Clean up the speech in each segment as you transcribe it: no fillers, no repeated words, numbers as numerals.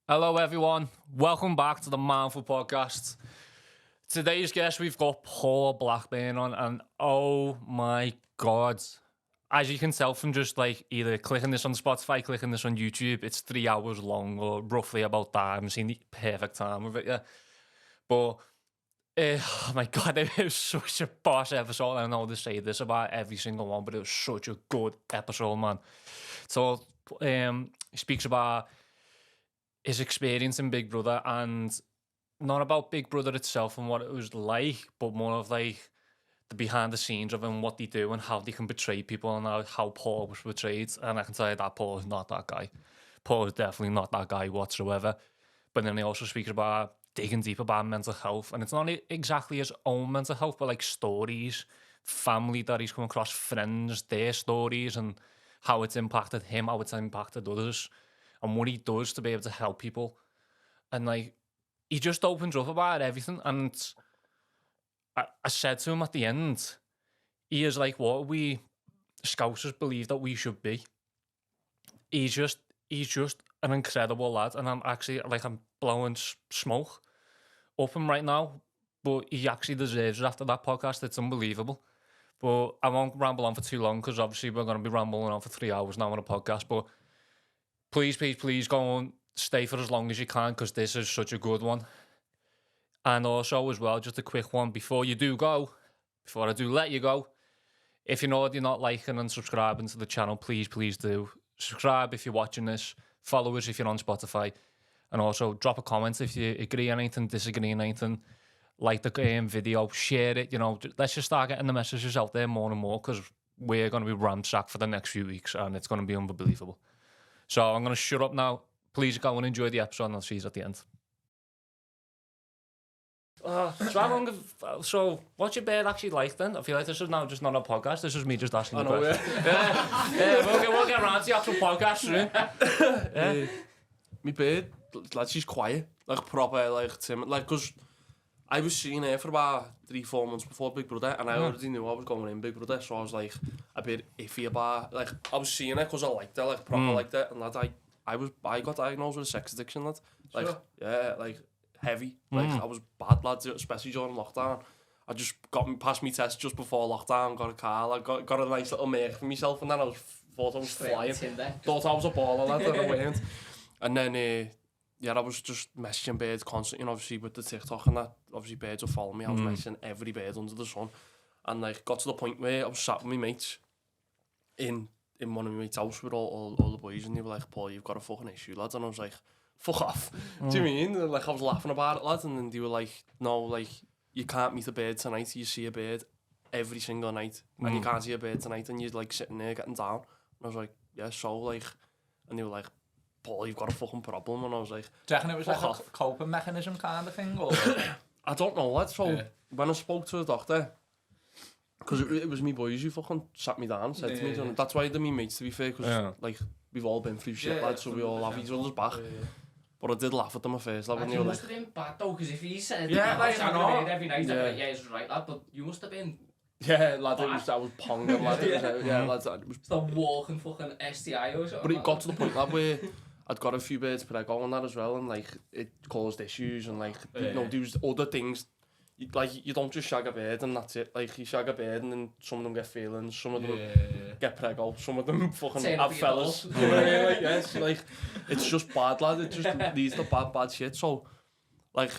Hello, everyone. Welcome back to the Mindful Podcast. Today's guest, we've got Paul Blackburn on, and oh my God. As you can tell from just like either clicking this on Spotify, clicking this on YouTube, it's 3 hours long or roughly about that. I haven't seen the perfect time of it yet. But, oh my God, it was such a boss episode. I know they say this about every single one, but it was such a good episode, man. So, he speaks about his experience in Big Brother, and not about Big Brother itself and what it was like, but more of like the behind the scenes of and what they do and how they can betray people and how Paul was betrayed. And I can tell you that Paul is not that guy. Paul is definitely not that guy whatsoever. But then he also speaks about digging deep about mental health, and it's not exactly his own mental health, but like stories, family that he's come across, friends, their stories, and how it's impacted him, how it's impacted others, and what he does to be able to help people. And like, he just opens up about everything. And I said to him at the end, he is like what we Scousers believe that we should be. He's just an incredible lad. And I'm actually, like, I'm blowing smoke up him right now. But he actually deserves it after that podcast. It's unbelievable. But I won't ramble on for too long, because obviously we're going to be rambling on for 3 hours now on a podcast. But please go and stay for as long as you can, because this is such a good one. And also as well, just a quick one before I do let you go, if you know you're not liking and subscribing to the channel, please do. Subscribe if you're watching this, follow us if you're on Spotify, and also drop a comment if you agree on anything, disagree on anything, like the video, share it, let's just start getting the messages out there more and more, because we're going to be ransacked for the next few weeks, and it's going to be unbelievable. So I'm going to shut up now. Please go and enjoy the episode, and I'll see you at the end. So what's your beard actually like then? I feel like this is now just not a podcast. This is me just asking you questions. We'll get around to the actual podcast soon. My beard, like, she's quiet. Like, proper, like, timid. Like, because I was seeing her for about 3-4 months before Big Brother, and I already knew I was going in Big Brother, so I was, like, a bit iffy about, like, I was seeing her because I liked her, like, proper liked her, and lad, I got diagnosed with a sex addiction, lad. Like, yeah, like, heavy. Like, I was bad, lad, especially during lockdown. I just passed my test just before lockdown, got a car, like, got a nice little make for myself, and then thought I was flying. Thought I was a baller, lad, and I weren't. And then, I was just messaging birds constantly, and obviously with the TikTok and that, obviously birds will follow me. I was messaging every bird under the sun. And, like, got to the point where I was sat with my mates in one of my mates' house with all the boys, and they were like, Paul, you've got a fucking issue, lads. And I was like, fuck off. Do you mean? And, like, I was laughing about it, lads, and then they were like, no, like, you can't meet a bird tonight, you see a bird every single night, and you can't see a bird tonight, and you're, like, sitting there getting down. And I was like, yeah, so, like, and they were like, Paul, you've got a fucking problem. And I was like, do you reckon it was like a coping mechanism kind of thing? Or? I don't know, lad. So when I spoke to the doctor, because it was me boys who fucking sat me down, said to me, that's why I did me mates, to be fair, because like, we've all been through shit, lads, so we all have each other's back. But I did laugh at them at first, lad, when they were like... You must have been bad though, because if he said, like, I know. Every night, I'd be like, yeah, he's right, lad, but you must have been... Yeah, lad, I was ponging, lad, lads, it was... It's the walking fucking STI or something. But it got to the point, lad, where I'd got a few birds prego on that as well, and like, it caused issues, and like, there was other things. You don't just shag a bird and that's it. Like, you shag a bird and then some of them get feelings, some of them get prego, some of them fucking have fellas. You know what I mean? Like, yeah, it's just bad, lad. It just leads to bad shit. So, like,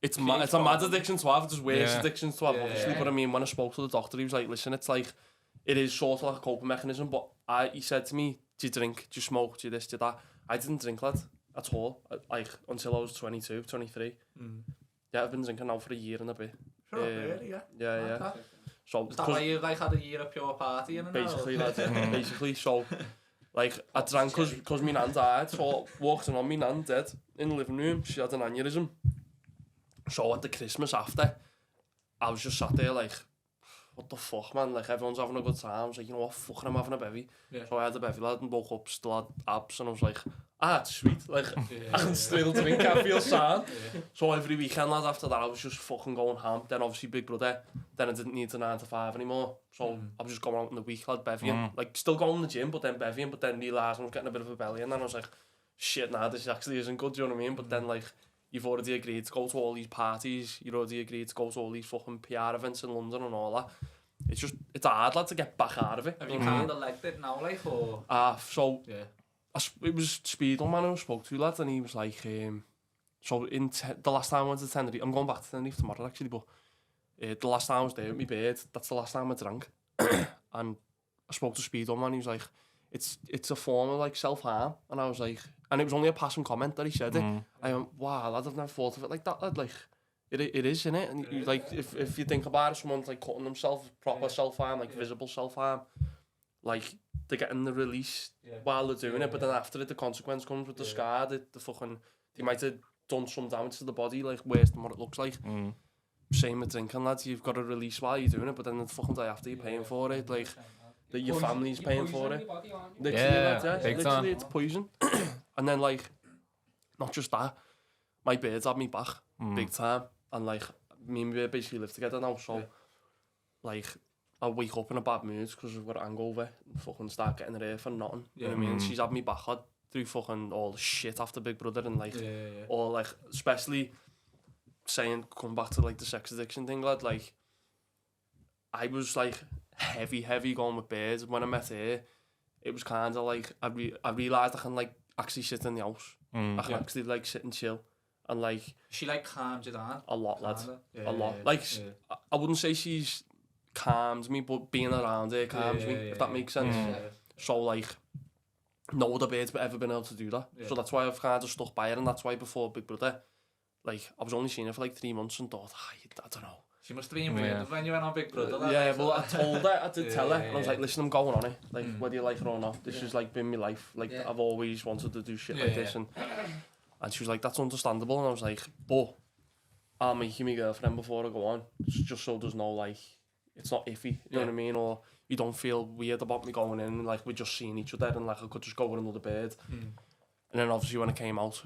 it's a mad addiction to have. It's just worse addictions to have, obviously. But I mean, when I spoke to the doctor, he was like, listen, it's like, it is sort of like a coping mechanism, but he said to me, do you drink, do you smoke, do you this, do you that? I didn't drink, lad, at all, like, until I was 22, 23. Yeah, I've been drinking now for a year and a bit. Sure, really, yeah. Yeah. So, is that why you, like, had a year of pure partying and basically, lad, basically, so, like, I drank because my nan died, so I walked in on my nan dead in the living room. She had an aneurysm. So at the Christmas after, I was just sat there like, what the fuck, man? Like, everyone's having a good time. I was like, you know what, fucking I'm having a bevy. So I had a bevy, lad, and woke up, still had abs, and I was like, it's sweet. Like, I can still drink, I feel sad. So every weekend, lad, after that, I was just fucking going ham. Then obviously Big Brother, then I didn't need the 9 to 5 anymore. So I was just going out in the week, lad, bevying. Like, still going to the gym, but then bevying, but then realising I was getting a bit of a belly, and then I was like, shit, nah, this actually isn't good, do you know what I mean? But then, like, you've already agreed to go to all these parties, you've already agreed to go to all these fucking PR events in London and all that. It's hard, lad, to get back out of it. Have you kind of legged it now, like, or? So, Yeah. it was Speedo man who I spoke to, lad, and he was like, so the last time I went to Tenerife, I'm going back to Tenerife tomorrow, actually, but the last time I was there with my beard, that's the last time I drank. And I spoke to Speedo man, he was like, it's a form of, like, self-harm. And I was like, and it was only a passing comment that he said it. I went, wow, lad, I've never thought of it like that, lad, like, it is, innit? And you, like, if you think about it, someone's, like, cutting themselves, proper self-harm, like, visible self-harm, like, they're getting the release while they're doing it, but then after it, the consequence comes with the scar, the fucking, they might have done some damage to the body, like, worse than what it looks like. Same with drinking, lads, you've got to release while you're doing it, but then the fucking day after you're paying for it, like, that your family's paying for it. Literally, it's poison. And then, like, not just that, my beard's had me back, big time, and, like, me and my beard basically live together now, so, like, I wake up in a bad mood because I've got an hangover and fucking start getting her hair for nothing, you know what I mean? She's had me back, lad, through fucking all the shit after Big Brother, and, like, or, like, especially saying, come back to, like, the sex addiction thing, lad, like, I was, like, heavy going with beards. When I met her, it was kind of like, I realised I can, like, actually sit in the house. I can actually, like, sit and chill. And, like... She, like, calms you down? A lot, lad. A lot. Like, I wouldn't say she's calmed me, but being around her calms me, if that makes sense. So, like, no other beard's ever been able to do that. So that's why I've kind of stuck by her, and that's why before Big Brother, like, I was only seeing her for, like, 3 months and thought, I don't know. She must have been weird when you went on Big Brother. Well, I told her, I did tell her, and I was like, listen, I'm going on it, like, whether you like it or not, this has, like, been my life, like, I've always wanted to do shit like this, and she was like, that's understandable, and I was like, but, I'll make you my girlfriend before I go on, just so there's no, like, it's not iffy, you know what I mean, or you don't feel weird about me going in, like, we're just seeing each other, and, like, I could just go with another bird, and then, obviously, when it came out,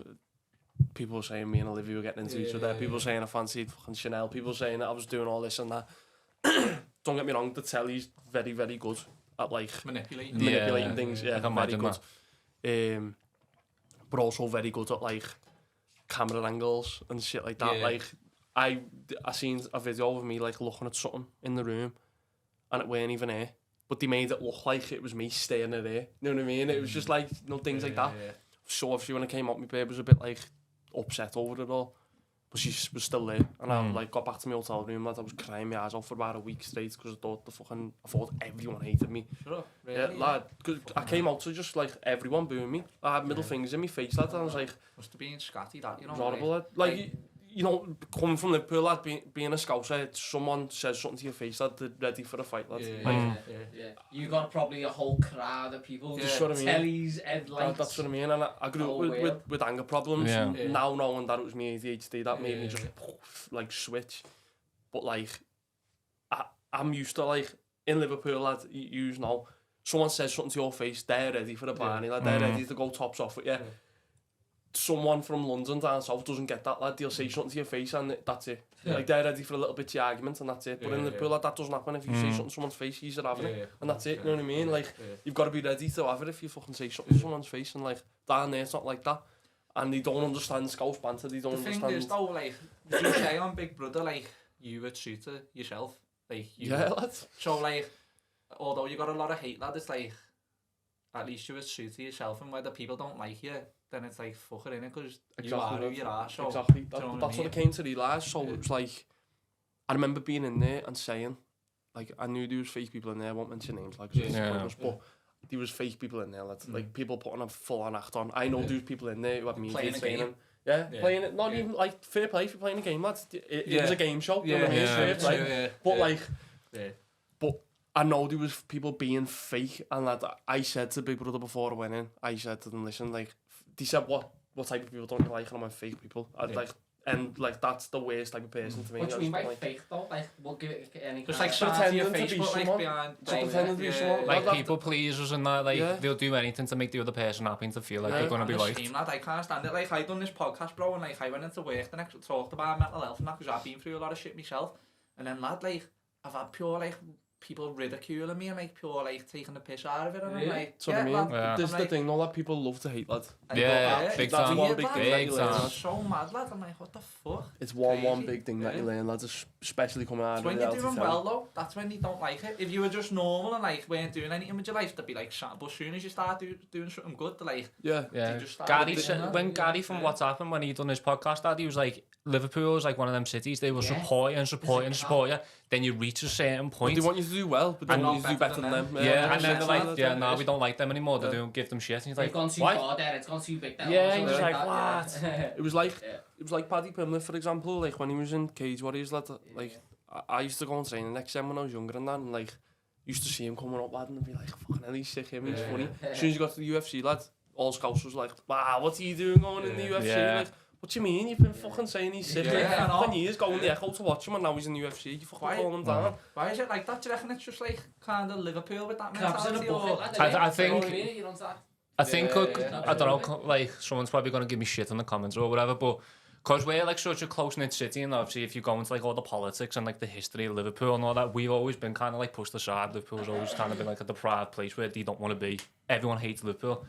people were saying me and Olivia were getting into each other. People were saying I fancied fucking Chanel. People were saying that I was doing all this and that. Don't get me wrong, the telly's very, very good at, like, manipulating things. Yeah, very good. But also very good at, like, camera angles and shit like that. Like, I seen a video of me, like, looking at something in the room and it weren't even there. But they made it look like it was me staring at there. You know what I mean? It was just like, things like that. So obviously when I came up, my babe was a bit, like, upset over it all, but she was still there, and I, like, got back to my hotel room, lad, I was crying my eyes out for about a week straight because I thought everyone hated me. Sure, really? Yeah, lad, cause I came out to just, like, everyone booing me. I had middle fingers in my face, lad, and I was like, must have been scatty that, you know. Horrible, lad. Like, you know, coming from Liverpool, lad, being a scouser, someone says something to your face, lad, they're ready for a fight, lad. You got probably a whole crowd of people, just what I mean. tellies, headlights. That's what I mean, and I grew up with anger problems. Now knowing that it was me ADHD, that made me just, like, switch. But, like, I'm used to, like, in Liverpool, lad, you know, someone says something to your face, they're ready for a barney, lad, they're ready to go tops off with you. Someone from London down south doesn't get that, lad. They'll say something to your face and that's it. Like, they're ready for a little bitchy argument and that's it. But in Liverpool, lad, that doesn't happen. If you say something to someone's face, he's having it. And that's it, you know what I mean? Like, you've got to be ready to have it if you fucking say something to someone's face. And, like, down there, it's not like that. And they don't understand Scouse banter, they don't understand... The thing is, though, like, you say on Big Brother, like, you were true to yourself. Like, lad. So, like, although you got a lot of hate, lad, it's like, at least you were true to yourself, and whether people don't like you, then it's like, fuck it, innit, because you are who you are, so... Exactly, that's what I came to realise, so it was like, I remember being in there and saying, like, I knew there was fake people in there, I won't mention names, like, but there was fake people in there, like, people putting a full-on act on. I know there was people in there who had media training. Playing it, not even, like, fair play for playing a game, lads. It was a game show, you know what I mean? But, like, but I know there was people being fake, and, lad, I said to Big Brother before I went in, I said to them, listen, like, they said, what type of people don't you like? And I went, fake people. Like, and, like, that's the worst type of person to me. What do you mean by fake, though? Like, we'll give it any just, kind like, of... pretending to be Facebook, someone. Like, behind... Pretending to be someone. Like, people pleasers and that, like, they'll do anything to make the other person happy and to feel like they're going to be liked. Lad, I can't stand it. Like, I done this podcast, bro, and, like, I went into work the next... Talked about mental health and that, because I've been through a lot of shit myself. And then, lad, like, I've had pure, like, people ridiculing me and like pure like taking the piss out of it and I'm Really? like, That's what I mean. Yeah. This is I'm the like- thing, all that people love to hate, lad. Yeah, big That's time. one big lad. thing that Big you learn, time. lad. So mad, lad. I'm like, what the fuck? It's one Crazy. big thing that you Yeah. learn, lads, especially coming out It's of when the you're reality doing telly. well though, that's when you don't like it. If you were just normal and like weren't doing anything with your life, they'd be like shut. But as soon as you start doing something good, they're like, Yeah. Yeah, They just start Gary doing said, that. when Gary from What's Happened, when he done his podcast, that he was like, Liverpool is like one of them cities, they will Yeah. support you and support you and support you, then you reach a certain But point. they want you to do well, but they And want you to do not better better than than them. Yeah, and then that's they're what like, it yeah, is. no, we don't like them anymore, they Yeah. don't give them shit, and he's They've like, gone too why? far there, it's gone too big there. Yeah, or he's something like, that, It was like Yeah. it was like Paddy Pimblett, for example, like when he was in Cage Warriors, lad, like I used to go and train the next time when I was younger and that, and like used to see him coming up, lad, and I'd be like, fucking hell, he's sick, him, he's funny. As soon as he got to the UFC, lad, all scouts was like, wow, what's he doing going in the UFC? Yeah. Like, what do you mean? You've been fucking saying he's sick Yeah, like I know. fucking years, going the Echo to watch him, and now he's in the UFC. You fucking Why- calling him down. why is it like that? Do you reckon it's just like kind of Liverpool with that Crabs in a mentality? bucket, Or lad, I innit? think- You know what I mean? You don't start- I think, Yeah, look, yeah, I don't know, like, someone's probably going to give me shit in the comments or whatever, but because we're like such a close-knit city, and obviously if you go into like all the politics and like the history of Liverpool and all that, we've always been kind of like pushed aside. Liverpool's always kind of been like a deprived place where they don't want to be. Everyone hates Liverpool.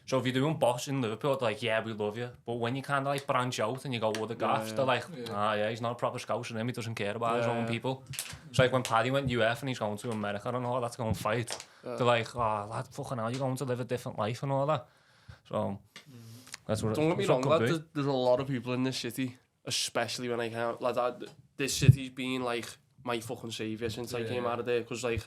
So if you're doing boss in Liverpool, they're like, yeah, we love you. But when you kind of like branch out and you go with the gaffs, yeah. they're like, Yeah. ah, yeah, he's not a proper Scouse and him, he doesn't care about his Yeah, own yeah. people. It's like when Paddy went UF and he's going to America and all that to go and fight. Yeah. They're like, oh, lad, fucking hell, you're going to live a different life and all that. So that's what Don't get me that's what wrong, could lad, be. there's a lot of people in this city, especially when I came out, like this city's been like my fucking saviour since I came out of there, because like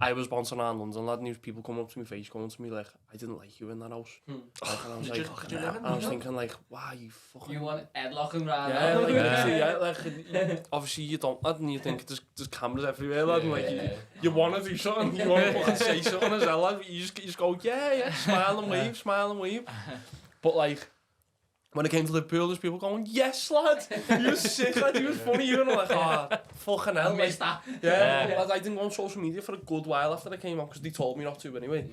I was bouncing around London, lad, and there was people coming up to my face, going to me like, I didn't like you in that house. Like, and I was Did like, you- fucking did you hell. live in And I was that? thinking like, wow, you fucking... You want headlocking round. Yeah, like, Yeah. like, obviously you don't, lad, and you think there's cameras everywhere, lad, and like, Yeah. you want to do something, you want to fucking say something as well, lad, but you just go, yeah, smile and wave. But like, when it came to Liverpool, there's people going, yes, lad, you were sick, lad, you were funny, you were like, oh, fucking hell, I like, missed that. yeah, lad, I didn't go on social media for a good while after I came out, because they told me not to anyway,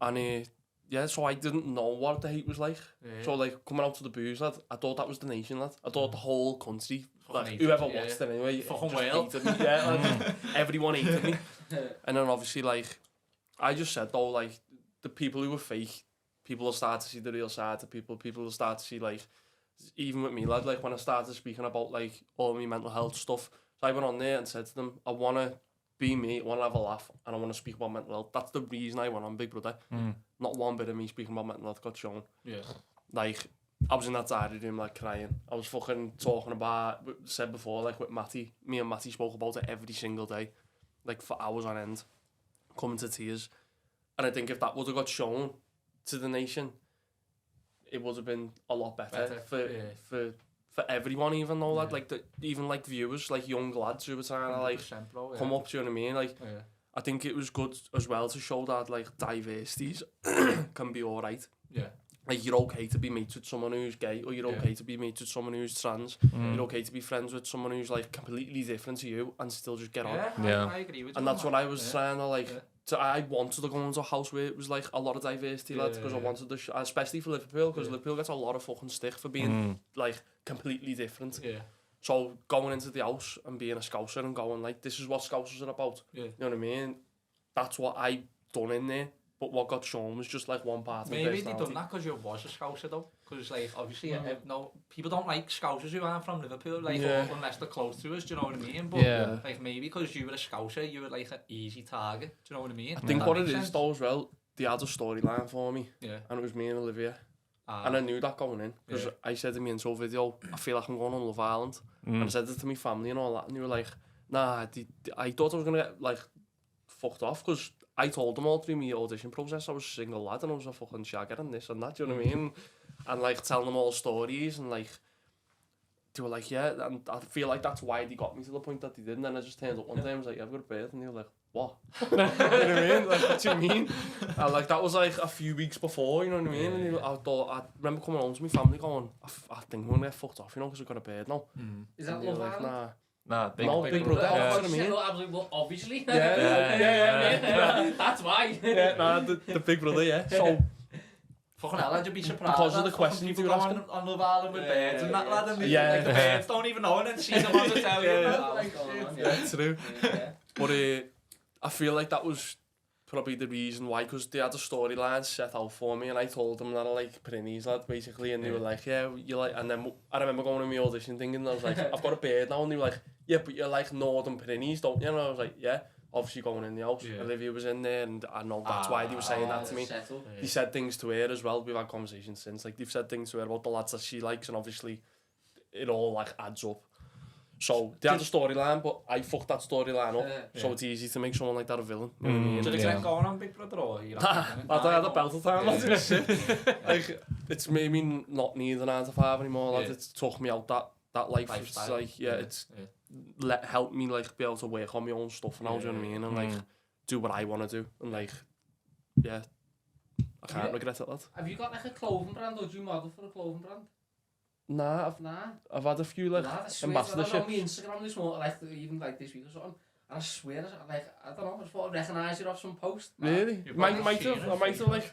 and yeah, so I didn't know what the hate was like. So like coming out to the booze, lad, I thought that was the nation, lad. I thought the whole country, like, hated whoever you, watched it anyway, Fucking just whale. hated me. Yeah, lad, everyone hated me. And then obviously, like, I just said though, like, the people who were fake, people will start to see the real side of people. People will start to see, like, even with me, lad, like when I started speaking about like all my mental health stuff, so I went on there and said to them, I want to be me, I want to have a laugh, and I want to speak about mental health. That's the reason I went on Big Brother. Not one bit of me speaking about mental health got shown. Yeah. Like, I was in that diary room, like, crying. I was fucking talking about, said before, like, with Matty. Me and Matty spoke about it every single day, like, for hours on end, coming to tears. And I think if that would have got shown to the nation, it would have been a lot better, for everyone, even though, lad, like, even, like, viewers, like, young lads who were trying to, like, 100%, bro, come up, do you know what I mean? Like, Yeah. I think it was good as well to show that, like, diversities can be alright. Yeah. Like, you're okay to be mates with someone who's gay, or you're okay to be mates with someone who's trans. You're okay to be friends with someone who's, like, completely different to you and still just get on. Yeah. I agree with you. And that's what I was Yeah. trying to, like, Yeah. I wanted to go into a house where it was, like, a lot of diversity, lads, because I wanted to, especially for Liverpool, because Liverpool gets a lot of fucking stick for being, like, completely different. Yeah. So, going into the house and being a Scouser and going, like, this is what Scousers are about. Yeah. You know what I mean? That's what I done in there. But what got shown was just like one part of my Maybe they personality. done that because you was a Scouser though. Because like obviously no people don't like Scousers who aren't from Liverpool, like Yeah. or unless they're close to us. Do you know what I mean? But Yeah. like maybe because you were a Scouser, you were like an easy target. Do you know what I mean? I think what it is though as well, they had a storyline for me, Yeah. and it was me and Olivia, and I knew that going in because I said in my intro video, I feel like I'm going on Love Island, and I said it to my family and all that, and they were like, nah, I thought I was gonna get like fucked off because I told them all through my audition process I was a single lad and I was a fucking shagger and this and that, do you know what I mean? And like telling them all stories and like they were like, yeah, and I feel like that's why they got me to the point that they did. And then I just turned up one day and was like, yeah, I've got a birth, and they were like, what? You know what I mean? Like, what do you mean? And like that was like a few weeks before, you know what I mean? And I remember coming home to my family going, I think we're gonna get fucked off, you know, because I've got a bird now. Is that And they were Love like, Island? Nah, Big Brother. Yeah. That's what I mean. Absolutely, obviously. Yeah. That's why. Yeah, nah, the Big Brother, yeah. So Fucking hell, I'd be surprised. Because of the that questions fucking you people were go asking. on Love Island with birds and that lad, and Yeah. like the birds don't even know and then see them on the telly. Yeah. and that, like, shit. yeah, true. But I feel like that was probably the reason why, because they had a storyline set out for me, and I told them that I like Prinnies, lad, basically, and they were like, yeah, you like, and then I remember going to my audition thing, and I was like, I've got a beard now, and they were like, yeah, but you like Northern Prinnies, don't you? And I was like, yeah, obviously going in the house, Olivia was in there, and I know that's why they were saying that to me. They said things to her as well, we've had conversations since, like, they've said things to her about the lads that she likes, and obviously, it all, like, adds up. So, they had a storyline, but I fucked that storyline up, so it's easy to make someone like that a villain. You know what I mean? Did it get going on Big Brother or you I had a belt of time, like, it's made me not need a 9 to 5 anymore, like, it's took me out that life, it's like, it's helped me, like, be able to work on my own stuff now, do you know what I mean, and, like, do what I want to do, and, like, I can't regret it, lad. Have you got like a clothing brand, or do you model for a clothing brand? Nah, I've had a few, like, ambassadorships. On my Instagram this morning, like, even like this week or something, and I swear, like, I don't know, I just thought I'd recognise you off some post. Really? I might have, like...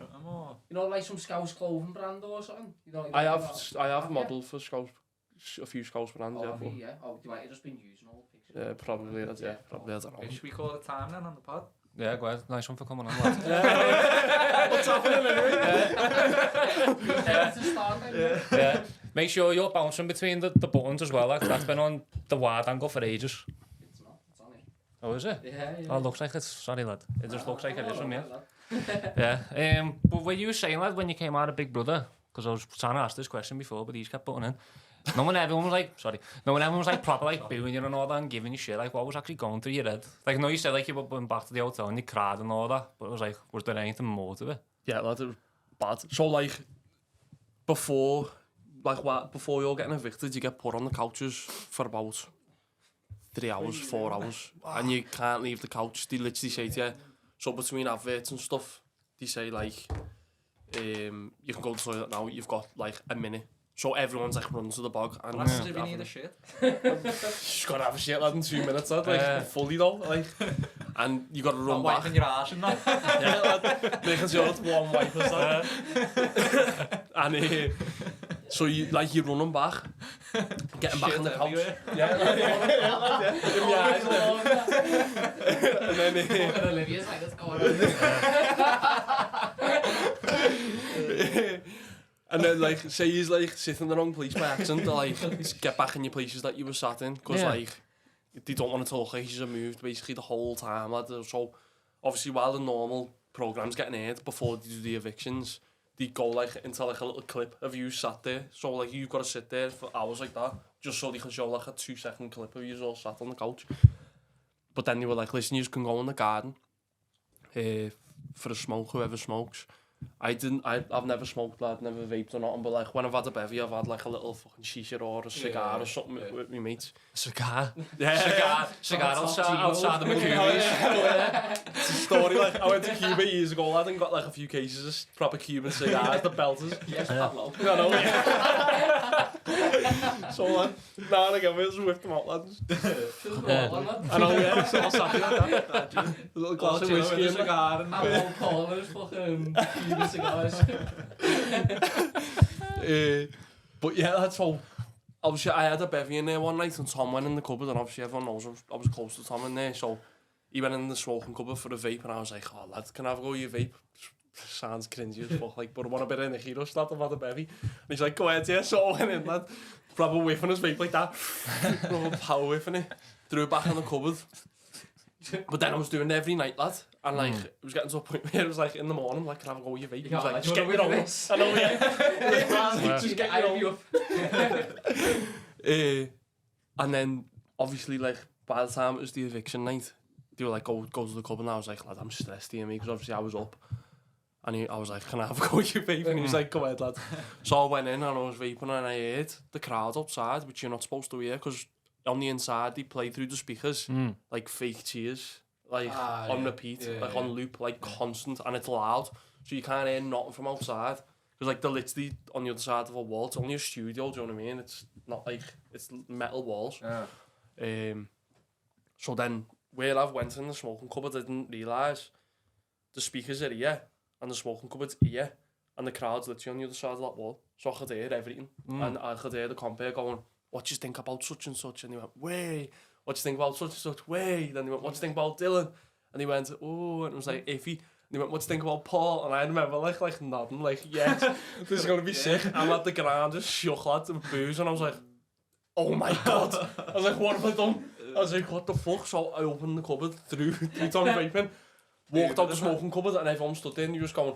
You know, like some Scouse clothing brand or something? You know, I have modelled for Scouse, a few Scouse brands, yeah. Oh, you might have just been using all the pictures. Yeah, probably, probably, I don't know. Should we call it time then on the pod? Yeah, go ahead. Nice one for coming on, lad. What's happening anyway? Yeah. Make sure you're bouncing between the buttons as well, like, that's been on the wide angle for ages. It's not, it's on it. Oh, is it? Yeah. Oh, it looks like it's... Sorry, lad. It just looks like it is from here. Yeah. But what you were saying, lad, when you came out of Big Brother, because I was trying to ask this question before, but he's kept putting in. Everyone was like proper like booing you and all that and giving you shit. Like, what was actually going through your head? Like, I know you said like you went back to the hotel and you cried and all that, but it was like, was there anything more to it? Yeah, lad, it was bad. So, like, before you're getting evicted, you get put on the couches for about 3 hours, 4 hours, and you can't leave the couch. They literally say to you, so between adverts and stuff, they say like, you can go to the toilet now, you've got like a minute. So everyone's like run to the bog. And that's if you need a shit. You just gotta have a shit, lad, in 2 minutes, lad, like fully though, like, and you gotta run back. Wiping your arse and that. Yeah, lad, making sure it's warm wipers, lad. And so you're running back, getting back in the couch. Yeah. In your eyes, and then Olivia's like, what's going on? And then, like, say he's like sitting in the wrong place by accident to like get back in your places that you were sat in, because like they don't want to talk, like he's moved basically the whole time, lad. So obviously while the normal program's getting aired before they do the evictions, they go like into like a little clip of you sat there. So like you've got to sit there for hours like that, just so they can show like a 2-second clip of you all sat on the couch. But then they were like, listen, you can go in the garden for a smoke, whoever smokes. I've never smoked, lad, never vaped or nothing, but like when I've had a bevy, I've had like a little fucking shisha or a cigar or something with my mates. Cigar? Yeah. Cigar outside the McCoolies. It's a story, like, I went to Cuba years ago, lad, and got like a few cases of proper Cuban cigars, the belters. Yes, Pablo. I know, yeah. So, lad, now and again, we just whipped them out, lads. I know, yeah, so I'll sat like that. A little glass of whiskey in the garden. Apple corners, fucking Cuban cigars. But yeah, that's all. Obviously, I had a bevy in there one night, and Tom went in the cupboard, and obviously everyone knows I was close to Tom in there, so he went in the smoking cupboard for a vape, and I was like, oh, lad, can I have a go with your vape? Sounds cringy as fuck, like, but I want a bit of the hero start, I've had a bevy. And he's like, go ahead, yeah, so I went in, lad, proper whiffing his vape like that, proper power whiffing it, threw it back in the cupboard. But then I was doing it every night, lad, and like, it was getting to a point where it was like, in the morning, like, can I have a go with your vape? He was like, just get me on this. I know, yeah. Just get me up. And then, obviously, like, by the time it was the eviction night, they were like, go to the club, and I was like, lad, I'm stressed here, mate, because obviously I was up. And I was like, can I have a go with your vape? And he was like, go ahead, lad. So I went in and I was vaping, and I heard the crowd outside, which you're not supposed to hear, because on the inside they play through the speakers, like fake cheers, like on repeat, like on loop, like constant, and it's loud, so you can't hear nothing from outside. Because like they're literally on the other side of a wall. It's only a studio, do you know what I mean? It's not like, it's metal walls. So then, where I went in the smoking cupboard, I didn't realise the speakers are here, and the smoking cupboard's here, and the crowd's literally on the other side of that wall. So I could hear everything, and I could hear the compere going, what do you think about such and such? And they went, way. What do you think about such and such? Way. Then they went, what do you think about Dylan? And he went, oh, and it was like, iffy. And he went, what do you think about Paul? And I remember like nodding, like, yes, this is going to be sick. I'm at the ground, just shook lads and booze, and I was like, oh my God. I was like, what have I done? I was like, what the fuck? So I opened the cupboard, threw Tommy vaping, walked out the smoking cupboard, and everyone stood there, and he was going,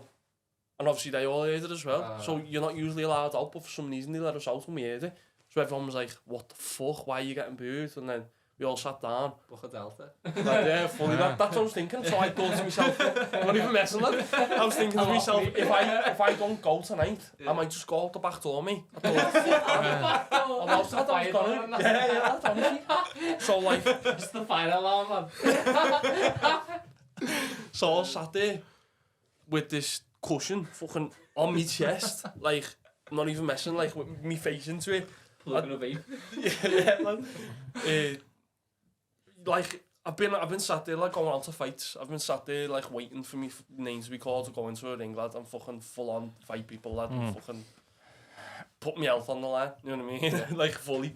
and obviously they all heard it as well. So you're not usually allowed out, but for some reason they let us out when we heard it. So everyone was like, what the fuck? Why are you getting booed? And then we all sat down. Buch a Delta. Yeah, fully. That's what I was thinking. So I thought to myself, I'm not even messing with it. I was thinking to myself, if I don't go tonight, I might just go out the back door, mate. I thought, that's honestly. So like, it's the fire alarm, man. so I sat there with this cushion fucking on my chest, like, not even messing, like, with me face into it. Plugging a vape. Yeah, man. Like, I've been sat there, like, going on to fights. I've been sat there, like, waiting for me names to be called to go into a ring, lad, and fucking full-on fight people, lad, and fucking put my health on the line, you know what I mean? Like, fully.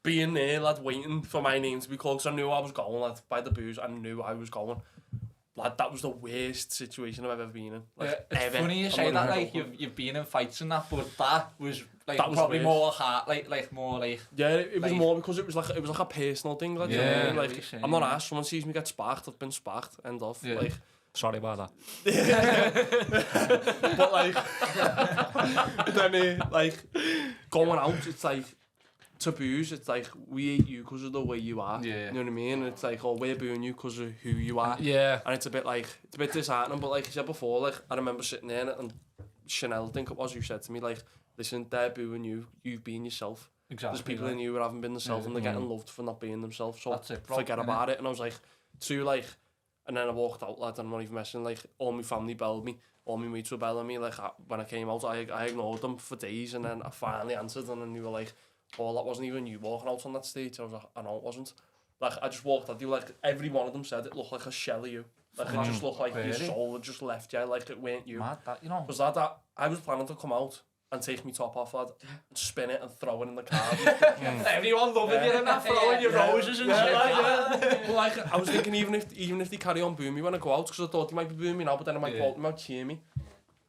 Being there, lad, waiting for my name to be called, because I knew I was going, lad, by the booze, I knew I was going. Lad, that was the worst situation I've ever been in. Like, it's ever. funny you say that, like, you've been in fights and that, but that was, like, that was probably worse. more hard, like, more, like... Yeah, it was like, more because it was like a personal thing, like, yeah, you know what I mean? what Like, you're saying, I'm not asked, someone sees me get sparked, I've been sparked, end off, Yeah. like... Sorry about that. But like, then like, going out, it's like, taboos, it's like, we hate you because of the way you are, Yeah. you know what I mean? It's like, oh, we're booing you because of who you are. Yeah. And it's a bit disheartening, but like I said before, like, I remember sitting there and Chanel, I think it was, who said to me, like, listen, they're booing you, you've been yourself. Exactly. There's people in you who haven't been themselves and they're getting loved for not being themselves, so That's it, bro, forget innit? about it. And I was like, and then I walked out, lad, and I'm not even messing, like, all my family belled me, all my mates were belling me, like, when I came out, I ignored them for days, and then I finally answered, and then they were like, oh, that wasn't even you walking out on that stage. I was like, I know it wasn't. Like, I just walked out, they were like, every one of them said it looked like a shell of you. Like, it just looked like your soul had just left you, like it weren't you. Mad, that, you know. Because that, I was planning to come out and take my top off, lad, and spin it and throw it in the car. Everyone loving you and that, throwing your roses and shit. But like, I was thinking, even if they carry on booing me when I go out, because I thought they might be booing me now, but then they might cheer me.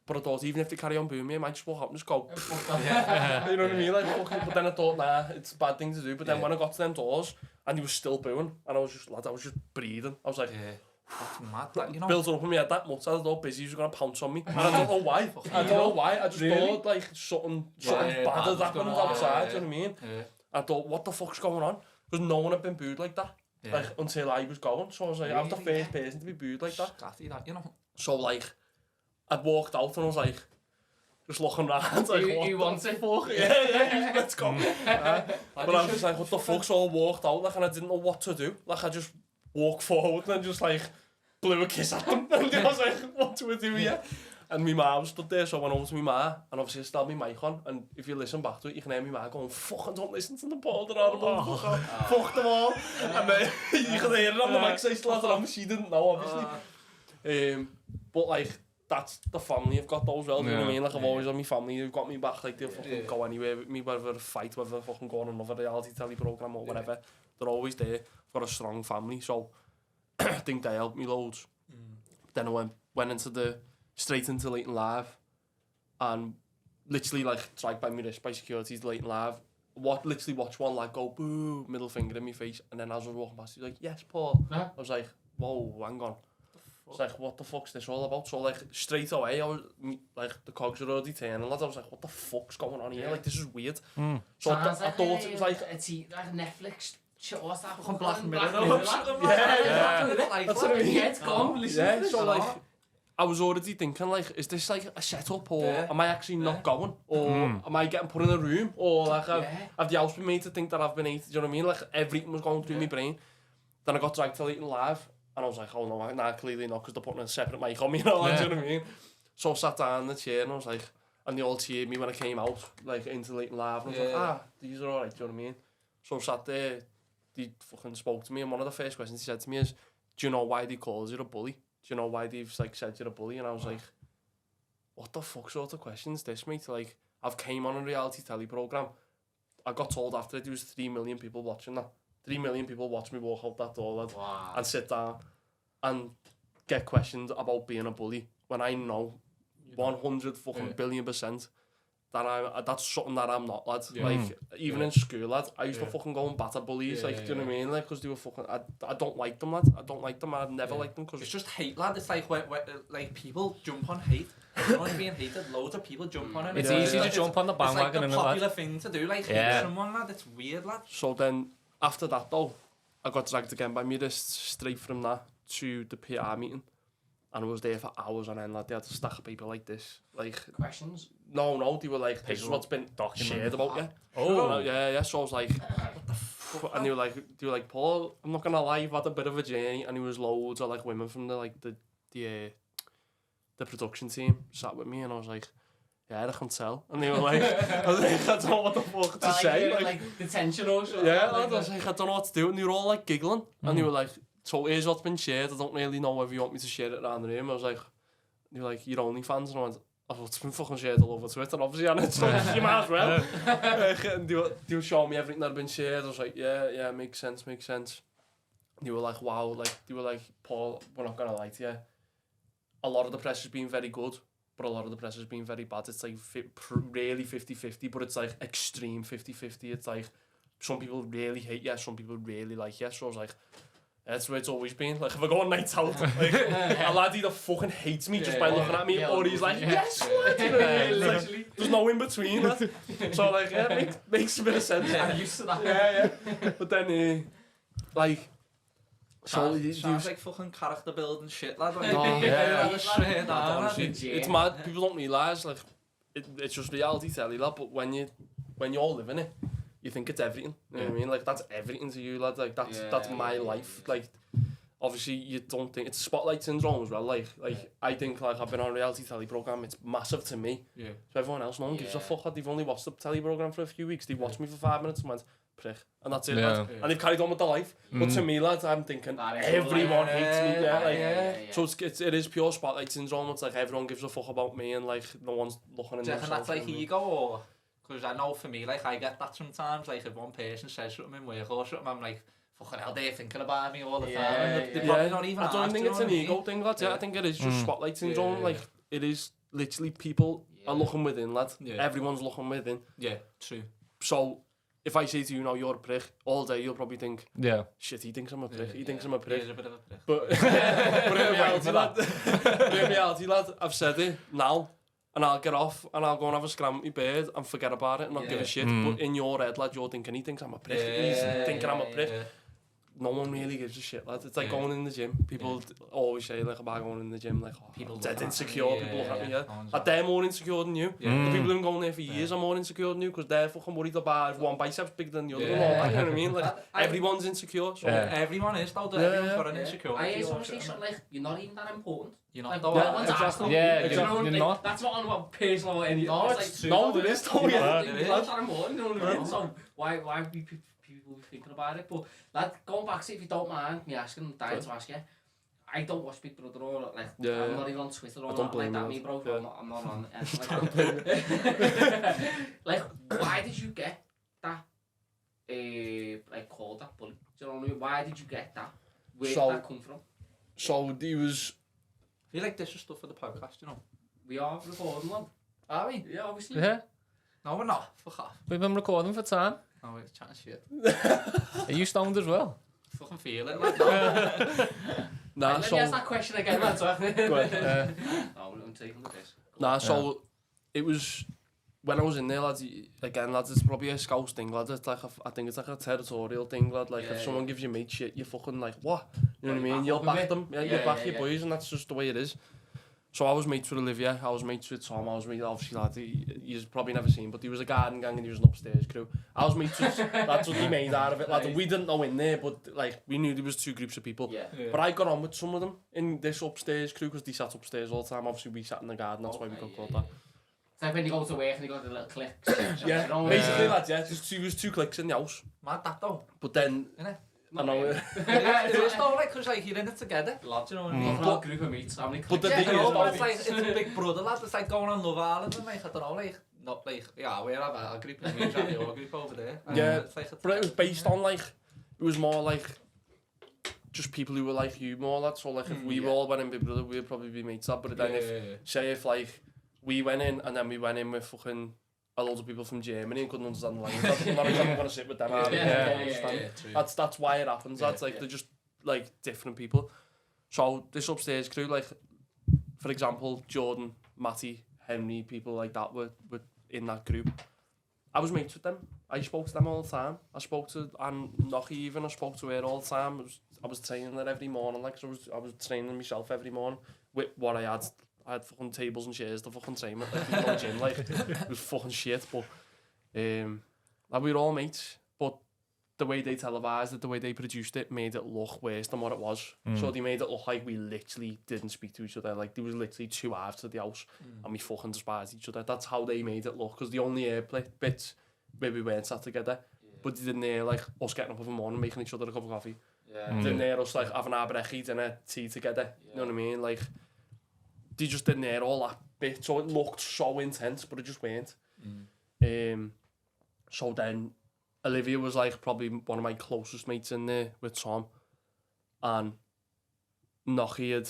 But I thought, even if they carry on booing me, I might just walk up and just go, you know what I mean? Like, fucking, but then I thought, nah, it's a bad thing to do. But then when I got to them doors, and he was still booing, and I was just breathing. I was like, that's mad, that, you know. built up in my head that much, I thought busy, he was going to pounce on me. And I don't know why. I just thought, like, something bad had happened outside, you know what I mean? I thought, what the fuck's going on? Because no one had been booed like that. Like, until I was going. So I was like, I was the first person to be booed like that. You know. So, like, I'd walked out and I was like, just looking around, like, you want it? Fuck? Yeah, let's go. But I was just like, what the fuck? So I walked out, like, and I didn't know what to do. Like, I just walked forward and then just, like, blew a kiss at them. And I was like, what do we do here? And my ma was stood there, so I went over to my ma, and obviously I still had my mic on, and if you listen back to it, you can hear my ma going, fucking don't listen to the Paul, they're horrible, fuck them all. And then you can hear it on the mic, so I still had it on, but she didn't know, obviously. But, like, that's the family I've got those well, you know what I mean? Like, I've always had my family who've got me back, like, they'll fucking go anywhere with me, whether a fight, whether I fucking go on another reality telly programme or whatever, they're always there. I've got a strong family, so I think they helped me loads. Then I went straight into Late and Live, and literally, like, dragged by my wrist by security to Late and Live. Literally watch one lad go, boo, middle finger in my face, and then as I was walking past, he was like, yes, Paul. I was like, whoa, hang on. I was like, what the fuck's this all about? So, like, straight away, I was, like, the cogs were already turning, lads. I was like, what the fuck's going on here? Like, this is weird. So I thought it was like... It's like Netflix shit, what's that? Fucking Black Mirror. That's what I mean. Yeah, it's gone. Yeah, so, like, I was already thinking, like, is this, like, a setup, or am I actually not going? Or am I getting put in a room? Or, like, have the house been made to think that I've been hated? Do you know what I mean? Like, everything was going through my brain. Then I got dragged to Late and Live. And I was like, oh no, nah, clearly not, because they're putting a separate mic on me, you know what I mean? So I sat down in the chair and I was like, and they all cheered me when I came out, like, into Late and Live, and I was like, these are alright, do you know what I mean? So I sat there, they fucking spoke to me, and one of the first questions he said to me is, do you know why they call you a bully? Do you know why they've, like, said you're a bully? And I was like, what the fuck sort of questions this, mate? Like, I've came on a reality telly programme, I got told after it, there was 3 million people watching that. 3 million people watch me walk out that door, lad, and sit down. and get questioned about being a bully when I know 100 fucking billion% that that's something that I'm not, lad. Like, even in school, lad, I used to fucking go and batter bullies, like, do you know what I mean? Like, because they were fucking, I don't like them, lad. I don't like them, I've never liked them, because... It's just hate, lad. It's like, like people jump on hate. Someone's being hated, loads of people jump on it. It's easy to jump on the bandwagon, it's like the popular thing to do, like, hate someone, lad. It's weird, lad. So then, after that, though, I got dragged again by my wrists straight from that to the PR meeting. And I was there for hours on end, lad. They had a stack of people like this. Like, questions? No, they were like, this is what's been shared about you. Oh. Yeah, so I was like, what the fuck? And they were like, Paul, I'm not gonna lie, you've had a bit of a journey. And there was loads of, like, women from the production team sat with me, and I was like, yeah, I can tell. And they were like, I was like, I don't know what the fuck to say. Like detention or something. Yeah, I was like, I don't know what to do. And they were all like giggling. And they were like, so here's what's been shared. I don't really know whether you want me to share it around the room. I was like, they were like, your OnlyFans? And I went, oh, it's been fucking shared all over Twitter, obviously, and so you might as well. And they were showing me everything that had been shared. I was like, yeah, makes sense. And they were like, wow, like, they were like, Paul, we're not gonna lie to you. A lot of the press has been very good, but a lot of the press has been very bad. It's like really 50-50, but it's like extreme 50-50. It's like some people really hate you, some people really like you. So I was like, that's where it's always been. Like, if I go on nights out, like, a lad either fucking hates me just by looking at me, or he's like, yes, lad, you know what I mean? Like, there's no in between, lad. So, like, yeah, makes a bit of sense. I'm used to that. Yeah. But then, like, so sounds like fucking character building shit, lad. It's mad. People don't realise, like, it's just reality telly, lad. But when you're living it, you think it's everything. You know what I mean? Like, that's everything to you, lad. Like, that's my life. Like, obviously, you don't think it's spotlight syndrome as well. Like I think, like, I've been on a reality telly program. It's massive to me. Yeah. So everyone else, no one gives a fuck. They've only watched the telly program for a few weeks. They watched me for 5 minutes and went, prick, and that's it, lad. And they've carried on with their life. But to me, lads, I'm thinking everyone hates me. So it is pure spotlight syndrome. It's like everyone gives a fuck about me, and like no one's looking in. Do you reckon that's like ego, or? Because I know for me, like, I get that sometimes. Like, if one person says something in work or something, I'm like, fucking hell, they're thinking about me all the time. And they're probably not even. I don't think it's an ego thing, lads. I think it is just spotlight syndrome. Like, it is literally people are looking within, lad. Everyone's looking within. Yeah, true. So if I say to you, no, you're a prick, all day you'll probably think, shit, he thinks I'm a prick. He thinks I'm a prick. He's a bit of a prick. But in reality, lad, I've said it now. And I'll get off and I'll go and have a scram with my bird and forget about it and not give a shit. But in your head, lad, you're thinking he thinks I'm a prick. He's thinking I'm a prick. No one really gives a shit, lad. It's like going in the gym. People always say, like, about going in the gym, like, oh, people dead insecure. People look at me, they're more insecure than you. The people who've been going there for years are more insecure than you because they're fucking worried about if one bicep's bigger than the other. You know what I mean? Like, everyone's insecure. So everyone is, though. Everyone's got an insecurity. I just want to say something like, you're not even that important. You're not. You're not. That's not on what personal or anything. No, it's true. No, there is, though. You're not that important, you know what I mean? So why be people be thinking about it? But lad, going back to, if you don't mind me asking, I'm dying to ask you. I don't watch Big Brother or like I'm not even on Twitter or not like that, me bro. I'm not on anything like that. Like, why did you get that? Like, called that bully? Do you know what I mean? Why did you get that? Where did that come from? So there was. I feel like this is stuff for the podcast, you know. We are recording them. Are we? Yeah, obviously. Yeah. No, we're not. Fuck off. We've been recording for time. Oh, we're chatting shit. Are you stoned as well? Fucking feel it, like. Nah, let me ask that question again, lads. Go ahead. No, I'm taking the piss. Nah, so it was when I was in there, lads. Again, lads, it's probably a Scouse thing, lads. It's like I think it's like a territorial thing, lad. Like if someone gives you mate shit, you're fucking like, what? You know what I mean? You'll back them. Yeah, you back your boys, and that's just the way it is. So I was mates with Olivia, I was mates with Tom, I was mates, obviously, lad, you've probably never seen, but he was a garden gang and he was an upstairs crew. I was mates with, that's what he made out of it, lad. We didn't know in there, but like, we knew there was two groups of people. But I got on with some of them in this upstairs crew, because they sat upstairs all the time. Obviously, we sat in the garden, that's why we got called that. It's like when you go to work and you got the little clicks. Basically, lads, there was two clicks in the house. Mad that though. But then... I know it is though, like, because like, you're in it together. Do you know what I mean? Not a group of mates, how many but the thing is, it's like, it's a Big Brother, lad. It's like going on Love Island and like, I don't know, like, not like, yeah, we have a group of mates at your group over there. Yeah, but it was based on like, it was more like, just people who were like you more, lad. So like if we all went in Big Brother, we'd probably be mates up. But then if like we went in and then we went in with fucking a lot of people from Germany and couldn't understand the language, I'm not exactly gonna sit with them. That's why it happens. That's like they're just like different people. So this upstairs crew, like for example, Jordan, Matty, Henry, people like that were in that group. I was mates with them. I spoke to them all the time. I spoke to Nochi even. I spoke to her all the time. I was training her every morning. Like so I was training myself every morning with what I had. I had fucking tables and chairs to fucking train with. Like, no gym, like it was fucking shit. But like, we were all mates. But the way they televised it, the way they produced it, made it look worse than what it was. So they made it look like we literally didn't speak to each other. Like there was literally 2 halves to the house, and we fucking despised each other. That's how they made it look. Because the only airplay bits where we weren't sat together, but they didn't hear like us getting up in the morning, making each other a cup of coffee. Didn't hear us like having our breakfast, dinner, tea together. You know what I mean? Like they just didn't hear all that bit. So it looked so intense, but it just weren't. So then Olivia was like probably one of my closest mates in there with Tom, and Nochi had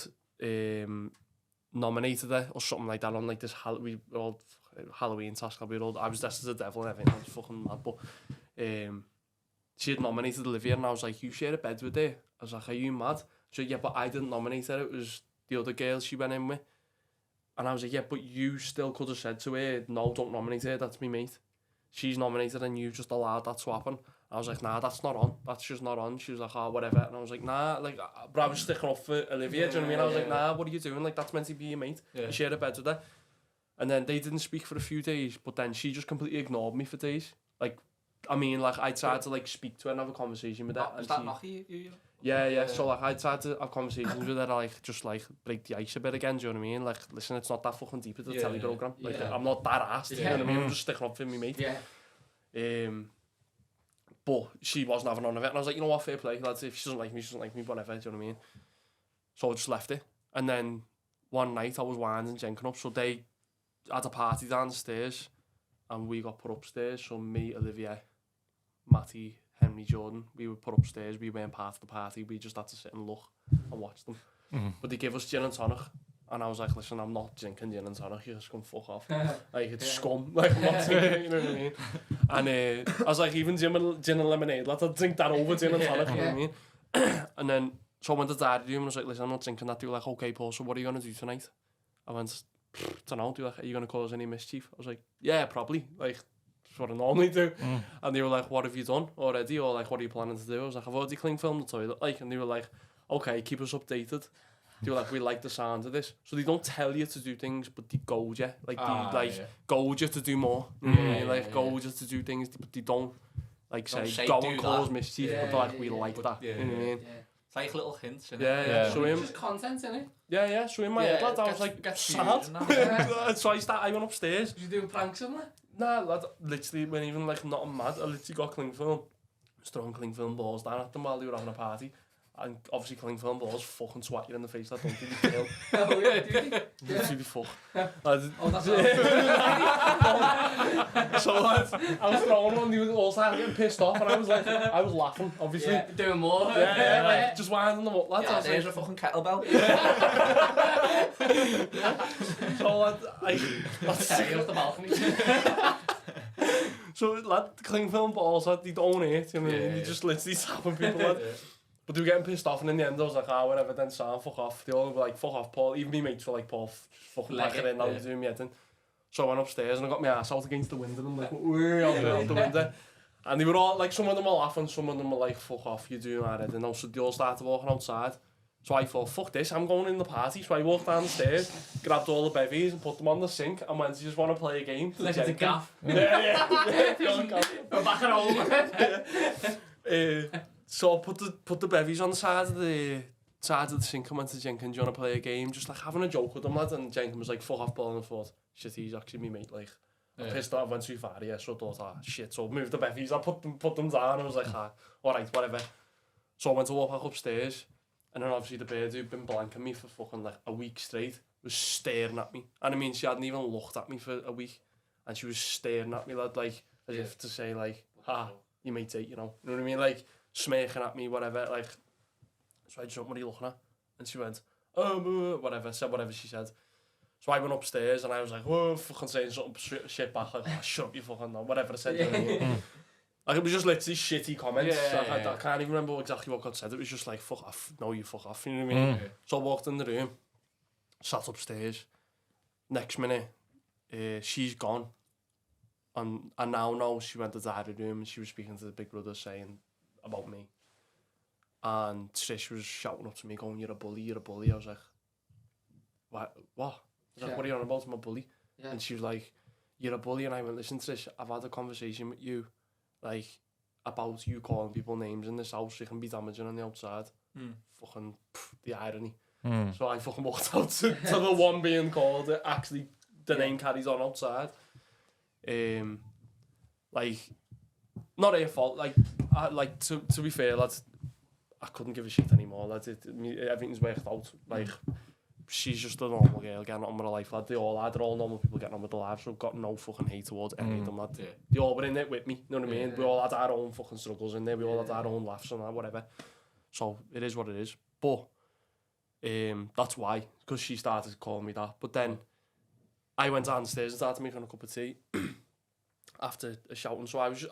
nominated her or something like that on like this Halloween task. I was dressed as a devil and everything. I was fucking mad, but she had nominated Olivia, and I was like, "You share a bed with her?" I was like, "Are you mad?" She said, "Yeah, but I didn't nominate her. It was the other girl she went in with." And I was like, "Yeah, but you still could have said to her, no, don't nominate her. That's me mate. She's nominated and you just allowed that to happen." I was like, "Nah, that's not on. That's just not on." She was like, "Oh, whatever." And I was like, "Nah," like, but I was sticking up for Olivia, do you know what I mean? I was like, "Nah, what are you doing? Like, that's meant to be your mate. You share a bed with her." And then they didn't speak for a few days, but then she just completely ignored me for days. Like, I mean, like, I tried to, like, speak to her and have a conversation with her. Was that Nochi you? Yeah. So, like, I tried to have conversations with her, like, just, like, break the ice a bit again, do you know what I mean? Like, listen, it's not that fucking deep, it's a telly programme. Like, I'm not that ass, do you know what I mean? I'm just sticking up for me mate. But she wasn't having none of it, and I was like, you know what, fair play, lads, if she doesn't like me, whatever, do you know what I mean? So I just left it. And then one night I was winding Jenkin up, so they had a party downstairs, and we got put upstairs. So me, Olivia, Matty, Henry, Jordan, we were put upstairs. We weren't part of the party. We just had to sit and look and watch them. But they gave us gin and tonic, and I was like, "Listen, I'm not drinking gin and tonic. You just come fuck off. Like it's scum. Like I'm not drinking it, you know what I mean?" And I was like, "Even gin and lemonade, let's drink that over gin and tonic." You know what I mean? And then so I went to the diary room and I was like, "Listen, I'm not drinking that." They were like, "Okay, Paul, so what are you gonna do tonight?" I went, "Don't know." They were like, "Are you gonna cause any mischief?" I was like, "Yeah, probably. Like, that's what I normally do." And they were like, "What have you done already?" Or like, "What are you planning to do?" I was like, "I've already clean filmed the toilet." Like, and they were like, "Okay, keep us updated." They were like, "We like the sound of this." So they don't tell you to do things, but they goad you. Like, they goad you to do more. Goad you to do things, but they don't, like, say go and cause mischief, but they're like, "We like that." You know what I mean? It's like little hints, innit? Yeah. So Just content, innit? Yeah. So in my head, lad, I was like, sad. So I went upstairs. Did you do pranks on that? Nah, lad, literally, when even like not mad, I literally got cling film, throwing cling film balls down at them while they were having a party. And obviously cling film balls fucking swat you in the face, that don't think you feel. Oh yeah, do you? Literally fuck. Oh, that's So lad, I was throwing one, they were all starting getting pissed off, and I was laughing, obviously. Yeah, doing more. Yeah, like, just winding them up, lads. Yeah, there's a fucking kettlebell. So lad, Let's take it off the balcony. So lad, the cling film balls, lad, they don't hurt, you know what I mean? They just literally tapping people, lad. But they were getting pissed off, and in the end I was like, whatever, then Sam, fuck off. They all were like, fuck off, Paul. Even me mates were like, "Paul, fucking back it in, now you're doing me head in." So I went upstairs and I got my ass out against the window and like, out the window. And they were all, like, some of them were laughing, some of them were like, "Fuck off, you're doing my head in." So they all started walking outside. So I thought, fuck this, I'm going in the party. So I walked down the stairs, grabbed all the bevies and put them on the sink and went, "Do you just want to play a game?" Like it's a gaff. Yeah. We're back at home. So I put the bevies on the side of the sink and went to Jenkins, "Do you want to play a game?" Just like having a joke with them, lad. And Jenkins was like, "Fuck off, Paul." And I thought, shit, he's actually me mate. Like, I pissed off, went too far, so I thought, shit. So I moved the bevies, I put them down, and I was like, alright, whatever. So I went to walk back upstairs, and then obviously the bird who'd been blanking me for fucking like a week straight was staring at me. And I mean, she hadn't even looked at me for a week, and she was staring at me, lad, like, as if to say, like, you mate, you know what I mean? Like, smirking at me, whatever, like. So I just went, what are you looking at? And she went, whatever, said whatever she said. So I went upstairs and I was like, whoa, fucking saying something shit back, like, oh, shut up, you fucking know, whatever I said. You know what I mean? Like, it was just literally shitty comments. I can't even remember exactly what got said. It was just like, fuck off, no, you fuck off, you know what I mean? So I walked in the room, sat upstairs. Next minute, she's gone. And I now know she went to the diary room and she was speaking to the big brother saying about me. And Trish was shouting up to me going, you're a bully, you're a bully. I was like, what? I was like, what are you on about? I'm a bully. Yeah. And she was like, you're a bully. And I went, listen, Trish, I've had a conversation with you, like, about you calling people names in this house. You can be damaging on the outside. Fucking, the irony. So I fucking walked out to the one being called. Actually, the name carries on outside. Like, not her fault. Like, to be fair, lads, I couldn't give a shit anymore. Lads, everything's worked out. Like, she's just a normal girl getting on with her life, lad. They're all normal people getting on with their lives, so I've got no fucking hate towards any of them, lad. They all were in it with me, you know what I mean? We all had our own fucking struggles in there, we all had our own laughs and that, whatever. So, it is what it is. But, that's why, because she started calling me that. But then, I went downstairs and started making a cup of tea after a shouting. So I was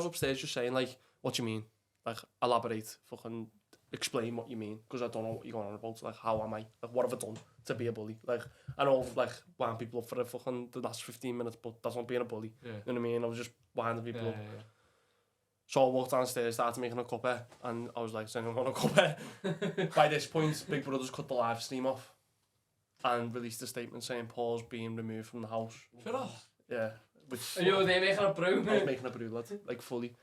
upstairs just saying, like, what do you mean? Like, elaborate, fucking explain what you mean, because I don't know what you're going on about. Like, how am I? Like, what have I done to be a bully? Like, I know, like, wind people up for the last 15 minutes, but that's not being a bully. You know what I mean? I was just winding people up. So I walked downstairs, started making a cuppa, and I was like, saying I want a cuppa. By this point, Big Brother's cut the live stream off and released a statement saying Paul's being removed from the house. Shut up. Yeah. And you were there making a brew? I was making a brew, lad, like, fully.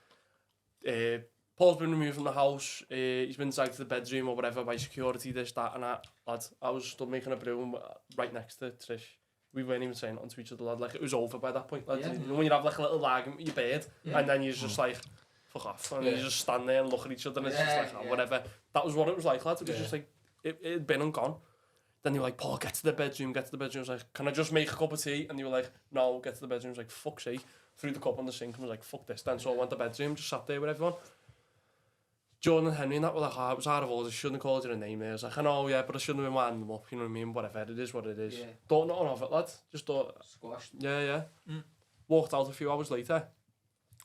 Paul's been removed from the house, he's been dragged to the bedroom or whatever by security, this, that and that, lad. I was still making a brew right next to Trish. We weren't even saying nothing to each other, lad. Like, it was over by that point, lad. You know when you have like a little argument with your bird, and then you're just like, fuck off, and you just stand there and look at each other and it's just like, oh, whatever. That was what it was like, lad. It was just like, it had been and gone. Then you were like, Paul, get to the bedroom. I was like, can I just make a cup of tea? And you were like, no, get to the bedroom. I was like, fuck's sake. Threw the cup on the sink and was like, fuck this. Then so I went to the bedroom, just sat there with everyone. Jordan and Henry and that were like, oh, it was out of order, shouldn't have called you a name there. I was like, I know, yeah, but I shouldn't have been winding them up, you know what I mean? Whatever, it is what it is. Thought nothing of it, lad. Just thought... Squashed. Yeah. Walked out a few hours later,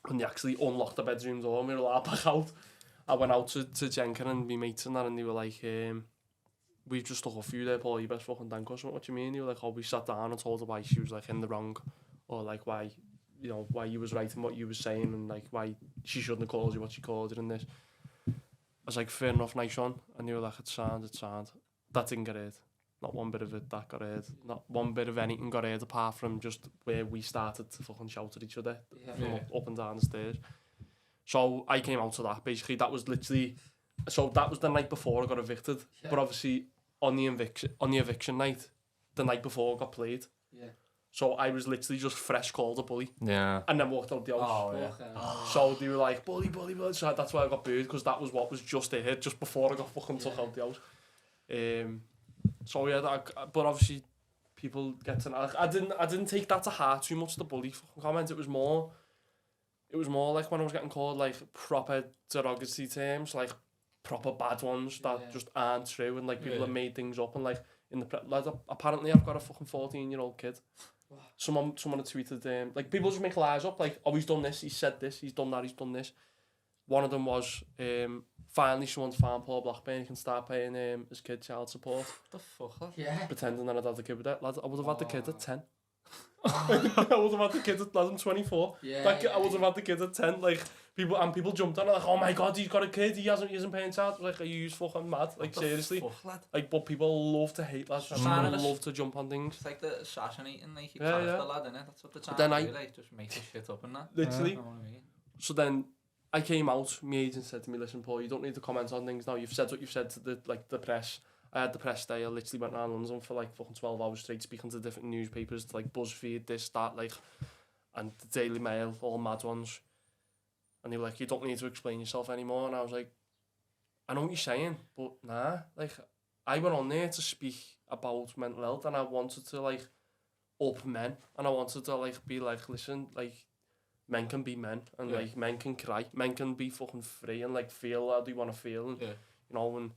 and they actually unlocked the bedroom door and we were allowed back out. I went out to Jenkin and my mates and that, and they were like, we've just stuck off you there, Paul, you best fucking thank us. What do you mean? They were like, oh, we sat down and told her why she was like in the wrong, or like why, you know, why you was right in what you was saying, and like why she shouldn't have called you what she called you and this. I was like, fair enough, nice one. And they were like, it's sound. That didn't get heard. Not one bit of it that got heard. Not one bit of anything got heard apart from just where we started to fucking shout at each other from up and down the stairs. So I came out to that. Basically, that was literally... So that was the night before I got evicted. Yeah. But obviously, on the eviction night, the night before I got played. Yeah. So I was literally just fresh called a bully. Yeah. And then walked out the house. So they were like, bully. So that's why I got booed, because that was what was just there, just before I got fucking took out the house. So yeah, but obviously people get to know. I didn't take that to heart too much, the bully fucking comment. It was more like when I was getting called like proper derogatory terms, like proper bad ones that just aren't true, and like people have made things up, and like in the like, apparently I've got a fucking 14-year-old kid. Someone had tweeted like people just make lies up, like, oh, he's done this, he's said this, he's done that, he's done this. One of them was finally someone's found Paul Blackburn, he can start paying his kid child support. What the fuck? Pretending that I'd had the kid with that. Lad, I would have had the kid at 10. I would have had the kid at, lad, I'm 24. I would have had the kid at 10. Like, people jumped on it like, oh my god, he's got a kid, he isn't paying child. Like, are you fucking mad? Like, seriously. Fuck, like, but people love to hate lads, and people love to jump on things. It's like the assassinating, like, your character, lad, innit? That's what they're trying to do, like, just make the shit up and that. Literally. So then I came out, my agent said to me, listen, Paul, you don't need to comment on things now. You've said what you've said to the press. I had the press day. I literally went around London for like fucking 12 hours straight, speaking to different newspapers, to like BuzzFeed, this, that, like, and the Daily Mail, all mad ones. And they were like, you don't need to explain yourself anymore. And I was like, I know what you're saying, but nah. Like, I went on there to speak about mental health, and I wanted to like up men, and I wanted to like be like, listen, like, men can be men, and like men can cry, men can be fucking free and like feel how they want to feel, and you know, and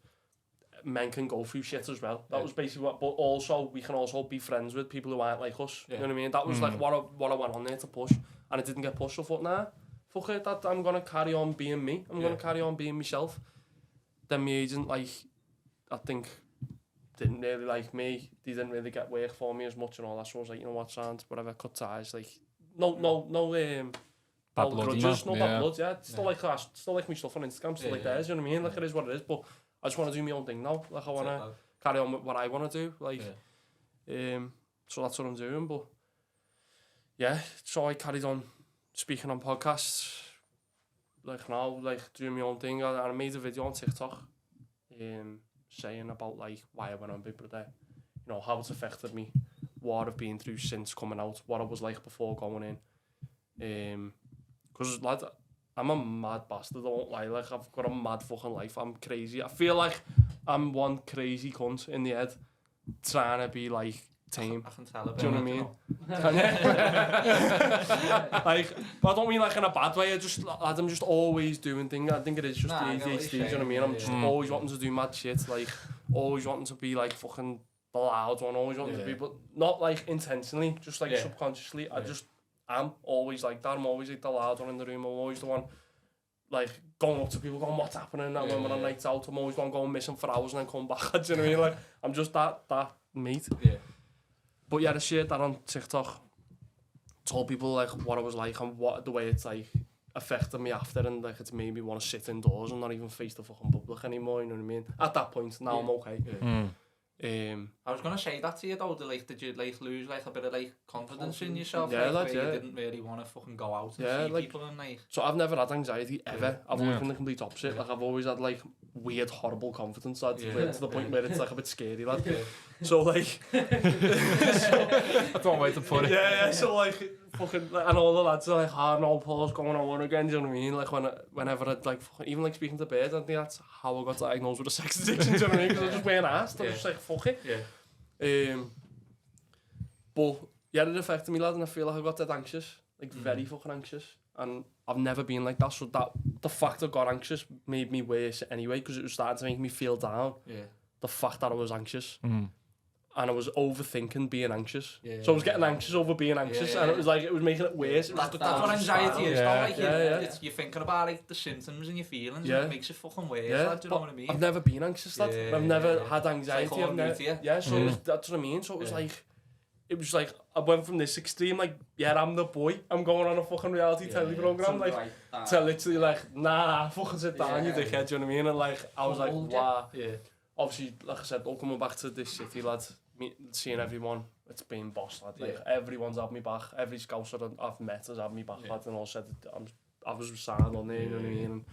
men can go through shit as well. That was basically what, but also we can also be friends with people who aren't like us. You know what I mean? That was like what I went on there to push, and it didn't get pushed. So I thought, nah, fuck it, that I'm gonna carry on being me. I'm gonna carry on being myself. Then my agent, like, I think, didn't really like me. They didn't really get work for me as much and all that. So I was like, you know what, sound, whatever, cut ties. Like, no, bad blood, grudges, no bad blood. Yeah, still like my stuff on Instagram, still like theirs. You know what I mean? Like, it is what it is. But I just want to do my own thing now. Like, I want to carry on with what I want to do. Like, so that's what I'm doing. But yeah, so I carried on speaking on podcasts. Like now, like doing my own thing. I made a video on TikTok, saying about like why I went on Big Brother, you know, how it's affected me, what I've been through since coming out, what I was like before going in. Because lad, I'm a mad bastard, I won't lie, like I've got a mad fucking life, I'm crazy. I feel like I'm one crazy cunt in the head, trying to be like tame. I can tell a bit. Do you know what I mean? Can you? Like, but I don't mean like in a bad way, I'm just always doing things. I think it is just the ADHD, do you know what I mean? I'm just always wanting to do mad shit, like, always wanting to be like fucking the loud one, always wanting to be, but not like intentionally, just like subconsciously. I'm always like that. I'm always like the loud one in the room. I'm always the one like going up to people, going, what's happening? And when we're on nights out, I'm always one going missing for hours and then come back. Do you know what I mean? Like, I'm just that mate. Yeah. But yeah, I shared that on TikTok. Told people like what I was like and what the way it's like affected me after, and like it's made me want to sit indoors and not even face the fucking public anymore. You know what I mean? At that point, now I'm okay. I was gonna say that to you though. Did you like lose like a bit of like confidence in yourself? Yeah, like, you didn't really want to fucking go out and see like, people and like. So I've never had anxiety ever. I've always been the complete opposite. Like I've always had like weird, horrible confidence. To the point where it's like a bit scary, lad. So like, That's one way to put it. Yeah. So like, fucking, like, and all the lads are like, no, Paul's going on again. Do you know what I mean? Like whenever I'd like, even like speaking to birds, I think that's how I got diagnosed with a sex addiction. Do you know what I mean? Because I just weren't asked. I was just like, fuck it. But yeah, it affected me, lad, and I feel like I got that anxious, like very fucking anxious, and I've never been like that. So that the fact I got anxious made me worse anyway, because it was starting to make me feel down. The fact that I was anxious. And I was overthinking being anxious. So I was getting anxious over being anxious, and it was like, it was making it worse. It was that's what anxiety is, though. Like, you're thinking about like the symptoms and your feelings, and it makes it fucking worse. Like, do you know what I mean? I've never been anxious, lad. I've never had anxiety. I've never, so that's what I mean. So it was like, I went from this extreme, like, I'm the boy, I'm going on a fucking reality telly program, like, to literally like, nah, fucking sit down, you dickhead, do you know what I mean? And like, I was like, wow. Obviously, like I said, all coming back to this city, lad, seeing everyone, it's been boss, lad. Like, everyone's had me back. Every scouser I've met has had me back, lad, and all said I was signed on there, you know what I mean?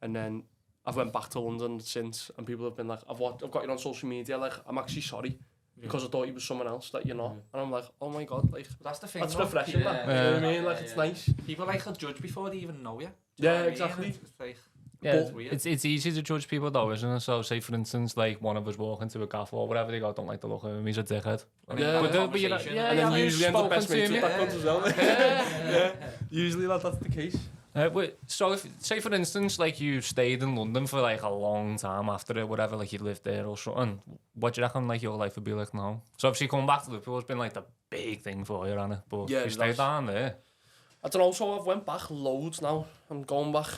And then I've went back to London since, and people have been like, I've got you on social media, like, I'm actually sorry, because I thought you was someone else that you're not. And I'm like, oh my god, like, that's the thing. That's refreshing, man. You know what I mean? Like, it's nice. People like to judge before they even know you. Exactly. It's like, it's easy to judge people though, isn't it? So say for instance, like one of us walk into a cafe or whatever, they go, don't like the look of him, he's a dickhead. And then usually ends up best mates with that cunt as well. Usually that's the case. So if, say for instance, like you stayed in London for like a long time after it, whatever, like you lived there or something, what do you reckon like your life would be like now? So obviously coming back to Liverpool has been like the big thing for you, hasn't it? But you stayed down there. I don't know, so I've went back loads now. I'm going back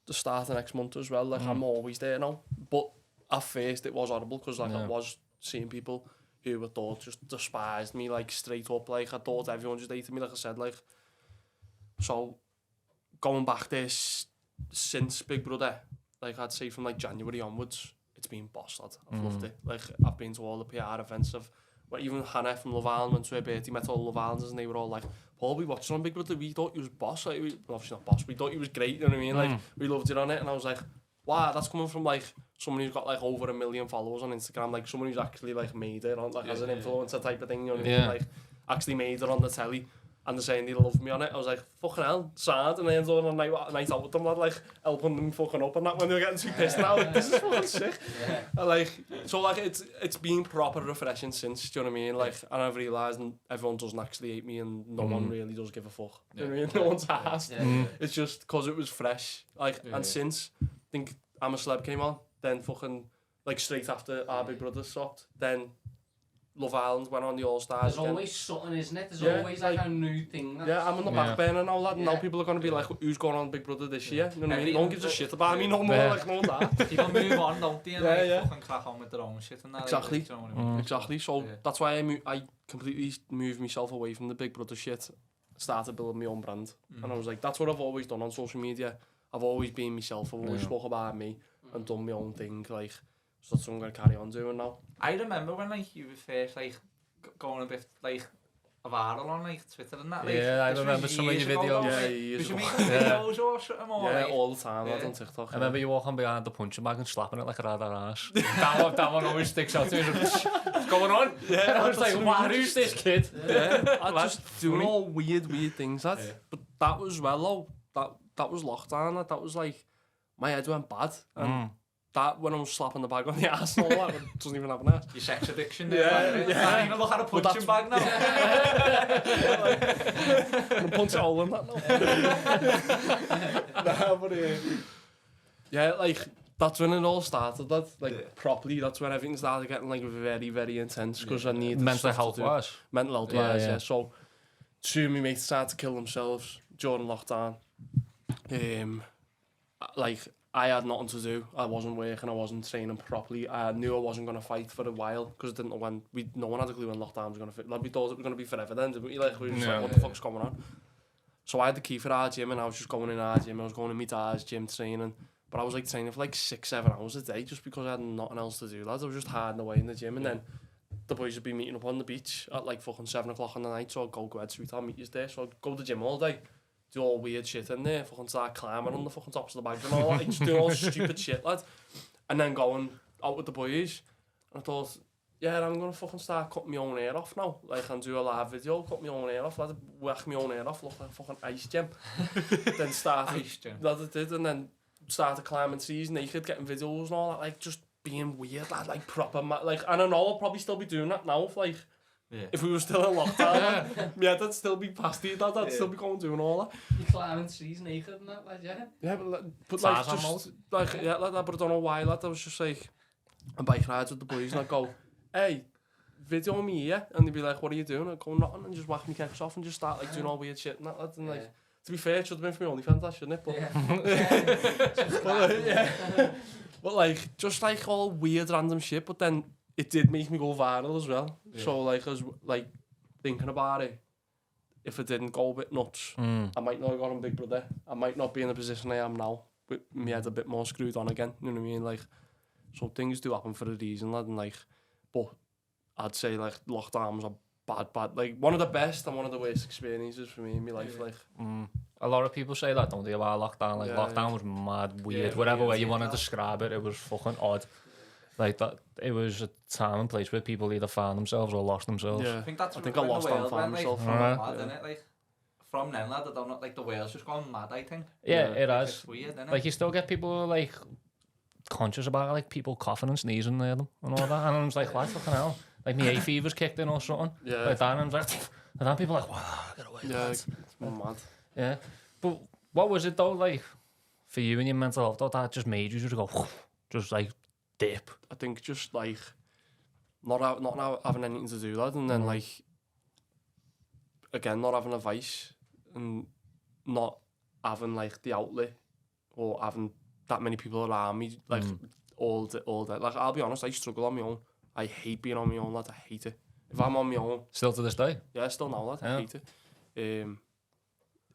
the start of next month as well. Like I'm always there now. But at first it was horrible, because like I was seeing people who I thought just despised me, like straight up. Like I thought everyone just hated me, like I said. Like, so going back there since Big Brother, like I'd say from like January onwards, it's been boss, lad. I've loved it. Like I've been to all the PR events. Even Hannah from Love Island went to her birthday, met all the Love Islanders, and they were all like, Paul, we watched it on Big Brother, we thought you was boss. Like, obviously not boss, we thought you was great, you know what I mean? Like, we loved it on it, and I was like, wow, that's coming from like someone who's got like over 1 million followers on Instagram, like someone who's actually like made it on, like as an influencer type of thing, you know what I mean? Like, actually made it on the telly. And they're saying they love me on it. I was like, fucking hell, sad. And I ended up on a night out with them, lad, like, helping them fucking up and that when they were getting too pissed now. Like, this is fucking sick. And like, so like, it's been proper refreshing since, do you know what I mean? Like, and I've realised everyone doesn't actually hate me, and no one really does give a fuck. You know what I mean? No one's asked. It's just because it was fresh. Like, and since, I think I'm a Celeb came on, then fucking like straight after our Big Brother stopped. Then Love Island went on the All-Stars There's again. always something, isn't it? There's Yeah, always like a new thing. Yeah, I'm on the back burner now, lad. Now Yeah. people are going to be like, who's going on Big Brother this year? You know what I mean? Every- No one gives a shit about me no more, Yeah. like, no that. People move on, don't they? And Yeah, like, yeah. fucking crack on with their own shit and that. Exactly. Like, do you know what I mean? Exactly, so Yeah. that's why I completely moved myself away from the Big Brother shit, started building my own brand. And I was like, that's what I've always done on social media. I've always been myself, I've always spoke about me and done my own thing, like, so that's what I'm going to carry on doing now. I remember when like you were first like going a bit like viral on like Twitter and that. Like, Yeah, I this was remember some of years your ago, videos. though, Yeah, like, years was you ago. making videos or something? Or, Yeah, like, all the time, lad, Yeah. on TikTok. I remember you walking behind the punching bag and slapping it like a rather ass. that one always sticks out to me. What's going on? Yeah, I was like, wow, who's this kid? Yeah, I just doing funny. all weird things, lad. Yeah. But that was well, though, that was lockdown, lad. That was like, my head went bad. And that, when I was slapping the bag on the ass and all that, it doesn't even have an ass. your sex addiction. Yeah, Like, yeah. I don't even look at a But punching bag now. I'm gonna punch a hole in that now. Nah, but yeah, like, that's when it all started, that, like, Yeah. properly. That's when everything started getting, like, very, very intense, because I needed Mental stuff to health do. wise. Mental health Yeah, wise, yeah. yeah. So, two of my mates started to kill themselves during lockdown. Like, I had nothing to do. I wasn't working, I wasn't training properly. I knew I wasn't going to fight for a while, because I didn't know when, no one had a clue when lockdown was going to fit. Like, we thought it was going to be forever then, didn't we? Like, we were just Yeah. like, what the fuck's going on? So I had the key for our gym, and I was just going in our gym. I was going to my dad's gym training. But I was like training for like 6-7 hours a day, just because I had nothing else to do, lads. I was just hiding away in the gym, and then the boys would be meeting up on the beach at like fucking 7 o'clock in the night, so I'd go ahead, sweet, I'll meet you there. So I'd go to the gym all day, do all weird shit in there, fucking start climbing on the fucking tops of the bags and all that, like, just doing all stupid shit, lad. And then going out with the boys, and I thought, yeah, I'm gonna fucking start cutting my own hair off now, like, and do a live video, cut my own hair off, lad, whack my own hair off, look like a fucking ice gem. Then started, Ice gem. that it did, and then started climbing trees naked, getting videos and all that, like, just being weird, like proper, like, and I know I'll probably still be doing that now, if, like, if we were still in lockdown, yeah, that'd still be past it, I'd still be going doing all that. You climbing trees naked and that, like, yeah. Yeah, but like, Tarzan just, like, yeah, like that, but I don't know why, lad, I was just like, on bike rides with the boys, and I'd go, hey, video me here, and they'd be like, what are you doing? I'd go, nothing, and just whack my kicks off, and just start, like, doing all weird shit and that, lad, and, like, to be fair, it should have been for my OnlyFans, that, shouldn't it? But, yeah. But, like, just, like, all weird, random shit, but then it did make me go viral as well. Yeah. So, like, I was, like, thinking about it, if it didn't go a bit nuts, I might not have got on Big Brother. I might not be in the position I am now, with me head a bit more screwed on again, you know what I mean? Like, so things do happen for a reason, lad, and, like, but I'd say, like, lockdown was a bad, like, one of the best and one of the worst experiences for me in my life, like. A lot of people say that, don't they, about lockdown? Like, Yeah, lockdown was mad, weird, Yeah, whatever weird, way you yeah, want to that. describe it, it was fucking odd. Like, that, it was a time and place where people either found themselves or lost themselves. Yeah. I think that's I think when I lost the and world found went, myself. like, from Alright. mad, innit? Like, from then, lad, I don't know, like, the world's just gone mad, I think. Yeah, it Like, has. it's weird, innit? Like, you still get people who are, like, conscious about, like, people coughing and sneezing near them and all that, and I was like, what, fucking hell? Like, my hay fever's kicked in or something. Yeah. Like that, and I was like, and then people are like, wow, get away, Yeah, lads. it's mad. Yeah. But what was it, though, like, for you and your mental health, though, that just made you just go, just, like, dip? I think just, like, not having anything to do, lad, and then, like, again, not having a vice, and not having, like, the outlet, or having that many people around me, like, all day. Like, I'll be honest, I struggle on my own. I hate being on my own, lad, I hate it. If I'm on my own, Still to this day? yeah, still now, lad, Yeah. I hate it.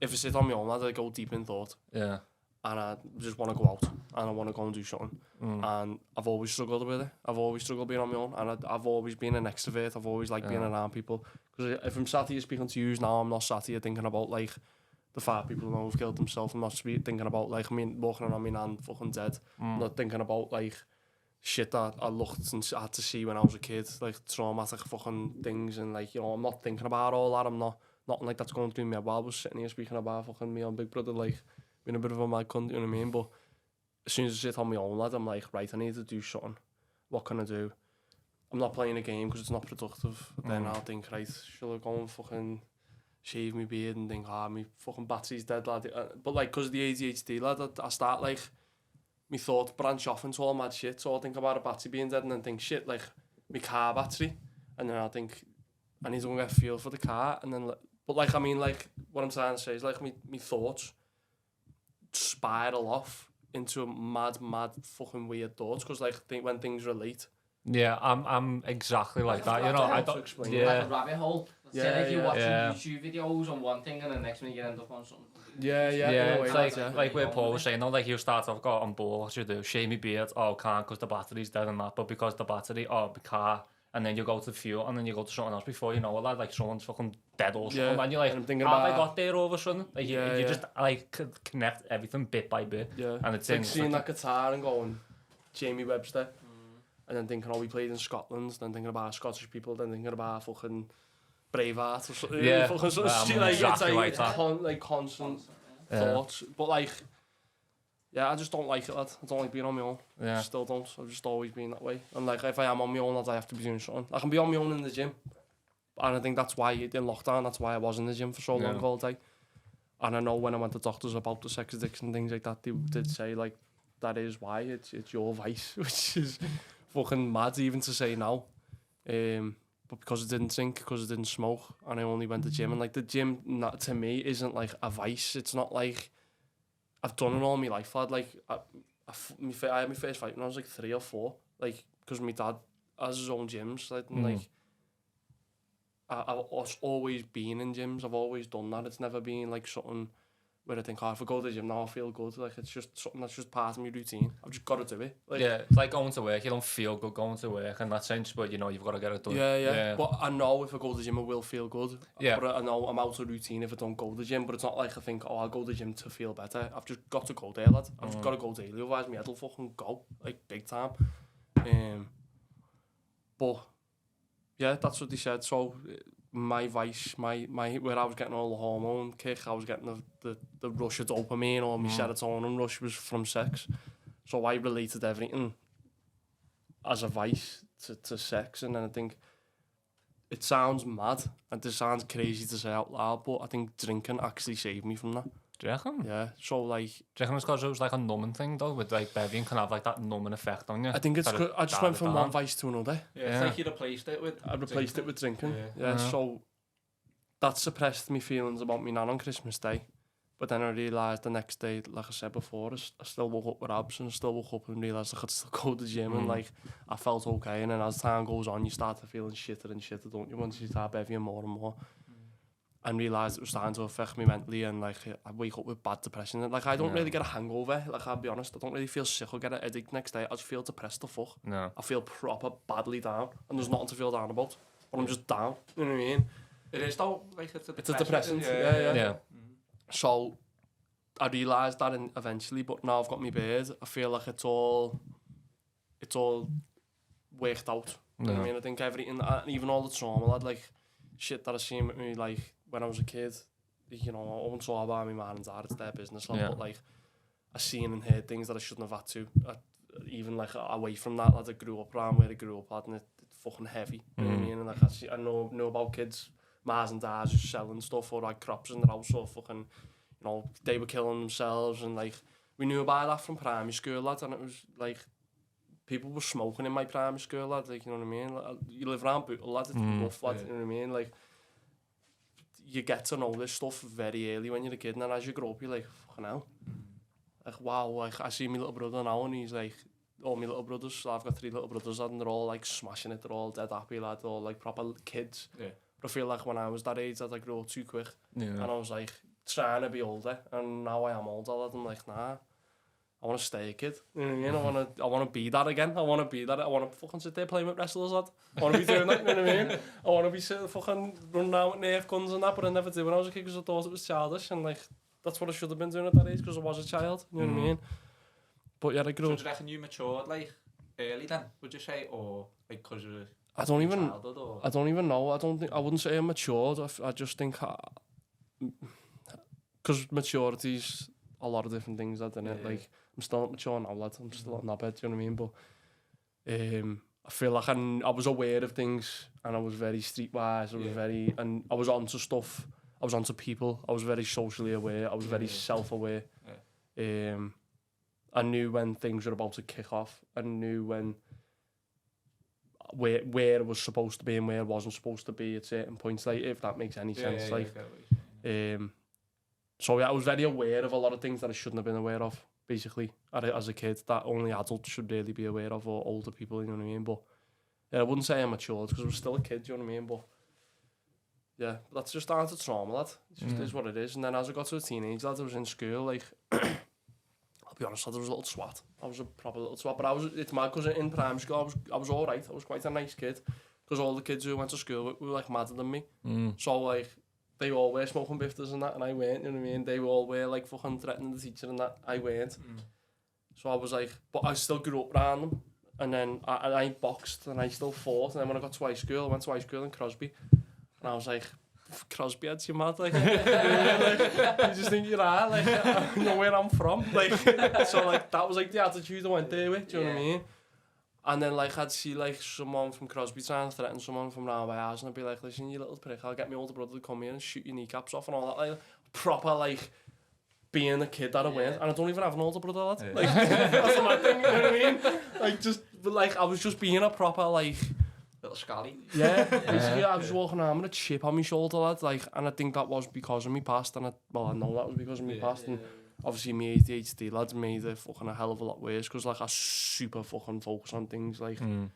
If I sit on my own, lad, I go deep in thought, Yeah. and I just want to go out, and I want to go and do something. And I've always struggled with it. I've always struggled being on my own, and I've always been an extrovert. I've always liked being around people. Because if I'm sat here speaking to you now, I'm not sat here thinking about, like, the 5 people who have killed themselves. I'm not thinking about, like, me walking around my nan fucking dead. I'm not thinking about, like, shit that I looked and had to see when I was a kid, like, traumatic fucking things, and, like, you know, I'm not thinking about all that. I'm nothing like that's going through me. I was sitting here speaking about fucking me on Big Brother, like, being a bit of a mad cunt, you know what I mean? But as soon as I sit on my own, lad, I'm like, right, I need to do something. What can I do? I'm not playing a game because it's not productive. Then I'll think, right, shall I go and fucking shave my beard and think, my fucking battery's dead, lad. But, like, because of the ADHD, lad, I start, like, my thoughts branch off into all mad shit. So I think about a battery being dead and then think, shit, like, my car battery. And then I think, I need to go get fuel for the car. And then, but like, I mean, like, what I'm trying to say is, like, my thoughts spiral off into mad fucking weird thoughts. Because, like, when things relate. Yeah, I'm exactly like that, you know. I don't explain. Yeah. Like a rabbit hole. Yeah, If you're watching yeah. YouTube videos on one thing and the next minute you end up on something. Yeah, Yeah, in a way, it's yeah. like where Paul was saying, no, like you start off, got on board, what you do, shave me beard, oh, can't because the battery's dead and that, but because the battery, oh, the car, and then you go to fuel, and then you go to something else before you know it, like someone's fucking dead or something, and you're like, and I'm thinking how have I about- got there all of a sudden? Like, you just, like, connect everything bit by bit, and it's like seeing that guitar and going, Jamie Webster, and then thinking, oh, we played in Scotland, then thinking about Scottish people, then thinking about fucking Braveheart or something. Yeah. Fucking sort of shit, like, exactly it's like that. like constant thoughts. But like, yeah, I just don't like it, lad. I don't like being on my own. Yeah. I still don't. I've just always been that way. And like, if I am on my own, lad, I have to be doing something. I can be on my own in the gym. And I think that's why in lockdown, that's why I was in the gym for so long all day. And I know when I went to doctors about the sex addiction and things like that, they did say, like, that is why it's your vice, which is fucking mad even to say now. But because I didn't drink, because I didn't smoke, and I only went to gym, and like the gym, to me, isn't like a vice. It's not like I've done it all my life, lad. Like I had my first fight when I was like 3 or 4, like because my dad has his own gyms, like, and, like I've always been in gyms. I've always done that. It's never been like something where I think, oh, if I go to the gym now, I feel good. Like, it's just something that's just part of my routine. I've just got to do it. Like, yeah, it's like going to work. You don't feel good going to work in that sense, but you know you've got to get it done. Yeah. But I know if I go to the gym, I will feel good. Yeah. But I know I'm out of routine if I don't go to the gym. But it's not like I think, oh, I'll go to the gym to feel better. I've just got to go there, lad. I've just got to go daily. Otherwise, my head will fucking go, like, big time. But, yeah, that's what they said. So, my vice, my where I was getting all the hormone kick, I was getting the rush of dopamine or my serotonin rush was from sex. So I related everything as a vice to sex, and then I think it sounds mad and it sounds crazy to say out loud, but I think drinking actually saved me from that. Do you reckon? Yeah, so like... Do you reckon it's because it was like a numbing thing though, with like beviing can have like that numbing effect on you? I think it's good. I just went from one vice to another. Yeah, it's like you replaced it with... I replaced it with drinking. Yeah. So that suppressed me feelings about me nan on Christmas Day. But then I realised the next day, like I said before, I still woke up with abs and I still woke up and realised I could still go to the gym and like I felt okay. And then as time goes on, you start to feeling shitter and shitter, don't you? Once you start bevying more and more. And realised it was starting to affect me mentally, and like I wake up with bad depression. Like I don't really get a hangover, like I'll be honest, I don't really feel sick or get a headache next day. I just feel depressed the fuck. No. I feel proper badly down, and there's nothing to feel down about. But I'm just down, you know what I mean? It is though, like it's a depressant, yeah. So I realised that eventually, but now I've got my beard, I feel like it's all worked out. You know what I mean? I think everything, even all the trauma, lad, like shit that I seen with me, like when I was a kid, you know, I won't talk about my mum and dad, it's their business, lad, but like I seen and heard things that I shouldn't have had to. Even like away from that, lad, I grew up around where I grew up, lad, and it's fucking heavy. You know what I mean? And like I know about kids, mums and dads just selling stuff or like crops in the house or fucking, you know, they were killing themselves, and like we knew about that from primary school, lad, and it was like people were smoking in my primary school, lad, like, you know what I mean? Like, you live around Bootle, lad, it's rough, lad, you know what I mean? Like, you get to know this stuff very early when you're a kid, and then as you grow up, you're like, fucking hell. Like, wow, like, I see my little brother now, and he's like, all my little brothers, so I've got 3 little brothers, lad, and they're all, like, smashing it, they're all dead happy, lad, they're all, like, proper kids. Yeah. But I feel like when I was that age, I grew up too quick, and I was, like, trying to be older, and now I am older, lad, I'm like, nah. I want to stay a kid. You know what I mean? I want to be that again. I want to be that. I want to fucking sit there playing with wrestlers, lad. I want to be doing that, you know what I mean? I want to be sitting fucking running out with Nerf guns and that, but I never did when I was a kid because I thought it was childish, and like, that's what I should have been doing at that age because I was a child, you know what I mean? But yeah, I grew up... So do you reckon you matured, like, early then, would you say? Or, like, because you were I don't even know. I wouldn't say I'm matured. I just think... Because maturity's a lot of different things, I don't know. Like, I'm still not mature now, lad. I'm still on that bed, do you know what I mean? But I feel like I was aware of things, and I was very streetwise. And I was onto stuff. I was onto people. I was very socially aware. I was very self-aware. I knew when things were about to kick off. I knew when where it was supposed to be and where it wasn't supposed to be at certain points, like, if that makes any sense. So yeah, I was very aware of a lot of things that I shouldn't have been aware of, basically, as a kid, that only adults should really be aware of, or older people, you know what I mean? But yeah, I wouldn't say I'm matured, because I was still a kid, you know what I mean? But yeah, that's just down to trauma, lad. It just is what it is. And then as I got to a teenage lad, I was in school, like, I'll be honest, lad, I was a little swat. I was a proper little swat, but it's mad, because in primary school, I was alright. I was quite a nice kid, because all the kids who went to school were like madder than me. So, like, they all were smoking bifters and that, and I weren't, you know what I mean? They all were like fucking threatening the teacher and that, I weren't. So I was like, but I still grew up around them. And then I boxed and I still fought. And then when I got to high school, I went to high school in Crosby. And I was like, Crosby, that's your mad, like, you just think you're hard, like, you know where I'm from. Like, so like, that was like the attitude I went there with, do you know what I mean? And then, like, I'd see, like, someone from Crosby trying to threaten someone from round my house, and I'd be like, listen, you little prick, I'll get my older brother to come here and shoot your kneecaps off and all that, like, proper, like, being a kid that I weren't. And I don't even have an older brother, lad. Like, that's the mad thing, you know what I mean? Like, just, like, I was just being a proper, like... Little scally. Yeah, basically, I was walking around with a chip on my shoulder, lad, like, and I think that was because of me past, and I know that was because of me past, and... Obviously, my ADHD, lads, made it fucking a hell of a lot worse, because, like, I super fucking focus on things, like, and,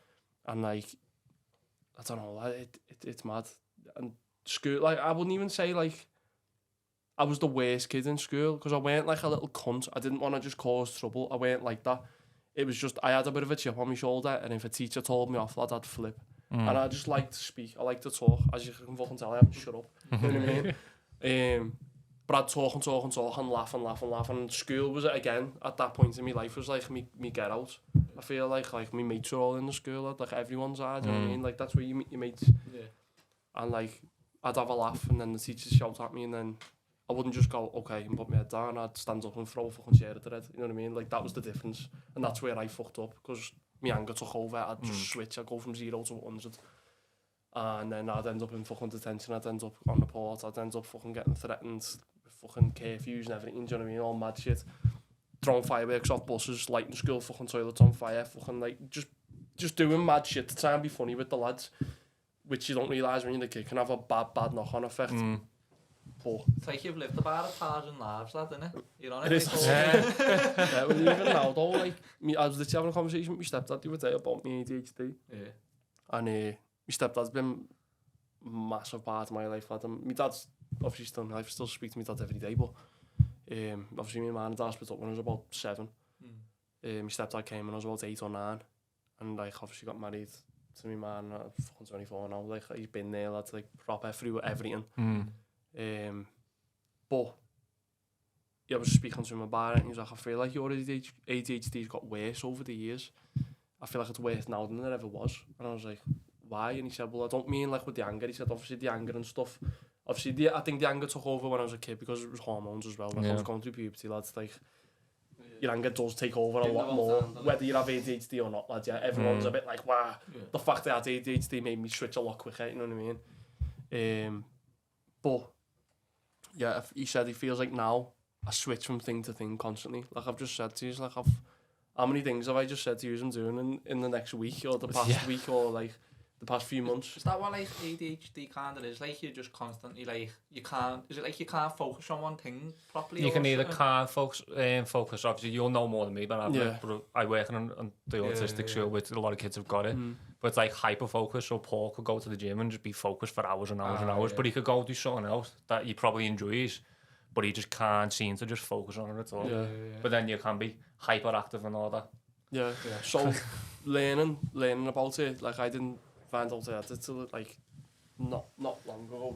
like, I don't know, like, it's mad. And school, like, I wouldn't even say, like, I was the worst kid in school, because I weren't, like, a little cunt. I didn't want to just cause trouble. I weren't like that. It was just, I had a bit of a chip on my shoulder, and if a teacher told me off, lad, I'd flip. And I just like to speak. I like to talk. As you can fucking tell, I haven't shut up. You know what I mean? But I'd talk and laugh. And school was, again, at that point in my life, was like me get out. I feel like my mates are all in the school, like everyone's hard, you know what I mean? Like, that's where you meet your mates. And, like, I'd have a laugh, and then the teachers shout at me, and then I wouldn't just go, okay, and put my head down. I'd stand up and throw a fucking chair at the head, you know what I mean? Like, that was the difference. And that's where I fucked up, because my anger took over. I'd just switch. I'd go from 0 to 100. And then I'd end up in fucking detention. I'd end up on the port. I'd end up fucking getting threatened. Fucking curfews and everything, do you know what I mean? All mad shit. Throwing fireworks off buses, lighting school fucking toilets on fire, fucking, like, just doing mad shit to try and be funny with the lads, which you don't realise when you're a kid can have a bad knock-on effect. But it's like you've lived about 1,000 lives, lad, isn't it? You're on it. It is. Yeah, well, even now though, like, I was literally having a conversation with my stepdad the other day about my ADHD. And my stepdad's been a massive part of my life, lad. And my dad's obviously still in life, still speak to my dad every day, but obviously my mum and dad split up when I was about 7. My stepdad came when I was about 8 or 9, and, like, obviously got married to my man at fucking 24 now. Like, he's been there, lads, like, proper through everything. But yeah, I was speaking to him about it, and he was like, I feel like your ADHD's got worse over the years. I feel like it's worse now than it ever was. And I was like, why? And he said, well, I don't mean like with the anger. He said, obviously the anger and stuff. Obviously, I think the anger took over when I was a kid, because it was hormones as well. Like, I was going through puberty, lads. Like, your anger does take over a lot more, whether you have ADHD or not, lads. Yeah, everyone's a bit like, wow. The fact that I had ADHD made me switch a lot quicker, you know what I mean? But yeah, he said he feels like now I switch from thing to thing constantly. Like, I've just said to you, like, how many things have I just said to you I'm doing in the next week, or the past week, or like the past few months? Is that what, like, ADHD kind of is? Like, you're just constantly, like, you can't... Is it like you can't focus on one thing properly? You can either can't focus. Obviously, you'll know more than me, but I work on the autistic show, which a lot of kids have got it. But it's like hyper focus. So Paul could go to the gym and just be focused for hours and hours and hours. But he could go do something else that he probably enjoys, but he just can't seem to just focus on it at all. But then you can be hyperactive and all that. So learning about it, like, I didn't find out about it till, like, not long ago,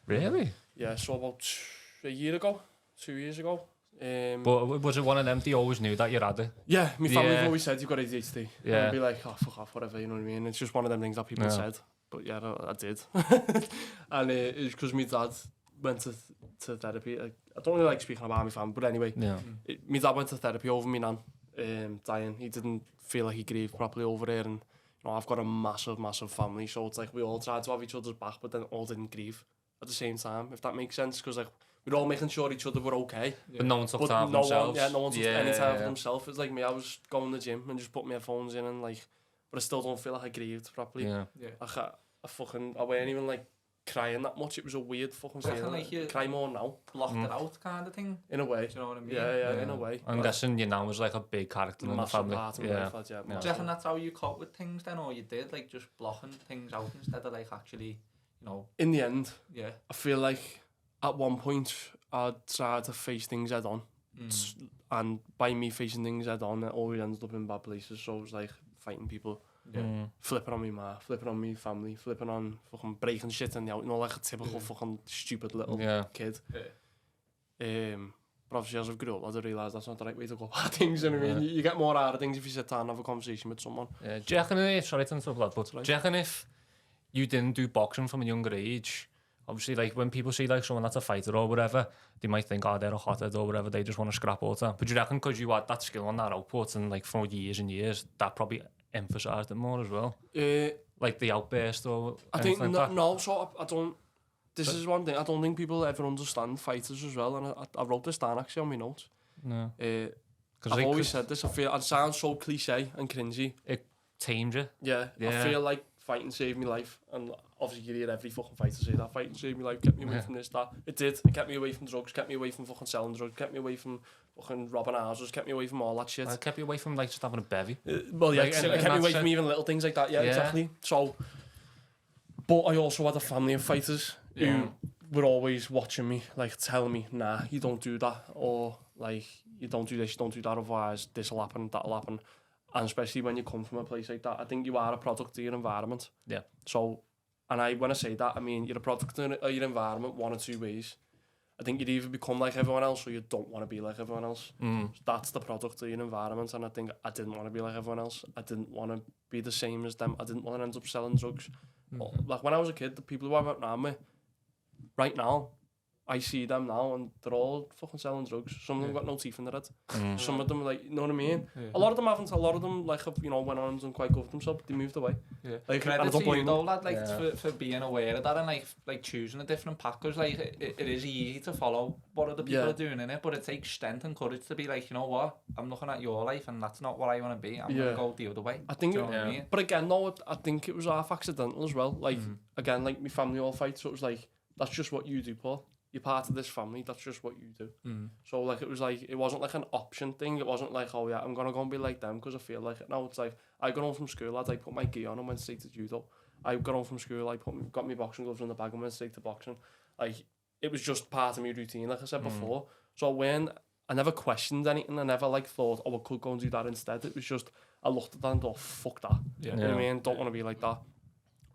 really. Yeah, so about a year ago, 2 years ago. But was it one of them that you always knew that you had it? Yeah, my family always said you've got ADHD. Yeah. I'd be like, oh, fuck off, whatever, you know what I mean? It's just one of them things that people said. But yeah, I did. And it was because my dad went to therapy. I don't really like speaking about my family, but anyway, my dad went to therapy over my nan dying. He didn't feel like he grieved properly over there, and you know, I've got a massive family, so it's like we all tried to have each other's back, but then all didn't grieve at the same time, if that makes sense, because like we were all making sure each other were okay. But no one took But time for no themselves. one, no one took any time for themselves. It's like me, I was going to the gym and just putting my headphones in and like, but I still don't feel like I grieved properly. Yeah. I weren't even like crying that much. It was a weird fucking feeling. Like you cry more now. blocked it out kind of thing. In a way. Do you know what I mean? Yeah, in a way. I'm guessing you now was like a big character in the Massive family. part of my Yeah. life, lad, yeah. Do you reckon that's how you cope with things then, or you did like just blocking things out instead of like actually, you know? In the end, Yeah. I feel like at one point I tried to face things head on. And by me facing things head on, it always ended up in bad places. So it was like fighting people, flipping on me ma, flipping on me family, flipping on fucking breaking shit in the out, you know, like a typical fucking stupid little kid. But obviously as I've grown up, I realised that's not the right way to go about things, you know what I mean? You get more out of things if you sit down and have a conversation with someone. Do you reckon sorry to interrupt that, but do you reckon if you didn't do boxing from a younger age, obviously like when people see like someone that's a fighter or whatever, they might think, oh, they're a hothead or whatever, they just want to scrap all the time. But do you reckon because you had that skill and that output and like for years and years, that probably emphasised it more as well? Like the outburst or I think like that? no, so I don't. This is one thing I don't think people ever understand fighters as well, and I wrote this down actually on my notes. No. I've always said this. I feel it sounds so cliche and cringy. It tamed you. Yeah, I feel like fighting saved my life, and obviously you hear every fucking fighter say that fighting saved my life, kept me away from this, that. It did. It kept me away from drugs, kept me away from fucking selling drugs, kept me away from fucking robbing houses, kept me away from all that shit. It kept you away from like just having a bevy. Well, yeah, Like, it kept me away from even little things like that. Yeah, exactly. So, but I also had a family of fighters who were always watching me, like telling me, nah, you don't do that, or like you don't do this, you don't do that, otherwise this will happen, that'll happen. And especially when you come from a place like that, I think you are a product of your environment. Yeah. So, and when I say that, I mean you're a product of your environment one or two ways. I think you'd either become like everyone else or you don't want to be like everyone else. So that's the product of your environment, and I think I didn't want to be like everyone else. I didn't want to be the same as them. I didn't want to end up selling drugs. Like when I was a kid, the people who I went around with, right now, I see them now and they're all fucking selling drugs. Some of them got no teeth in their head. Some of them, like, you know what I mean? A lot of them haven't. A lot of them, like, have, you know, went on and done quite good for themselves. They moved away. Like, credit to you though, lad, like, for being aware of that and like choosing a different path, because like it is easy to follow what other people are doing in it, but it takes strength and courage to be like, you know what, I'm looking at your life and that's not what I want to be. I'm gonna go the other way. I think, do you know what I mean? But again, though, I think it was half accidental as well. Like, again, like my family all fight, so it was like, that's just what you do, Paul. You're part of this family, that's just what you do. So like it was like, it wasn't like an option thing. It wasn't like, oh yeah, I'm gonna go and be like them because I feel like it. No, it's like, I got home from school, lads, I put my gi on and went straight to judo. I got home from school, got my boxing gloves in the bag and went straight to boxing. Like, it was just part of my routine, like I said before. So when I never questioned anything, I never like thought, oh, I could go and do that instead. It was just, I looked at that and thought, fuck that. You know what I mean? Don't want to be like that.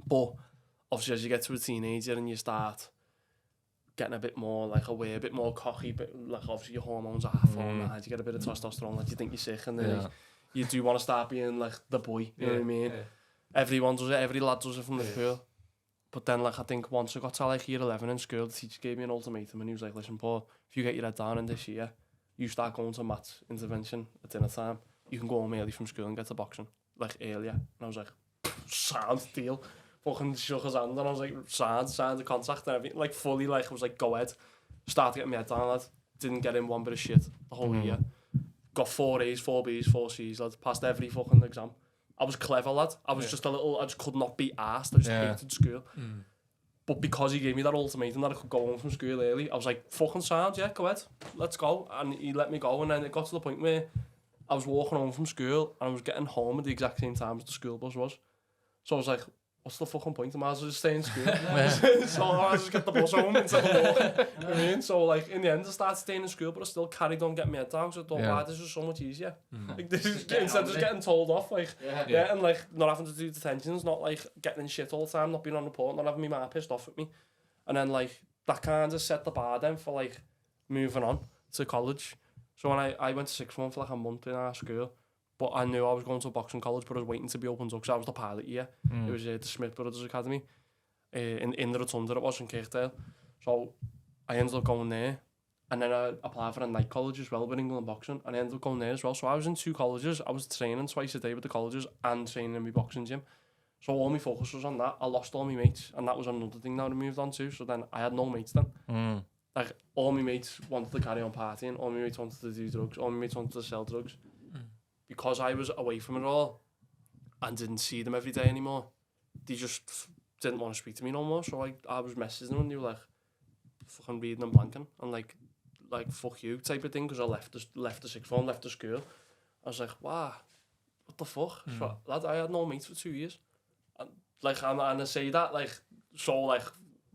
But obviously as you get to a teenager and you start getting a bit more like aware, a bit more cocky, but like obviously your hormones are falling, you get a bit of testosterone, like you think you're sick, and then you do want to start being like the boy, you know what I mean? Everyone does it, every lad does it from the school. But then like I think once I got to like year 11 in school, the teacher gave me an ultimatum and he was like, listen Paul, if you get your head down in this year, you start going to maths intervention at dinner time, you can go home early from school and get to boxing, like earlier. And I was like, sound deal. Fucking shook his hand and I was like, signed the contract and everything, like fully, like I was like, go ahead. Started getting my head down, lad. Didn't get in one bit of shit the whole year. Got 4 A's, 4 B's, 4 C's, lad. Passed every fucking exam. I was clever, lad. I was just a little, I just could not be arsed. I just hated school. But because he gave me that ultimatum that I could go home from school early, I was like, fucking sound, yeah, go ahead. Let's go. And he let me go, and then it got to the point where I was walking home from school and I was getting home at the exact same time as the school bus was. So I was like, what's the fucking point? I might as well just stay in school. So I just get the bus home instead of walking. You know what I mean? So like in the end I started staying in school, but I still carried on getting my head down, so I thought, wow, this is so much easier. Like this is instead of just getting told off, like and like not having to do detentions, not like getting in shit all the time, not being on report, not having my mum pissed off at me. And then like that kind of set the bar then for like moving on to college. So when I went to sixth form for like a month in our school, but I knew I was going to a boxing college, but I was waiting to be opened up because I was the pilot year. It was the Smith Brothers Academy in the Rotunda, it was in Kirkdale. So I ended up going there, and then I applied for a night college as well with England Boxing, and I ended up going there as well. So I was in 2 colleges. I was training twice a day with the colleges and training in my boxing gym. So all my focus was on that. I lost all my mates, and that was another thing that I moved on to. So then I had no mates then. like, all my mates wanted to carry on partying, all my mates wanted to do drugs, all my mates wanted to sell drugs. Because I was away from it all and didn't see them every day anymore, they just didn't want to speak to me no more. So I was messaging them and they were like, fucking reading and blanking, and like fuck you type of thing, because I left the sixth form, left the school. I was like, wow, what the fuck? So, lad, I had no mates for 2 years. And like, and I say that like so like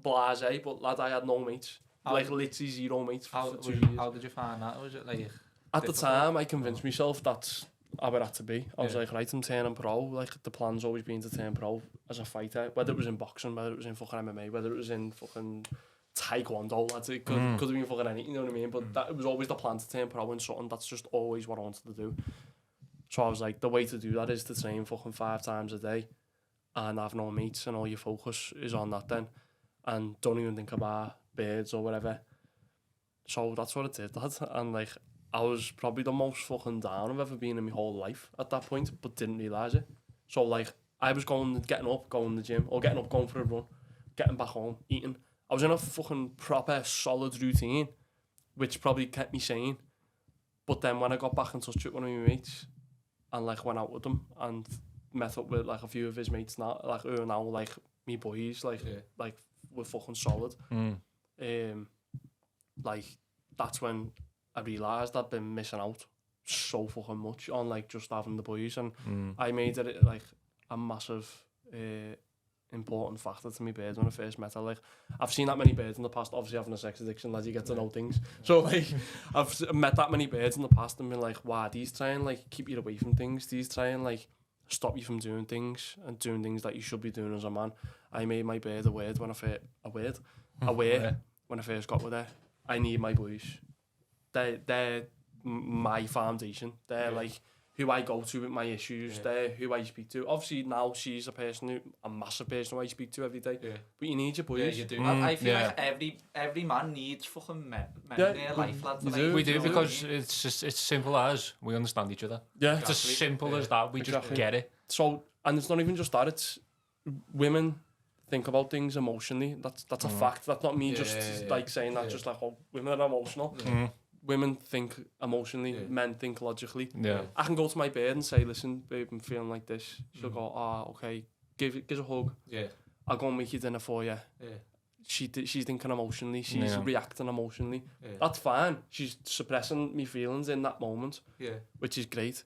blasé, but lad, I had no mates. Like literally zero mates for 2 years. How did you find that? Was it like at the time I convinced myself that's how it had to be. I was like, right, I'm turning pro. Like, the plan's always been to turn pro as a fighter, whether it was in boxing, whether it was in fucking MMA, whether it was in fucking taekwondo, lads. It could have been fucking anything, you know what I mean? But that, it was always the plan to turn pro in something. That's just always what I wanted to do. So I was like, the way to do that is to train fucking 5 times a day and have no mates, and all your focus is on that then, and don't even think about birds or whatever. So that's what it did, lad. And like, I was probably the most fucking down I've ever been in my whole life at that point, but didn't realise it. So like, I was getting up, going to the gym, or getting up, going for a run, getting back home, eating. I was in a fucking proper solid routine, which probably kept me sane. But then when I got back in touch with one of my mates, and like went out with them and met up with like a few of his mates now, like who are now like me boys, like we're fucking solid. Like, that's when I realised I'd been missing out so fucking much on like just having the boys, and I made it like a massive important factor to me birds when I first met her. Like, I've seen that many birds in the past, obviously having a sex addiction, as you get to know things. So like, I've met that many birds in the past and been like, wow, these try and like keep you away from things, these try and like stop you from doing things and doing things that you should be doing as a man. I made my bird aware when I first got with her. I need my boys. They're my foundation. They're like who I go to with my issues. They're who I speak to. Obviously now she's a massive person who I speak to every day. But you need your boys. Yeah, you do. I feel like every man needs fucking men in their life, lads. We do, because it's just it's simple as we understand each other. Yeah, it's as simple as that. We just get it. So, and it's not even just that. It's women think about things emotionally. That's a fact. That's not me just like saying that. Just like, oh, women are emotional. Women think emotionally, men think logically. I can go to my bed and say, listen, babe, I'm feeling like this. She'll go, okay, give a hug. I'll go and make you dinner for you. She's thinking emotionally, she's reacting emotionally. That's fine. She's suppressing me feelings in that moment, which is great.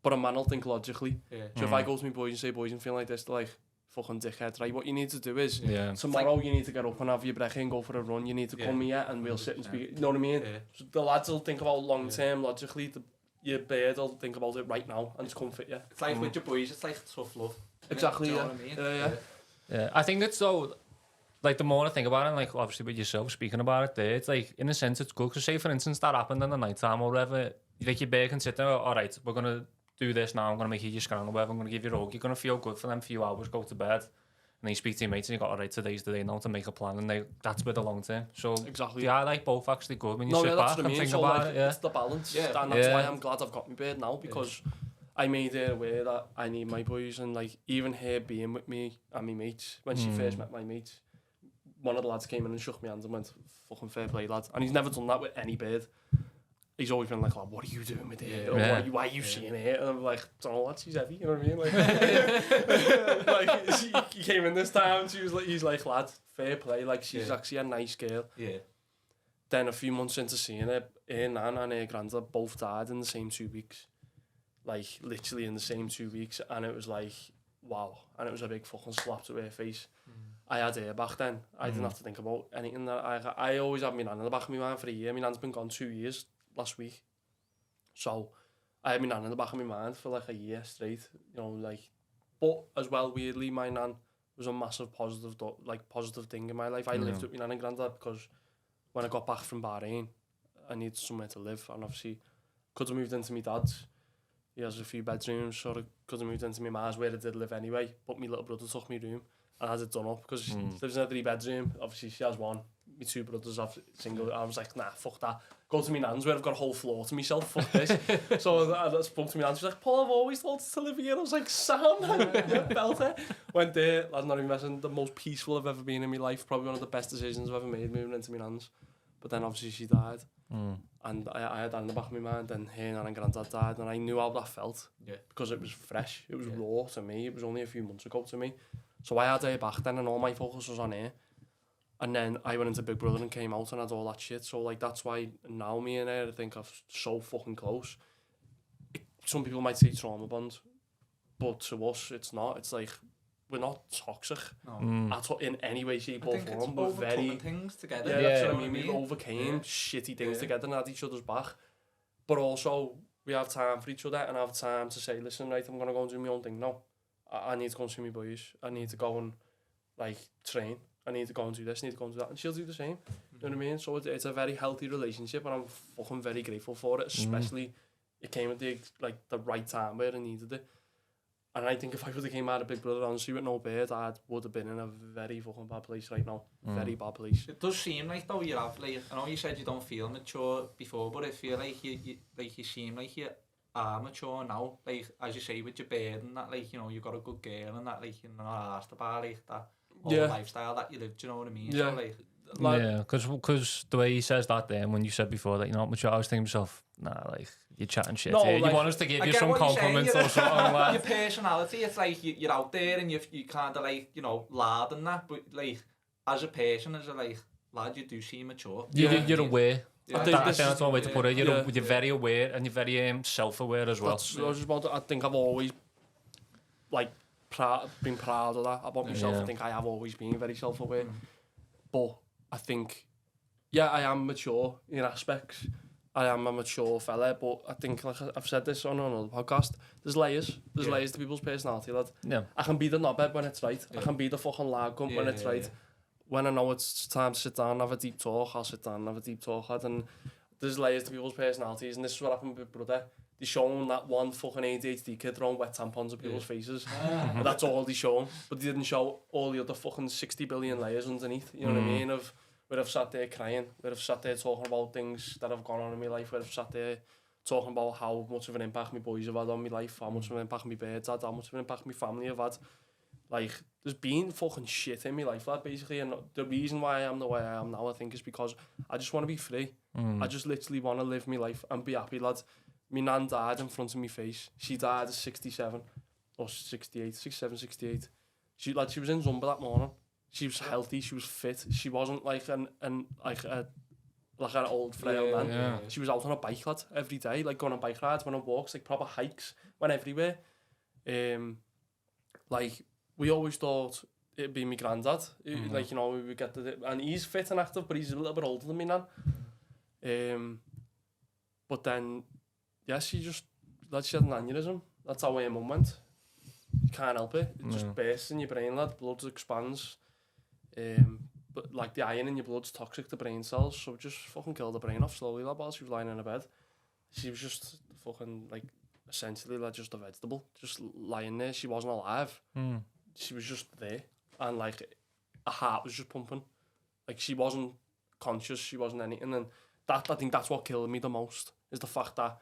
But a man will think logically. So if I go to my boys and say, boys, I'm feeling like this, they're like, fucking dickhead, right? What you need to do is tomorrow you need to get up and have your brekkie and go for a run. You need to come here and we'll sit and speak. You know what I mean? So the lads will think about long term logically. Your bird will think about it right now and just comfort you. It's like with your boys, it's like tough love. Exactly. You know what I mean? Yeah. I think it's so. Like, the more I think about it, like obviously with yourself speaking about it, there, it's like in a sense it's good. Because say for instance that happened in the night time or whatever, like your bird can sit there. All right, we're gonna do this now. I'm gonna make you your scran or whatever. I'm gonna give you a hug. You're gonna feel good for them few hours. Go to bed. And then you speak to your mates and you got, all right, today's the day now to make a plan, and that's with the long term. So exactly, yeah, like both actually good when you sit back and think about it. It's the balance, and that's why I'm glad I've got my bird now, because I made her aware that I need my boys, and like even her being with me and my mates when she first met my mates, one of the lads came in and shook my hands and went, "Fucking fair play, lad," and he's never done that with any bird. He's always been like, what are you doing with it? Or why are you seeing it? And I'm like, don't know what, she's heavy, you know what I mean? Like, like he came in this time, he's like, lad, fair play, like, she's actually a nice girl. Then a few months into seeing her nan and her granddad both died in the same 2 weeks. Like, literally in the same 2 weeks. And it was like, wow. And it was a big fucking slap to her face. I had her back then. I didn't have to think about anything. That I always had my nan in the back of my mind for a year. My nan's been gone 2 years. Last week, so I had my nan in the back of my mind for like a year straight, you know, like, but as well, weirdly, my nan was a massive positive thing in my life. I lived with my nan and granddad because when I got back from Bahrain, I needed somewhere to live, and obviously could have moved into my dad's. He has a few bedrooms, so I could have moved into my ma's where I did live anyway, but my little brother took my room and has it done up because she lives in a 3-bedroom. Obviously she has one. My 2 brothers have single. I was like, nah, fuck that. Go to my nan's where I've got a whole floor to myself. Fuck this. So I spoke to my nan. She was like, Paul, I've always told us to live here. I was like, Sam, belter. Went there. That's not even messing. The most peaceful I've ever been in my life. Probably one of the best decisions I've ever made, moving into my nan's. but then obviously she died. And I had that in the back of my mind, and her nan and granddad died, and I knew how that felt. Yeah. Because it was fresh, it was raw to me, it was only a few months ago to me. So I had her back then, and all my focus was on her. And then I went into Big Brother and came out and had all that shit. So like that's why now me and her I think are so fucking close. Some people might say trauma bond, but to us it's not. It's like we're not toxic at all, in any way, shape or form. We're very things together. Yeah, that's what I mean. We overcame shitty things together and had each other's back. But also we have time for each other and have time to say, listen, right, I'm gonna go and do my own thing now. I need to go and see my boys. I need to go and like train. I need to go and do this, I need to go and do that, and she'll do the same. You know what I mean? So it's a very healthy relationship, and I'm fucking very grateful for it. Especially, it came at the right time where I needed it. And I think if I would have came out of Big Brother, honestly, with no beard, I would have been in a very fucking bad place right now. Very bad place. It does seem like though you have like I know you said you don't feel mature before, but I feel like you seem like you are mature now. Like as you say with your beard and that, like you know you got a good girl and that, like you're not asked about like that. Whole lifestyle that you live, do you know what I mean? Yeah. So, like, because the way he says that then, when you said before that you're not mature, I was thinking to myself, nah, like, you're chatting shit here. Like, you want us to give you some compliments or something like your personality, it's like you're out there and you kind of like, you know, lad and that, but like, as a person, as a like, lad, you do seem mature. You're aware. Yeah. I think that's one way to put it. You're very aware and you're very self-aware as well. I think I've always, like, been proud of that about myself. I think I have always been very self-aware. But I think, I am mature in aspects. I am a mature fella, but I think, like I've said this on another podcast, there's layers. There's layers to people's personality, lad. Yeah. I can be the knobhead when it's right. I can be the fucking lag gun when it's right. When I know it's time to sit down and have a deep talk, I'll sit down and have a deep talk, lad. And there's layers to people's personalities, and this is what happened with Big Brother. They shown that one fucking ADHD kid throwing wet tampons at people's faces. That's all they shown. But they didn't show all the other fucking 60 billion layers underneath. You know what I mean? Of where I've sat there crying, where I've sat there talking about things that have gone on in my life, where I've sat there talking about how much of an impact my boys have had on my life, how much of an impact my birds had, how much of an impact my family have had. Like, there's been fucking shit in my life, lad, basically. And the reason why I am the way I am now, I think, is because I just want to be free. I just literally want to live my life and be happy, lad. My nan died in front of my face. She died at 67 or 68, 67, 68. She was in Zumba that morning. She was healthy. She was fit. She wasn't like an old frail man. Yeah. She was out on a bike, lad, every day, like going on bike rides, went on walks, like proper hikes, went everywhere. Like we always thought it'd be my granddad. Like, you know, we would get and he's fit and active, but he's a little bit older than me nan. But then. Yeah, she had an aneurysm. That's how her mum went. You can't help it. It just bursts in your brain, lad. Blood expands. But like the iron in your blood's toxic to brain cells, so it just fucking killed the brain off slowly, lad, while she was lying in her bed. She was just fucking, like, essentially, like, just a vegetable. Just lying there. She wasn't alive. She was just there. And, like, her heart was just pumping. Like, she wasn't conscious. She wasn't anything. And I think that's what killed me the most, is the fact that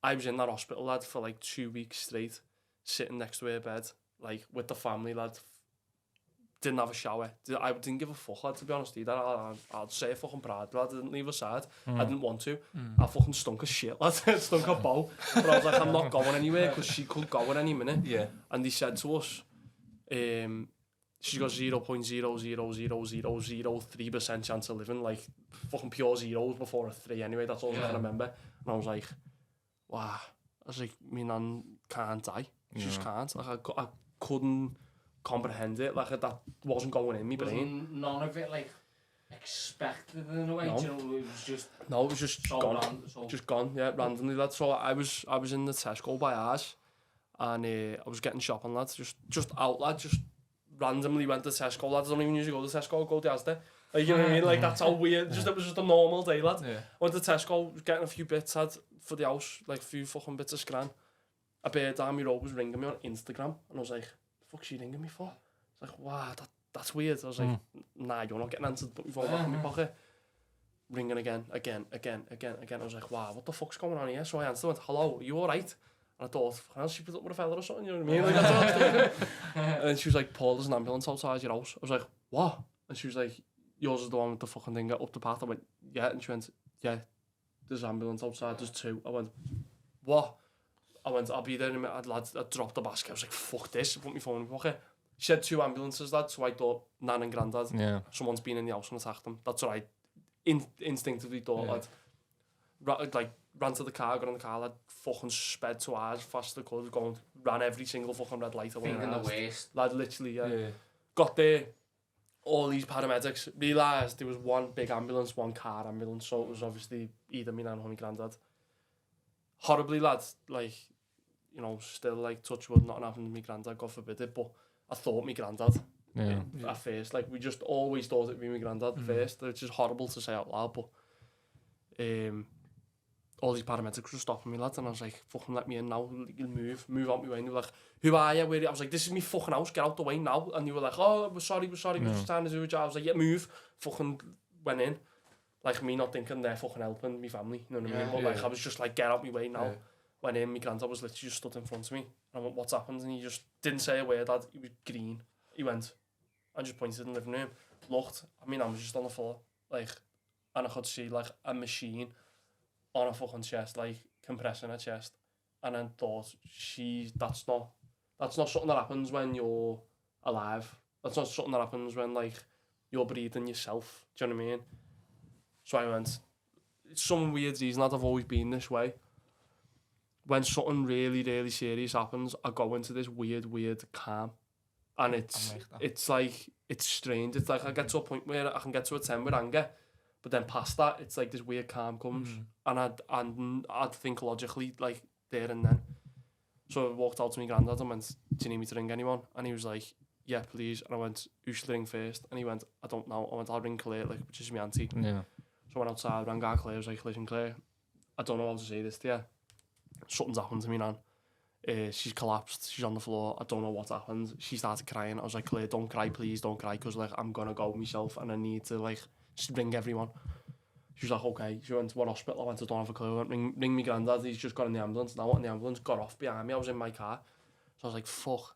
I was in that hospital, lad, for like 2 weeks straight, sitting next to her bed, like with the family, lad. Didn't have a shower. I didn't give a fuck, lad, to be honest either. I'd say fucking proud, lad. I didn't leave her side. I didn't want to. I fucking stunk of shit, lad. Stunk of bow. But I was like, I'm not going anywhere, because she could go at any minute. Yeah. And they said to us, she's got 0.00003% chance of living, like fucking pure zeros before a 3 anyway. That's all I can remember. And I was like, wow. I was like, my nan can't die. She just can't. Like, I couldn't comprehend it. Like, that wasn't going in my brain. None of it, like, expected in a way. No. Do you know, it was just... No, it was just so gone. Just gone, yeah, randomly, lad. So I was in the Tesco by ours, and I was getting shopping, lads. Just out, lad. Just randomly went to Tesco, lads. I don't even usually go to Tesco, go to Asda. Like, you know what I mean? Like, that's how weird. It was just a normal day, lad. Yeah. Went to Tesco, was getting a few bits, lad, for the house, like a few fucking bits of scran. A bird down my road was ringing me on Instagram, and I was like, the fuck's she ringing me for? I was like, wow, that's weird. I was like, nah, you're not getting answered, put your phone back in my pocket. Ringing again. I was like, wow, what the fuck's going on here? So I answered, went, hello, are you alright? And I thought, can I she put up with a fella or something, you know what I mean? Like, that's all. And she was like, Paul, there's an ambulance outside your house. I was like, what? And she was like, yours is the one with the fucking thing up the path. I went, yeah, and she went, yeah, there's an ambulance outside, there's 2. I went, what? I went, I'll be there in a minute, lad. I dropped the basket, I was like, fuck this, I put my phone in my pocket. She said 2 ambulances, lad, so I thought, Nan and Grandad, someone's been in the house and attacked them. That's what I instinctively thought, lad. Ran to the car, got in the car, lad, fucking sped to ours, fast as I could, ran every single fucking red light away. Thinking the worst. Lad, literally, got there, all these paramedics, realised there was one big ambulance, one car ambulance, so it was obviously either me nan or my granddad. Horribly, lad, like, you know, still, like, touch wood, nothing happened to my granddad, God forbid it, but I thought my granddad at first. Like, we just always thought it'd be my granddad first, which is horrible to say out loud, but all these paramedics were stopping me, lads, and I was like, fucking let me in now, move out my way. And they were like, who are you? Where are you? I was like, this is me fucking house, get out the way now. And they were like, oh, we're sorry, we're just trying to do a job. I was like, yeah, move. Fucking went in. Like, me not thinking they're fucking helping me family, you know what I mean? But like, I was just like, get out my way now. Went in, my granddad was literally just stood in front of me. And I went, what's happened? And he just didn't say a word, lad. He was green. He went, I just pointed in the living room, looked, I mean, I was just on the floor, like, and I could see, like, a machine on her fucking chest, like, compressing her chest. And then thought, that's not something that happens when you're alive. That's not something that happens when, like, you're breathing yourself. Do you know what I mean? So I went, it's some weird reason that I've always been this way. When something really, really serious happens, I go into this weird calm. And it's like, it's strange. It's like I get to a point where I can get to a 10 with anger, but then past that, it's like this weird calm comes. And I'd think logically, like, there and then. So I walked out to my granddad and went, do you need me to ring anyone? And he was like, yeah, please. And I went, who should I ring first? And he went, I don't know. I went, I'll ring Claire, like, which is my auntie. Yeah. So I went outside, rang our Claire, I was like, listen, Claire, I don't know how to say this to you. Something's happened to me, Nan. She's collapsed, she's on the floor, I don't know what happened. She started crying. I was like, Claire, don't cry, please, don't cry, because, like, I'm gonna go myself and I need to, like, just ring everyone. She was like, okay. She went to what hospital? I went to, don't have a clue. I went, ring me granddad, he's just got in the ambulance now. And the ambulance got off behind me, I was in my car. So I was like, fuck.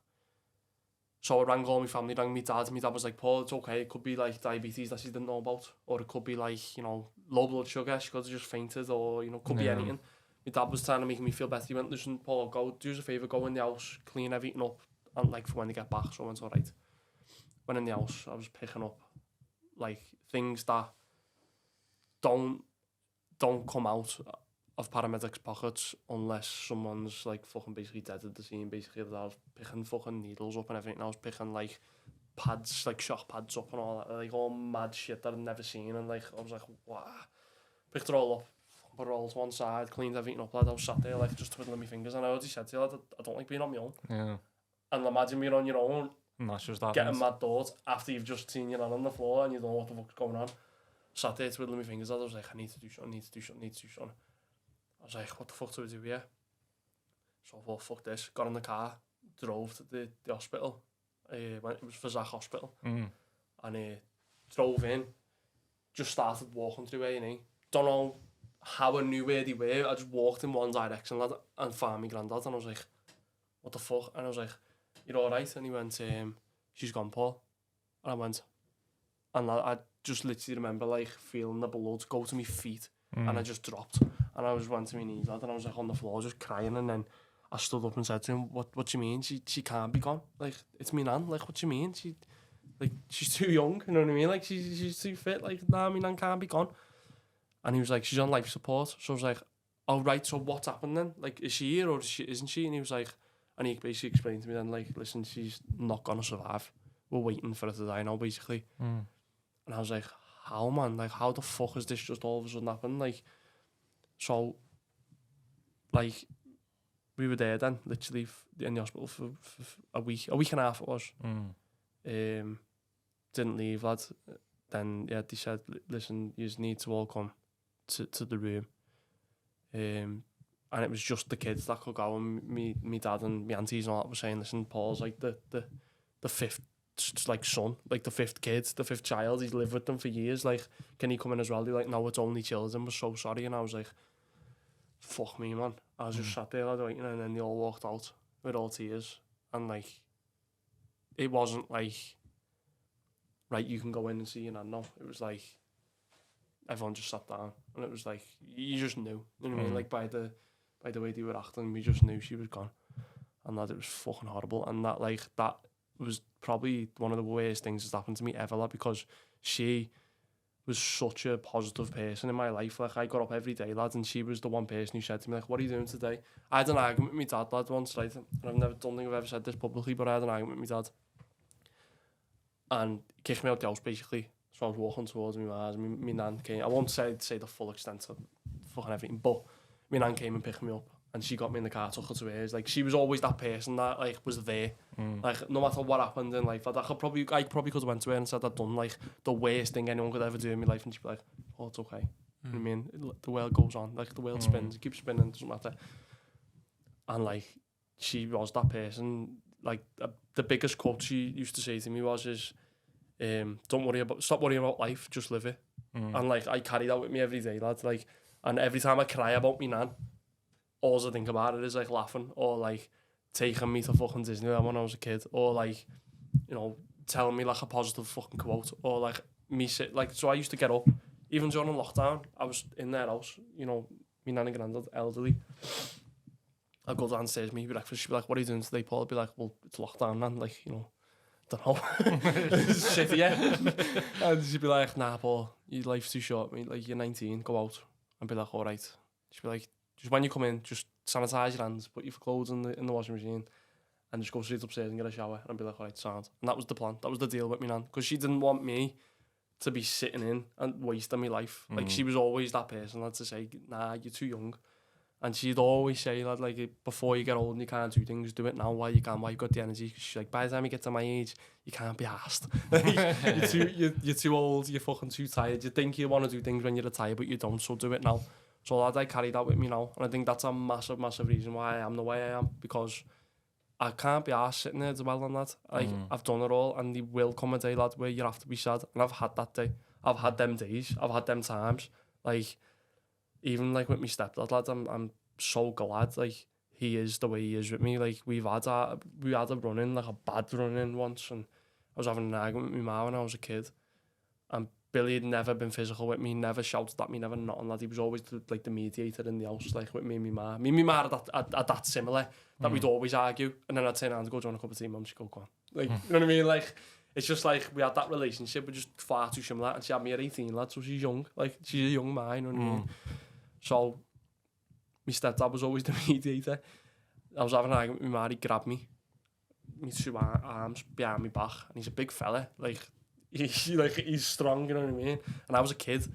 So I rang all my family, rang my dad. My dad was like, Paul, it's okay, it could be, like, diabetes that she didn't know about, or it could be, like, you know, low blood sugar, she could have just fainted, or, you know, could be anything. My dad was trying to make me feel better. He went, listen, Paul, go, do us a favour, go in the house, clean everything up, and, like, for when they get back. So I went, alright. Went in the house, I was picking up, like, things that don't come out of paramedics' pockets unless someone's, like, fucking basically dead at the scene. Basically, I was picking fucking needles up and everything. I was picking, like, pads, like, shock pads up and all that, like, all mad shit that I'd never seen. And, like, I was like, wow. Picked it all up, put it all to one side, cleaned everything up, lad. I was sat there, like, just twiddling my fingers. And I already said to you, lad, I don't like being on my own. Yeah. And imagine being on your own, and that's just that getting mad thoughts after you've just seen your hand on the floor and you don't know what the fuck's going on. Sat there twiddling my fingers, lad. I was like, I need to do something. I was like, what the fuck do we do here? So I thought, fuck this. Got in the car, drove to the hospital. It was for Zach Hospital. And drove in, just started walking through A&E. Don't know how I knew where they were. I just walked in one direction, lad, and found my granddad. And I was like, what the fuck? And I was like, you're alright? And he went, she's gone, Paul. And I went, and I just literally remember, like, feeling the blood go to my feet. And I just dropped. And I went to my knees, lad, and I was, like, on the floor just crying. And then I stood up and said to him, what do you mean? She can't be gone. Like, it's me nan. Like, what do you mean? She's too young, you know what I mean? Like, she's too fit. Like, nah, my nan can't be gone. And he was like, she's on life support. So I was like, oh, right, so what's happened then? Like, is she here or isn't she? And he was like, and he basically explained to me then, like, listen, she's not gonna survive. We're waiting for her to die now, basically. And I was like, how, man? Like, how the fuck has this just all of a sudden happened? Like, so, like, we were there then, literally in the hospital for a week and a half it was. Didn't leave, lad. Then, yeah, they said, listen, you need to all come to the room. And it was just the kids that could go, and me dad and my aunties and all that were saying, listen, Paul's like the fifth, like, son, like the fifth kid, the fifth child. He's lived with them for years. Like, can he come in as well? They're like, no, it's only children. We're so sorry. And I was like, fuck me, man. I was just sat there, lad, waiting, and then they all walked out with all tears. And, like, it wasn't like right, you can go in and see your nan now. It was like, everyone just sat down, and it was like, you just knew, you know what I mean? Like, by the way they were acting, we just knew she was gone, and that it was fucking horrible, and that was probably one of the worst things that's happened to me ever, like, because she was such a positive person in my life. Like, I got up every day, lad, and she was the one person who said to me, like, what are you doing today? I had an argument with my dad, lad, once, right? And I don't think I've ever said this publicly, but I had an argument with my dad. And he kicked me out the house, basically. So I was walking towards my mars, my nan came. I won't say the full extent of fucking everything, but my nan came and picked me up, and she got me in the car, took her to hers. Like, she was always that person that, like, was there. Like, no matter what happened in life, I probably could have went to her and said I'd done, like, the worst thing anyone could ever do in my life, and she'd be like, oh, it's okay. You know what I mean? The world goes on. Like, the world spins. It keeps spinning. It doesn't matter. And, like, she was that person. Like, the biggest quote she used to say to me was, stop worrying about life, just live it. And, like, I carry that with me every day, lad. Like, and every time I cry about me nan, all I think about it is, like, laughing, or, like, taking me to fucking Disneyland when I was a kid, or, like, you know, telling me, like, a positive fucking quote, or, like, me sit, like, so I used to get up, even during lockdown, I was in their house, you know, me nan and granddad, elderly. I'd go downstairs, make breakfast, she'd be like, what are you doing today, Paul? I'd be like, well, it's lockdown, man, like, you know, don't know. Shit, yeah. And she'd be like, nah, Paul, your life's too short, mate. Like, you're 19, go out. I'd be like, all right. She'd be like, just when you come in, just sanitize your hands, put your clothes in the washing machine, and just go straight upstairs and get a shower. And I'd be like, all right, sound. And that was the plan. That was the deal with me nan, because she didn't want me to be sitting in and wasting my life. Like, she was always that person, lad, to say, nah, you're too young. And she'd always say, lad, like, before you get old and you can't do things, do it now while you can, while you've got the energy. She's like, by the time you get to my age, you can't be arsed. you're too old, you're fucking too tired. You think you want to do things when you're retired, but you don't, so do it now. So, lad, I carry that with me now. And I think that's a massive, massive reason why I am the way I am, because I can't be arsed sitting there dwelling on that. Like, I've done it all, and there will come a day, lad, where you have to be sad. And I've had that day. I've had them days. I've had them times. Like, even, like, with my stepdad, lad, I'm so glad, like, he is the way he is with me. Like, we had a run-in, like a bad run-in once, and I was having an argument with my mum when I was a kid, and Billy had never been physical with me, never shouted at me, never nothing, lad. He was always the mediator in the house, like, with me and my mum. Me and my mum are that similar, that we'd always argue, and then I'd turn around and go, do you want a cup of tea, mum? She'd go on. Like, you know what I mean? Like, it's just like, we had that relationship, we're just far too similar, and she had me at 18, lad, so she's young. Like, she's a young man, you know what I mean? So, my stepdad was always the mediator. I was having an argument with my mum, he grabbed me two arms behind my back, and he's a big fella, like, he's strong, you know what I mean? And I was a kid, so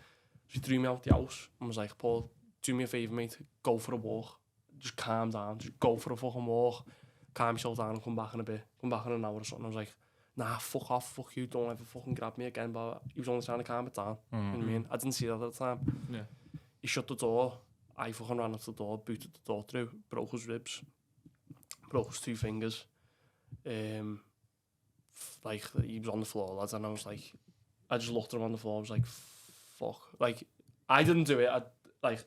he threw me out the house and was like, Paul, do me a favour, mate, go for a walk, just calm down, just go for a fucking walk, calm yourself down and come back in a bit, come back in an hour or something. I was like, nah, fuck off, fuck you, don't ever fucking grab me again. But he was only trying to calm it down, you know what I mean? I didn't see that at the time. Yeah. He shut the door, I fucking ran up the door, booted the door through, broke his ribs, broke his 2 fingers. Like, he was on the floor, lads, and I was like, I just looked at him on the floor, I was like, fuck. Like, I didn't do it,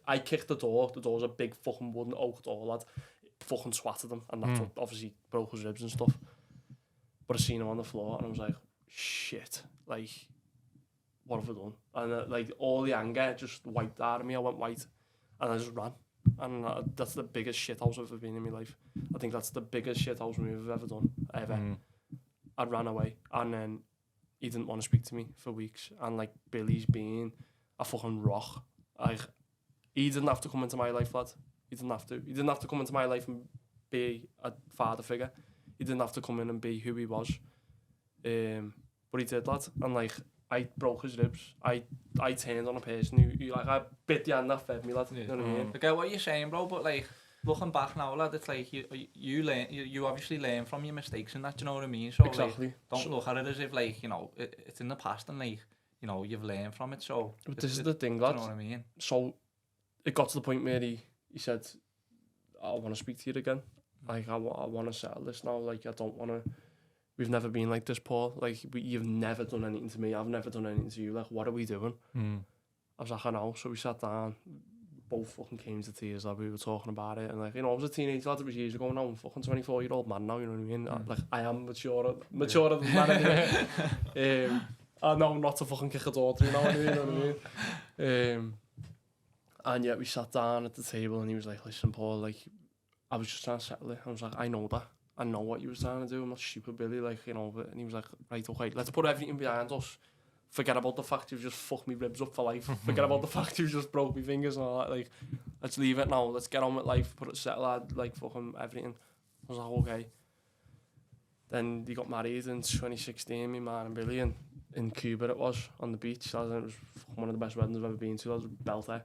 I kicked the door. The door's a big fucking wooden oak door, lad. Fucking swatted him, and that's what obviously broke his ribs and stuff. But I seen him on the floor, and I was like, shit, like, what have I done? And like, all the anger just wiped out of me. I went white, and I just ran. And that's the biggest shithouse I've ever been in my life. I think that's the biggest shithouse move I've ever done, ever. I ran away, and then he didn't want to speak to me for weeks. And like, Billy's being a fucking rock. Like, he didn't have to come into my life, lad. He didn't have to. He didn't have to come into my life and be a father figure. He didn't have to come in and be who he was. But he did, lad. And like, I broke his ribs. I turned on a person who like, I bit the hand that fed me, lad. You know what I mean? I get what you're saying, bro, but like, looking back now, lad, it's like you obviously learn from your mistakes and that, you know what I mean? So exactly. Like, don't look at it as if, like, you know, it's in the past and like, you know, you've learned from it. So but this is the thing, lad. You know what I mean? So it got to the point where he said, I want to speak to you again. Like, I want to settle this now. Like, I don't want to. We've never been like this, Paul. Like, you've never done anything to me. I've never done anything to you. Like, what are we doing? I was like, I know. So we sat down. Both fucking came to tears. Like, we were talking about it. And like, you know, I was a teenager, lad. It was years ago now. I'm fucking 24-year-old man now. You know what I mean? Like, I am mature than that anyway. No, not to fucking kick a door through, you know what I mean? And yeah, we sat down at the table and he was like, listen, Paul, like, I was just trying to settle it. I was like, I know that. I know what you were trying to do. I'm not stupid, Billy, like, you know. And he was like, right, okay, let's put everything behind us. Forget about the fact you've just fucked me ribs up for life. Forget about the fact you've just broke me fingers and all that. Like, let's leave it now. Let's get on with life. Put it settle out, like, fucking everything. I was like, okay. Then he got married in 2016, me man and Billy, and in Cuba it was, on the beach. It was one of the best weddings I've ever been to. That was a belter.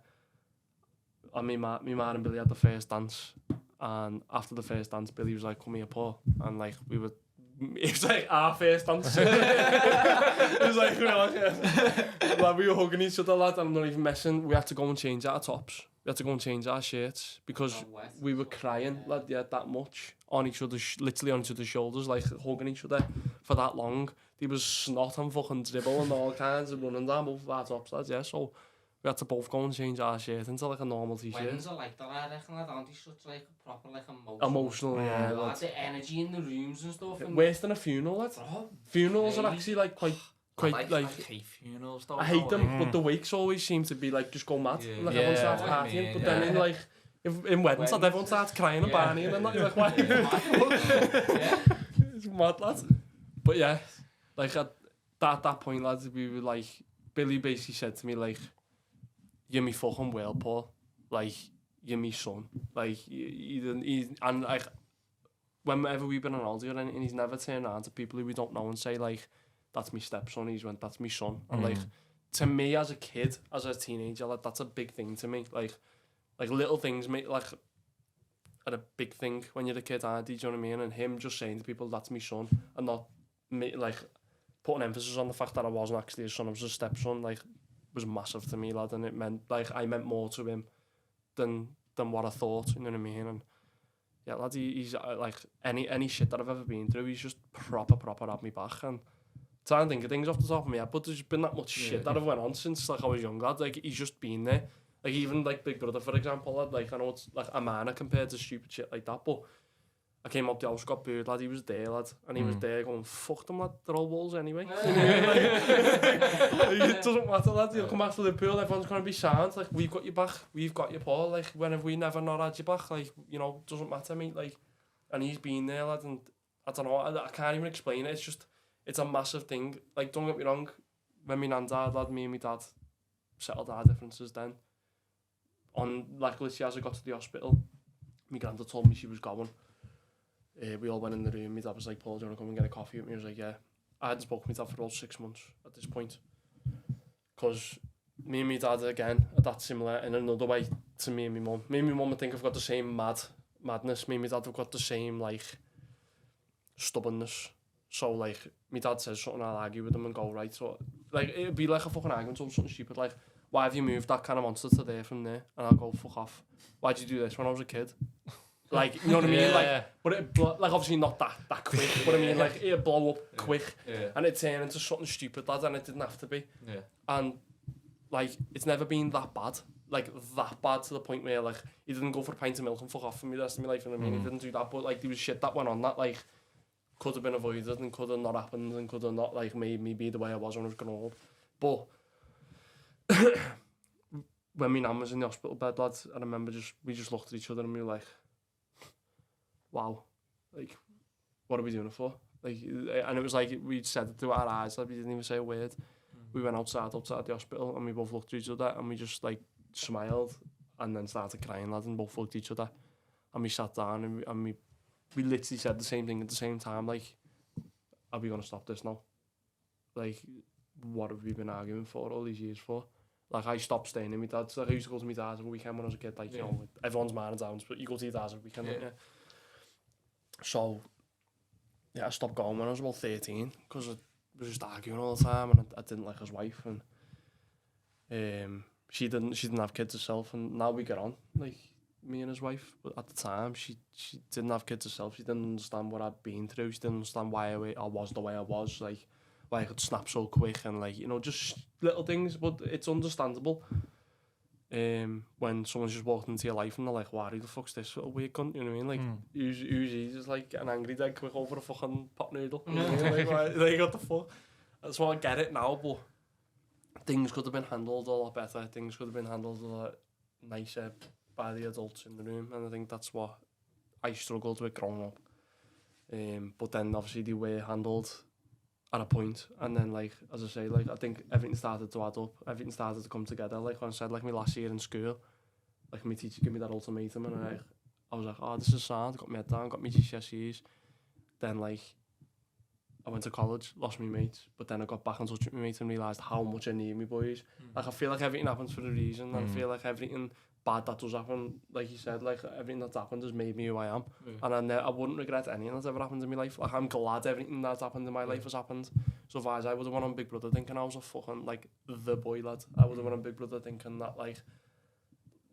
And me man and Billy had the first dance. And after the first dance, Billy was like, come here, Paul. And like, it was like our first dance. It was like, we were hugging each other, lad, and I'm not even messing. We had to go and change our tops. We had to go and change our shirts because we were crying, lad, yeah, that much on each other's, literally on each other's shoulders, like hugging each other for that long. There was snot and fucking dribble and all kinds of running down both of our tops, lads, yeah, so we had to both go and change our shirt into like a normal t-shirt. Weddings are like that, I reckon, lad, aren't they such like proper like emotional, yeah, lad. The energy in the rooms and stuff. And worse than a funeral, lad. Funerals are actually like quite I hate funerals though. I hate them, but the wakes always seem to be like just go mad. Yeah. Like everyone starts partying, but then in like in weddings, everyone starts crying and barneying and you're like, why? It's mad, lad. But yeah, like at that point, lads, we were like, Billy basically said to me like, "You're me fucking world, Paul. Like, you're me son. Like, he's and like, whenever we've been on holiday or anything, he's never turned around to people who we don't know and say like, that's my stepson." He's went, "That's my son." And like, to me as a kid, as a teenager, like that's a big thing to me. Like little things make like are a big thing when you're a kid, aren't they? Do you know what I mean? And him just saying to people, "That's my son," and not me, like putting emphasis on the fact that I wasn't actually his son, I was a stepson, like was massive to me, lad. And it meant like I meant more to him than what I thought. You know what I mean? And yeah, lad, he's like any shit that I've ever been through, he's just proper had me back. And trying to think of things off the top of my head, but there's been that much shit that I've went on since like I was young, lad. Like he's just been there. Like even like Big Brother, for example, lad. Like I know it's like a manner compared to stupid shit like that, but I came up the house, got booed, lad. He was there, lad, and he was there going, "Fuck them, lad. They're all wolves anyway." It doesn't matter, lad. You'll come after the pool. Everyone's gonna be sound. Like we've got your back. We've got your Paul. Like when have we never not had your back? Like you know, doesn't matter, mate. Like, and he's been there, lad. And I don't know. I can't even explain it. It's just. It's a massive thing. Like, don't get me wrong, when my nan died, lad, me and my dad settled our differences then. Like, literally, as I got to the hospital, my granddad told me she was going. We all went in the room. My dad was like, "Paul, do you want to come and get a coffee with me?" I was like, "Yeah." I hadn't spoken to my dad for about 6 months at this point. Because me and my dad, again, are that similar in another way to me and my mum. Me and my mum, I think, have got the same madness. Me and my dad have got the same, like, stubbornness. So, like, my dad says something, I'll argue with him and go, right, so, like, it'd be like a fucking argument or something stupid, like, "Why have you moved that kind of monster to there from there?" And I'll go, "Fuck off. Why'd you do this when I was a kid?" Like, you know what I mean? But it, like, obviously not that quick, but I mean, like, it'd blow up quick, and it'd turn into something stupid, lad, and it didn't have to be. And, like, it's never been that bad. Like, that bad to the point where, like, he didn't go for a pint of milk and fuck off for me the rest of my life, you know what I mean? He didn't do that, but, like, there was shit that went on that, like, could have been avoided and could have not happened and could have not like made me be the way I was when I was growing up. But when my nan was in the hospital bed, lads, I remember we just looked at each other and we were like, "Wow, like, what are we doing it for?" Like, and it was like we said it through our eyes, like we didn't even say a word. We went outside the hospital and we both looked at each other and we just like smiled and then started crying, lads, and both looked at each other and we sat down and we literally said the same thing at the same time, like, "Are we going to stop this now? Like, what have we been arguing for all these years for?" Like, I stopped staying in my dad's. Like, I used to go to my dad's every weekend when I was a kid, like, you know, everyone's man and downs, but you go to your dad's every weekend, don't you? So, yeah, I stopped going when I was about 13, because I was just arguing all the time, and I didn't like his wife, and she didn't have kids herself, and now we get on, like, me and his wife, but at the time she didn't have kids herself. She didn't understand what I'd been through. She didn't understand why I was the way I was, like why I could snap so quick, and like, you know, just little things, but it's understandable when someone's just walked into your life and they're like, "Why, who the fuck's this little weird cunt?" You know what I mean? Like, who's he? Just like getting angry dead quick over a fucking pot noodle. You know what I mean? Like, what the fuck? So I get it now, but things could have been handled a lot better. Things could have been handled a lot nicer by the adults in the room, and I think that's what I struggled with growing up. But then obviously they were handled at a point, and then like as I say, like I think everything started to add up, everything started to come together. Like when I said, like my last year in school, like my teacher gave me that ultimatum, and I was like, oh, this is sound. Got my head down, got my GCSEs. Then like I went to college, lost my mates, but then I got back in touch with my mates and realised how much I need me boys. Like I feel like everything happens for a reason, and I feel like everything bad that does happen, like you said, like everything that's happened has made me who I am, and I wouldn't regret anything that's ever happened in my life. Like I'm glad everything that's happened in my life has happened. So otherwise I would have went on Big Brother thinking I was a fucking like the boy lad. I would have went on Big Brother thinking that like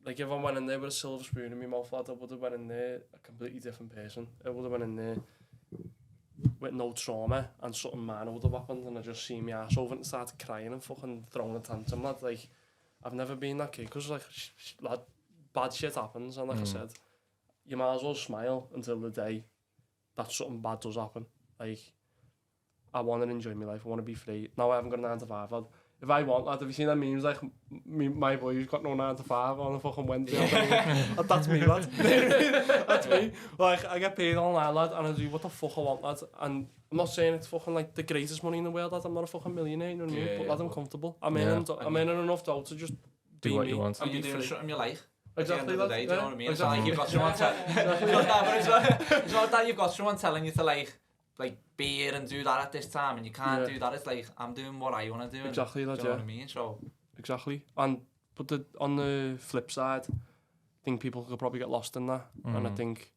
if I went in there with a silver spoon in my mouth, lad, I would have went in there a completely different person. I would have went in there with no trauma, and something minor would have happened, and I just seen my ass over and started crying and fucking throwing a tantrum, lad. Like I've never been that kid, because like lad, bad shit happens, and like I said, you might as well smile until the day that something bad does happen. Like I want to enjoy my life, I want to be free. Now I haven't got a 9 to 5, lad. If I want, lad, have you seen that memes like my boy who's got no 9 to 5 on a fucking Wednesday? That's me, lad. That's me. Like I get paid online, lad, and I do what the fuck I want, lad. And I'm not saying it's fucking like the greatest money in the world, lad. I'm not a fucking millionaire, you know what I mean? But lad, I'm comfortable. I'm earning enough dough to just do what you want. And you're doing something you like. Exactly, lad. Do you know what I mean? It's not like you've got someone it's not that you've got someone telling you to like be here and do that at this time, and you can't do that. It's like I'm doing what I want to do. Exactly, lad. Do you know what I mean? So exactly. And but on the flip side, I think people could probably get lost in that, and I think,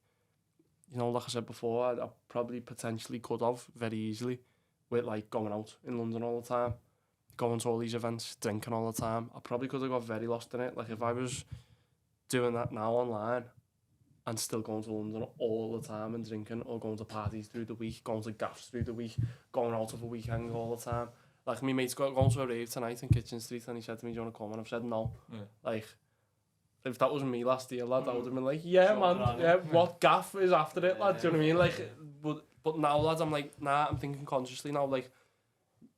you know, like I said before, I probably potentially could have very easily with like going out in London all the time, going to all these events, drinking all the time. I probably could have got very lost in it. Like if I was doing that now online and still going to London all the time and drinking, or going to parties through the week, going to gaffs through the week, going out of a weekend all the time. Like my mate's going to a rave tonight in Kitchen Street, and he said to me, do you want to come? And I've said no. Like if that was me last year, lad, I would have been like, yeah, man, yeah, what gaff is after it, lad? Do you know what I mean? Like, but now, lads, I'm like, nah, I'm thinking consciously now, like,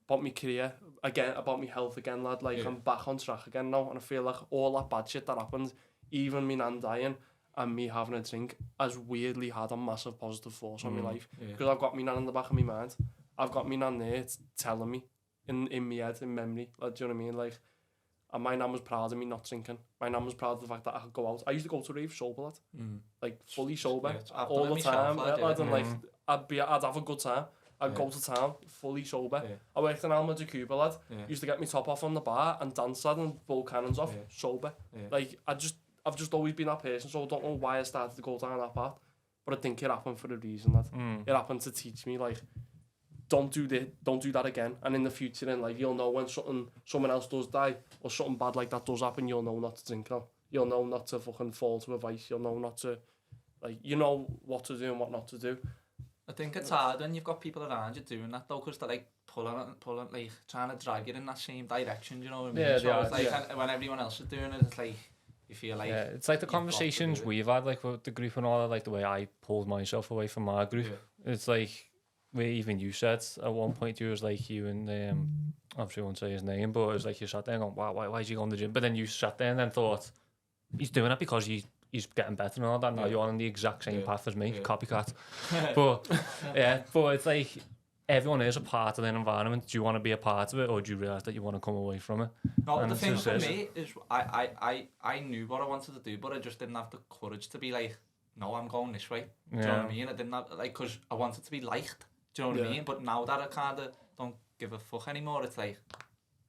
about my career again, about my health again, lad. Like, I'm back on track again now, and I feel like all that bad shit that happened, even me nan dying and me having a drink, has weirdly had a massive positive force on my life. Because I've got me nan in the back of my mind. I've got me nan there telling me in my head, in memory. Like, do you know what I mean? Like, and my nan was proud of me not drinking. My nan was proud of the fact that I could go out. I used to go to rave sober, lad. Like, fully sober, all the time, lad. And like, I'd have a good time. I'd go to town, fully sober. I worked in Alma de Cuba, lad. Used to get my top off on the bar and dance, lad, and blow cannons off, sober. Like, I've just always been that person, so I don't know why I started to go down that path. But I think it happened for a reason, lad. It happened to teach me, like, don't do that again. And in the future, and like, you'll know when someone else does die, or something bad like that does happen, you'll know not to drink now. You'll know not to fucking fall to a vice. You'll know not to, like, you know what to do and what not to do. I think it's hard when you've got people around you doing that though, because they're like pulling, like trying to drag you in that same direction. Do you know what I mean? Yeah, so it's like when everyone else is doing it, it's like you feel like it's like the conversations we've had, like with the group and all that, like the way I pulled myself away from my group. It's like where even you said at one point you was like you and obviously I won't say his name, but it was like you sat there and going, wow, why is he going to the gym? But then you sat there and then thought, he's doing it because he's getting better and all that. Now you're on the exact same path as me, copycat. But but it's like everyone is a part of the environment. Do you want to be a part of it, or do you realise that you want to come away from it? No, the thing for me is I knew what I wanted to do, but I just didn't have the courage to be like, no, I'm going this way. Do you know what I mean? I didn't have, like, because I wanted to be liked. Do you know what I mean? But now that I kind of don't give a fuck anymore, it's like,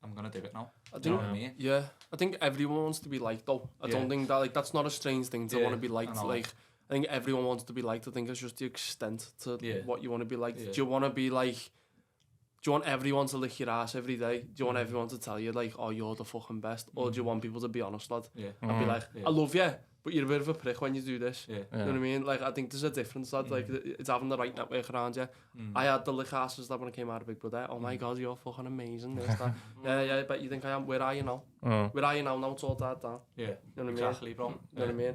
I'm gonna do it now. Do you know what I mean? Yeah, I think everyone wants to be liked though. I don't think that, like, that's not a strange thing to want to be liked. Like, I think everyone wants to be liked. I think it's just the extent to what you want to be liked. Do you want to be like, do you want everyone to lick your ass every day? Do you want everyone to tell you like, oh, you're the fucking best? Or do you want people to be honest, lad? And be like, I love you, but you're a bit of a prick when you do this. You know what I mean? Like, I think there's a difference, lad. Like, it's having the right network around you. I had the lick asses that when I came out of Big Brother. Oh my God, you're fucking amazing. This, that. Yeah, I bet you think I am. Where are you now? Where are you now? Now it's all died down. You know what I mean? Exactly, bro. You know what I mean?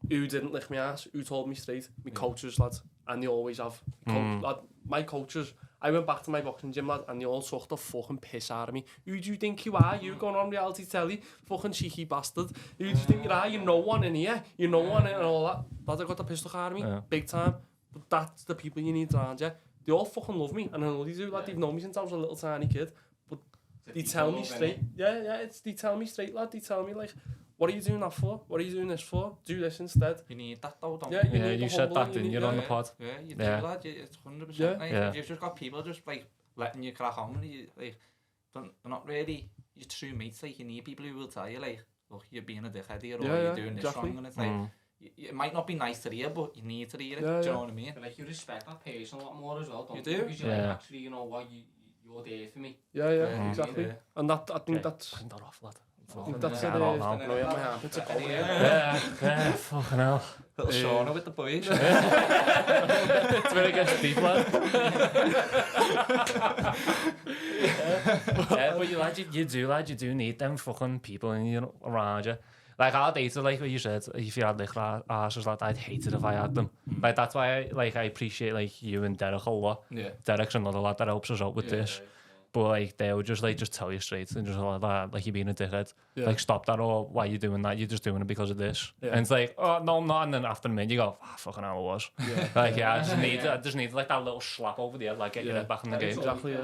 Who didn't lick my ass? Who told me straight? My coaches, lads. And they always have. Lad, my coaches I went back to my boxing gym, lad, and they all sucked the fucking piss out of me. Who do you think you are? You going on reality telly? Fucking cheeky bastard. Who do you think you are? You're no one in here. You're no one and all that. Lad, I got the piss stuck out of me. Big time. But that's the people you need around you. They all fucking love me. And I know they do, lad. They've known me since I was a little tiny kid. But they tell me straight. Yeah, they tell me straight, lad. They tell me, like, what are you doing that for? What are you doing this for? Do this instead. You need that though, don't you? Yeah, you said that, didn't you, on the pod? Yeah, you do, lad. It's 100%. Like, you've just got people just, like, letting you crack on. Like, they're not really your true mates. Like, you need people who will tell you, like, look, you're being a dickhead here, or you're doing this wrong. And it's like, it might not be nice to hear, but you need to hear it. Do you know what I mean? But, like, you respect that person a lot more as well, don't you? Do? Because you're like, actually, you know what, you're there for me. Yeah, exactly. Yeah. And that, I think that's... Bring that off, lad. I think that's it. No, yeah, my habits are going. Yeah, fucking hell. Little sauna with the boys. It's where it gets deep, lad. But you do need them fucking people around you. Like, our data, like what you said, if you had like arses, like, I'd hate it if I had them. Like, that's why I appreciate like you and Derek a lot. Yeah. Derek's another lad that helps us out with this. But like they would just tell you straight and just like you're being a dickhead. Like, stop that, or why are you doing that? You're just doing it because of this. And it's like, oh no, I'm not. And then after a minute you go, fucking hell, I was. Like, I just need like that little slap over the head, like, get your head back in the game. Exactly.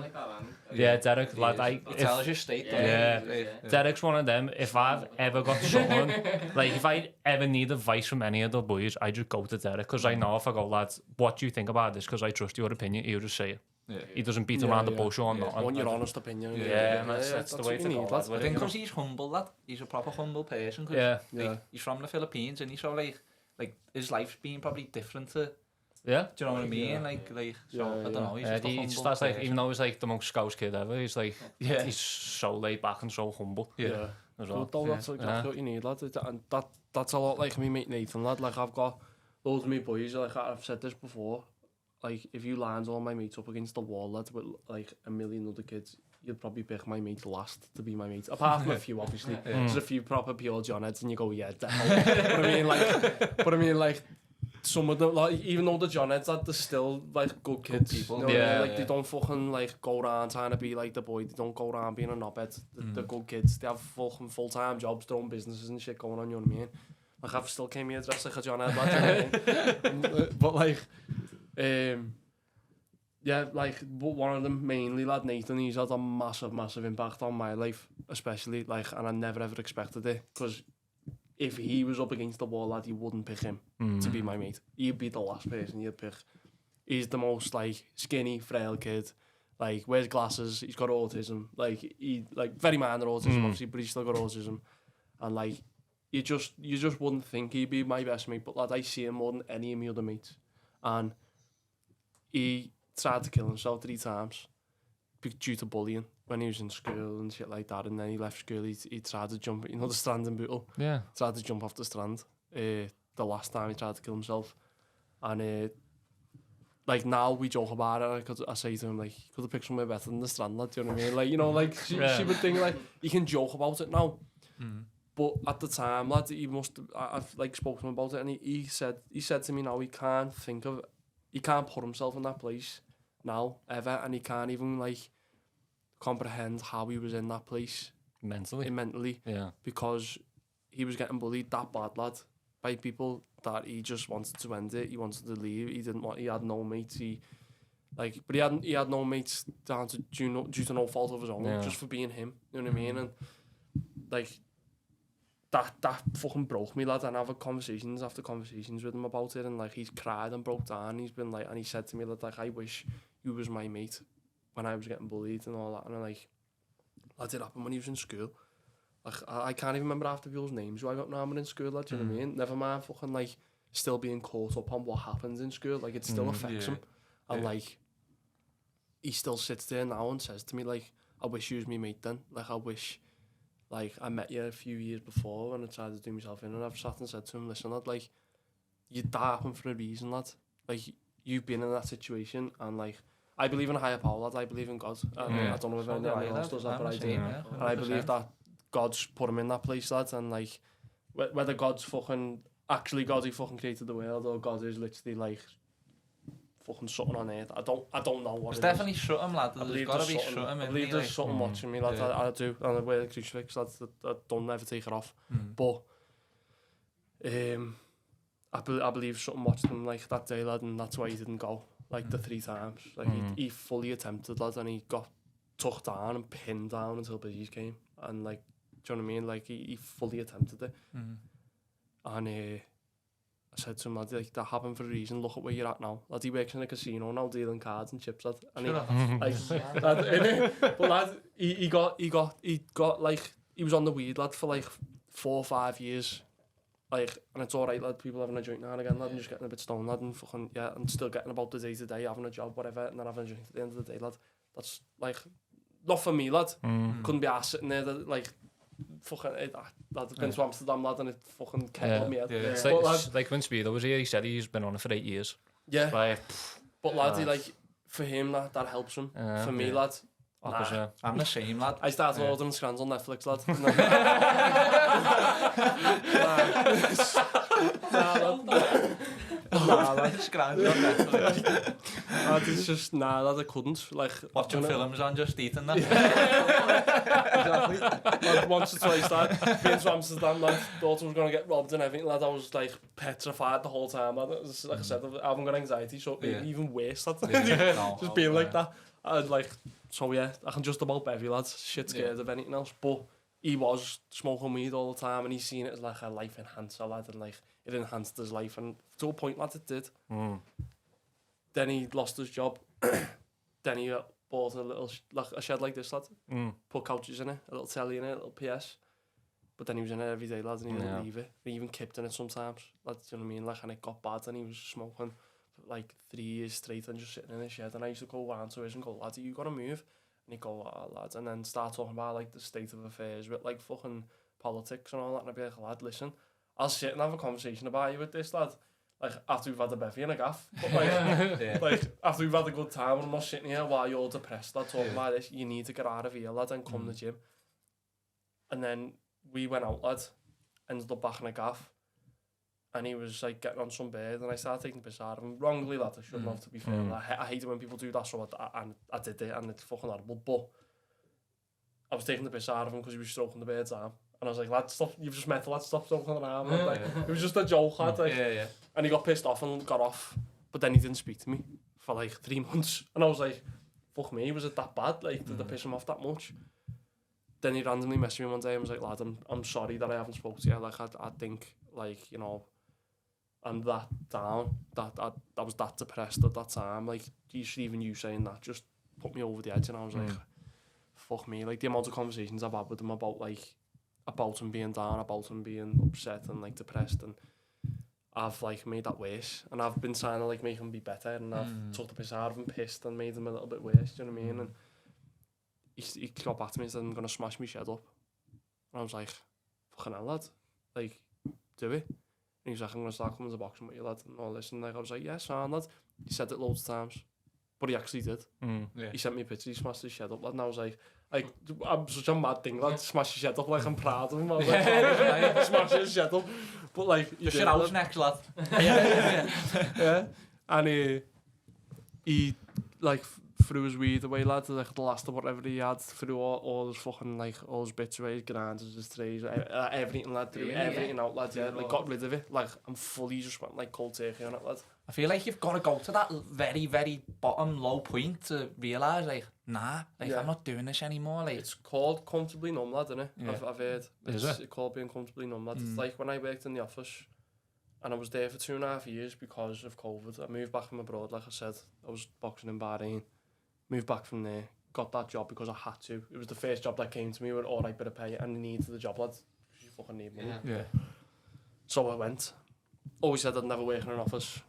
Derek, lad, he tells you straight. Derek's one of them. If I've ever got someone, like if I ever need advice from any of the boys, I just go to Derek, because I know if I go, lads, what do you think about this? Because I trust your opinion, he'll just say it. He doesn't beat around the bush or not. I want your honest opinion. That's the way to go. I think because he's humble, lad. He's a proper humble person. Like, he's from the Philippines, and he's so like his life's been probably different to. Yeah. Do you know what I mean? Like so I don't know. He's just a humble that's like, person. even though he's like the most scouse kid ever, he's like, he's so laid back and so humble. Yeah. As well. That's exactly what you need, lad. And that's a lot like me mate Nathan, lad. Like, I've got loads of me boys, like I've said this before. Like, if you lines all my mates up against the wall, lads, with like a million other kids, you'd probably pick my mate last to be my mate. Apart from a few, obviously. There's a few proper pure Johnheads, and you go, yeah, definitely. But I mean, like, some of them, like, even though the Johnheads, they're still like good kids. Good people. You know, like, they don't fucking like go around trying to be like the boy. They don't go around being a knobhead. They're good kids. They have fucking full-time jobs, their own businesses and shit going on. You know what I mean? Like, I've still came here dressed like a Johnhead, lad. You know what I mean? But like. Yeah, like one of them mainly, lad, Nathan, he's had a massive impact on my life, especially, like, and I never ever expected it, because if he was up against the wall, lad, you wouldn't pick him to be my mate. He'd be the last person you'd pick. He's the most, like, skinny, frail kid, like, wears glasses, he's got autism, like, he, like, very minor autism, obviously, but he's still got autism, and, like, you just wouldn't think he'd be my best mate, but, lad, I see him more than any of my other mates, and he tried to kill himself 3 times due to bullying when he was in school and shit like that. And then he left school, he tried to jump, you know, the strand in Bootle? Yeah. Tried to jump off the strand the last time he tried to kill himself. And like, now we joke about it, because I say to him, like, you could have picked somewhere better than the strand, lad, do you know what I mean? Like, you know, like, she would think, like, you can joke about it now. But at the time, lad, I've like spoken to him about it, and he said to me now, he can't put himself in that place now, ever, and he can't even, like, comprehend how he was in that place. Mentally. Yeah. Because he was getting bullied that bad, lad, by people that he just wanted to end it. He wanted to leave. He had no mates. He had no mates down to due to no fault of his own, just for being him. You know what I mean? And, like, that fucking broke me, lad, and I've had conversations after conversations with him about it, and like, he's cried and broke down. He's been like, and he said to me that, like, I wish you was my mate when I was getting bullied and all that. And I'm like, that did happen when he was in school. Like, I can't even remember half the people's names who I got now in school, lad, do you know what I mean? Never mind fucking, like, still being caught up on what happens in school. Like, it still affects him. And like, he still sits there now and says to me, like, I wish you was my mate then. Like, I wish, like, I met you a few years before when I tried to do myself in, and I've sat and said to him, listen, lad, like, that happened for a reason, lad. Like, you've been in that situation, and, like, I believe in a higher power, lad. I believe in God. I don't know if anyone else does that, but I do. And I believe that God's put him in that place, lad, and, like, whether God's fucking, actually God who fucking created the world, or God is literally, like, fucking something on it. I don't know what There's it definitely something, lad. I There's believe got to there's be something. something I in believe me, there's like, something watching me, lad. yeah. I do. And I wear the crucifix, lad. I don't ever take it off. But I believe something watched him like that day, lad, and that's why he didn't go like the 3 times. Like he fully attempted, lad, and he got tucked down and pinned down until Biddies came. And like, do you know what I mean? Like he fully attempted it. And I said to him, lad, like, that happened for a reason. Look at where you're at now. Lad, he works in a casino now, dealing cards and chips, lad. And he, like, lad, innit? But lad, he got like, he was on the weed, lad, for like 4 or 5 years. Like, and it's alright, lad, people having a drink now and again, lad, and just getting a bit stoned, lad, and fucking, yeah, and still getting about the day to day, having a job, whatever, and then having a drink at the end of the day, lad. That's, like, not for me, lad. Couldn't be ass sitting there, that, like, fucking, lad, I've been to Amsterdam, lad, and it fucking kept me head. It's But, like, lad, like when Speedo was here, he said he's been on it for 8 years. yeah, Like, but lad, he, like, for him, that helps him. For me, lad, opposite. I'm the same, lad. I started ordering scans on Netflix, lad. Nah, lad. It's just, lad, I couldn't. Like, Watching films on just eating that. Exactly. Lad, once or twice, lad, being to Amsterdam, lad, thought I was going to get robbed and everything, lad. I was like petrified the whole time, lad. It was, like I said, I haven't got anxiety, so even worse, lad. Just being like that. And like, so yeah, I can just about bevy, lads. Shit scared of anything else. But he was smoking weed all the time, and he's seen it as like a life enhancer, lad, and like it enhanced his life, and to a point, lad, it did. Then he lost his job. Then he bought a little like a shed like this, lad. Put couches in it, a little telly in it, a little PS. But then he was in it every day, lad, and he didn't leave it. He even kept in it sometimes, lad. Do you know what I mean? Like, and it got bad, and he was smoking for like 3 years straight and just sitting in his shed. And I used to go round to his and go, lad, you got to move. And he'd go, lads, and then start talking about like the state of affairs with like fucking politics and all that. And I'd be like, lad, listen, I'll sit and have a conversation about you with this, lad. Like, after we've had a bevy and a gaff. But like, like, after we've had a good time, and I'm not sitting here while you're depressed, lad, talking about this. You need to get out of here, lad, and come to the gym. And then we went out, lad, ended up back in a gaff. And he was like getting on some bed, and I started taking the piss out of him. Wrongly, lad, I shouldn't have, to be fair. I hate it when people do that, so I did it, and it's fucking horrible. But I was taking the piss out of him because he was stroking the bird's arm. And I was like, lad, stop, you've just met the lad, stop stroking an arm. Like, it was just a joke, lad. Like, and he got pissed off and got off. But then he didn't speak to me for like 3 months. And I was like, fuck me, was it that bad? Like, did I piss him off that much? Then he randomly messaged me one day and was like, lad, I'm sorry that I haven't spoken to you. Like, I think, like, you know, I'm that down, that I was that depressed at that time. Like, even you saying that just put me over the edge. And I was like, fuck me. Like, the amount of conversations I've had with him about him being down, about him being upset and like depressed, and I've like made that worse. And I've been trying to like make him be better, and I've took the piss out of him, pissed, and made him a little bit worse. Do you know what I mean? And he got back to me and said, I'm gonna smash my shed up. And I was like, fucking hell, lad. Like, do it. And he was like, I'm gonna start coming to boxing with you, lad, and all this. And like, I was like, yeah, sound, lad. He said it loads of times, but he actually did. He sent me a picture, he smashed his shed up, lad, and I was like, I'm such a mad thing, lad, smash his shed up, like, I'm proud of him. I was like, smash his shed up. But like, Just your house next, lad. Yeah. And he like, threw his weed away, lad, like the last of whatever he had, threw all his fucking, like, all his bits away, his grinders, his trays, everything, lad, threw everything out, lad, like, got rid of it. Like, I'm fully just went, like, cold turkey on it, lad. I feel like you've got to go to that very, very bottom, low point to realise, like, nah, like, I'm not doing this anymore. Like, it's called comfortably numb, lad, isn't it? Yeah. I've heard. Is It's called being comfortably numb, lad. It's like when I worked in the office, and I was there for 2.5 years because of COVID. I moved back from abroad, like I said. I was boxing in Bahrain. Moved back from there, got that job because I had to. It was the first job that came to me with all right bit of pay, and I needed the job, lad. You fucking need money. So I went. Always said I'd never work in an office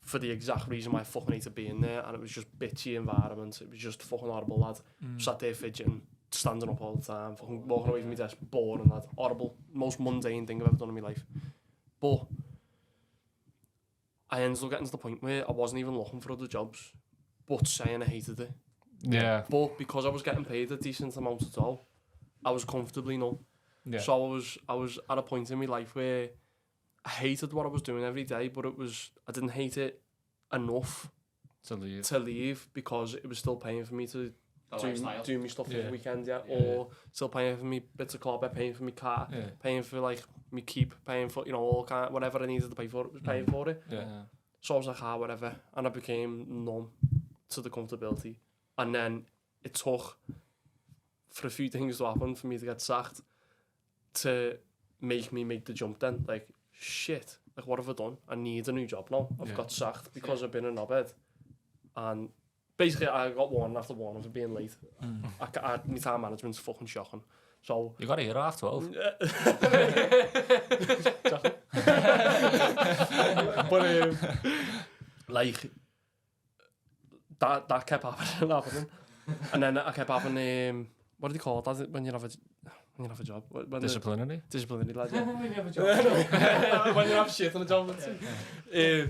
for the exact reason why I fucking hated being there, and it was just bitchy environment. It was just fucking horrible, lad. Sat there fidgeting, standing up all the time, fucking walking away from my desk, boring, lad. Horrible, most mundane thing I've ever done in my life. But I ended up getting to the point where I wasn't even looking for other jobs, but saying I hated it. Yeah. But because I was getting paid a decent amount of dough, I was comfortably numb. Yeah. So I was at a point in my life where I hated what I was doing every day, but I didn't hate it enough to leave because it was still paying for me to do my stuff for the weekend, or still paying for me bits of club, paying for my car, paying for like me keep, paying for, you know, all kind, whatever I needed to pay for it was paying for it. So I was like, whatever, and I became numb to the comfortability, and then it took for a few things to happen for me to get sacked to make me make the jump. Then, like, shit, like, what have I done? I need a new job now. I've got sacked because I've been a knobhead, and basically I got warned after warning for being late. My time management's fucking shocking. So you got here at 12. But like that kept happening, and then I kept having what do they call it when you have a job? Disciplinary lad. Yeah. When you have a job. When you have shit on a job.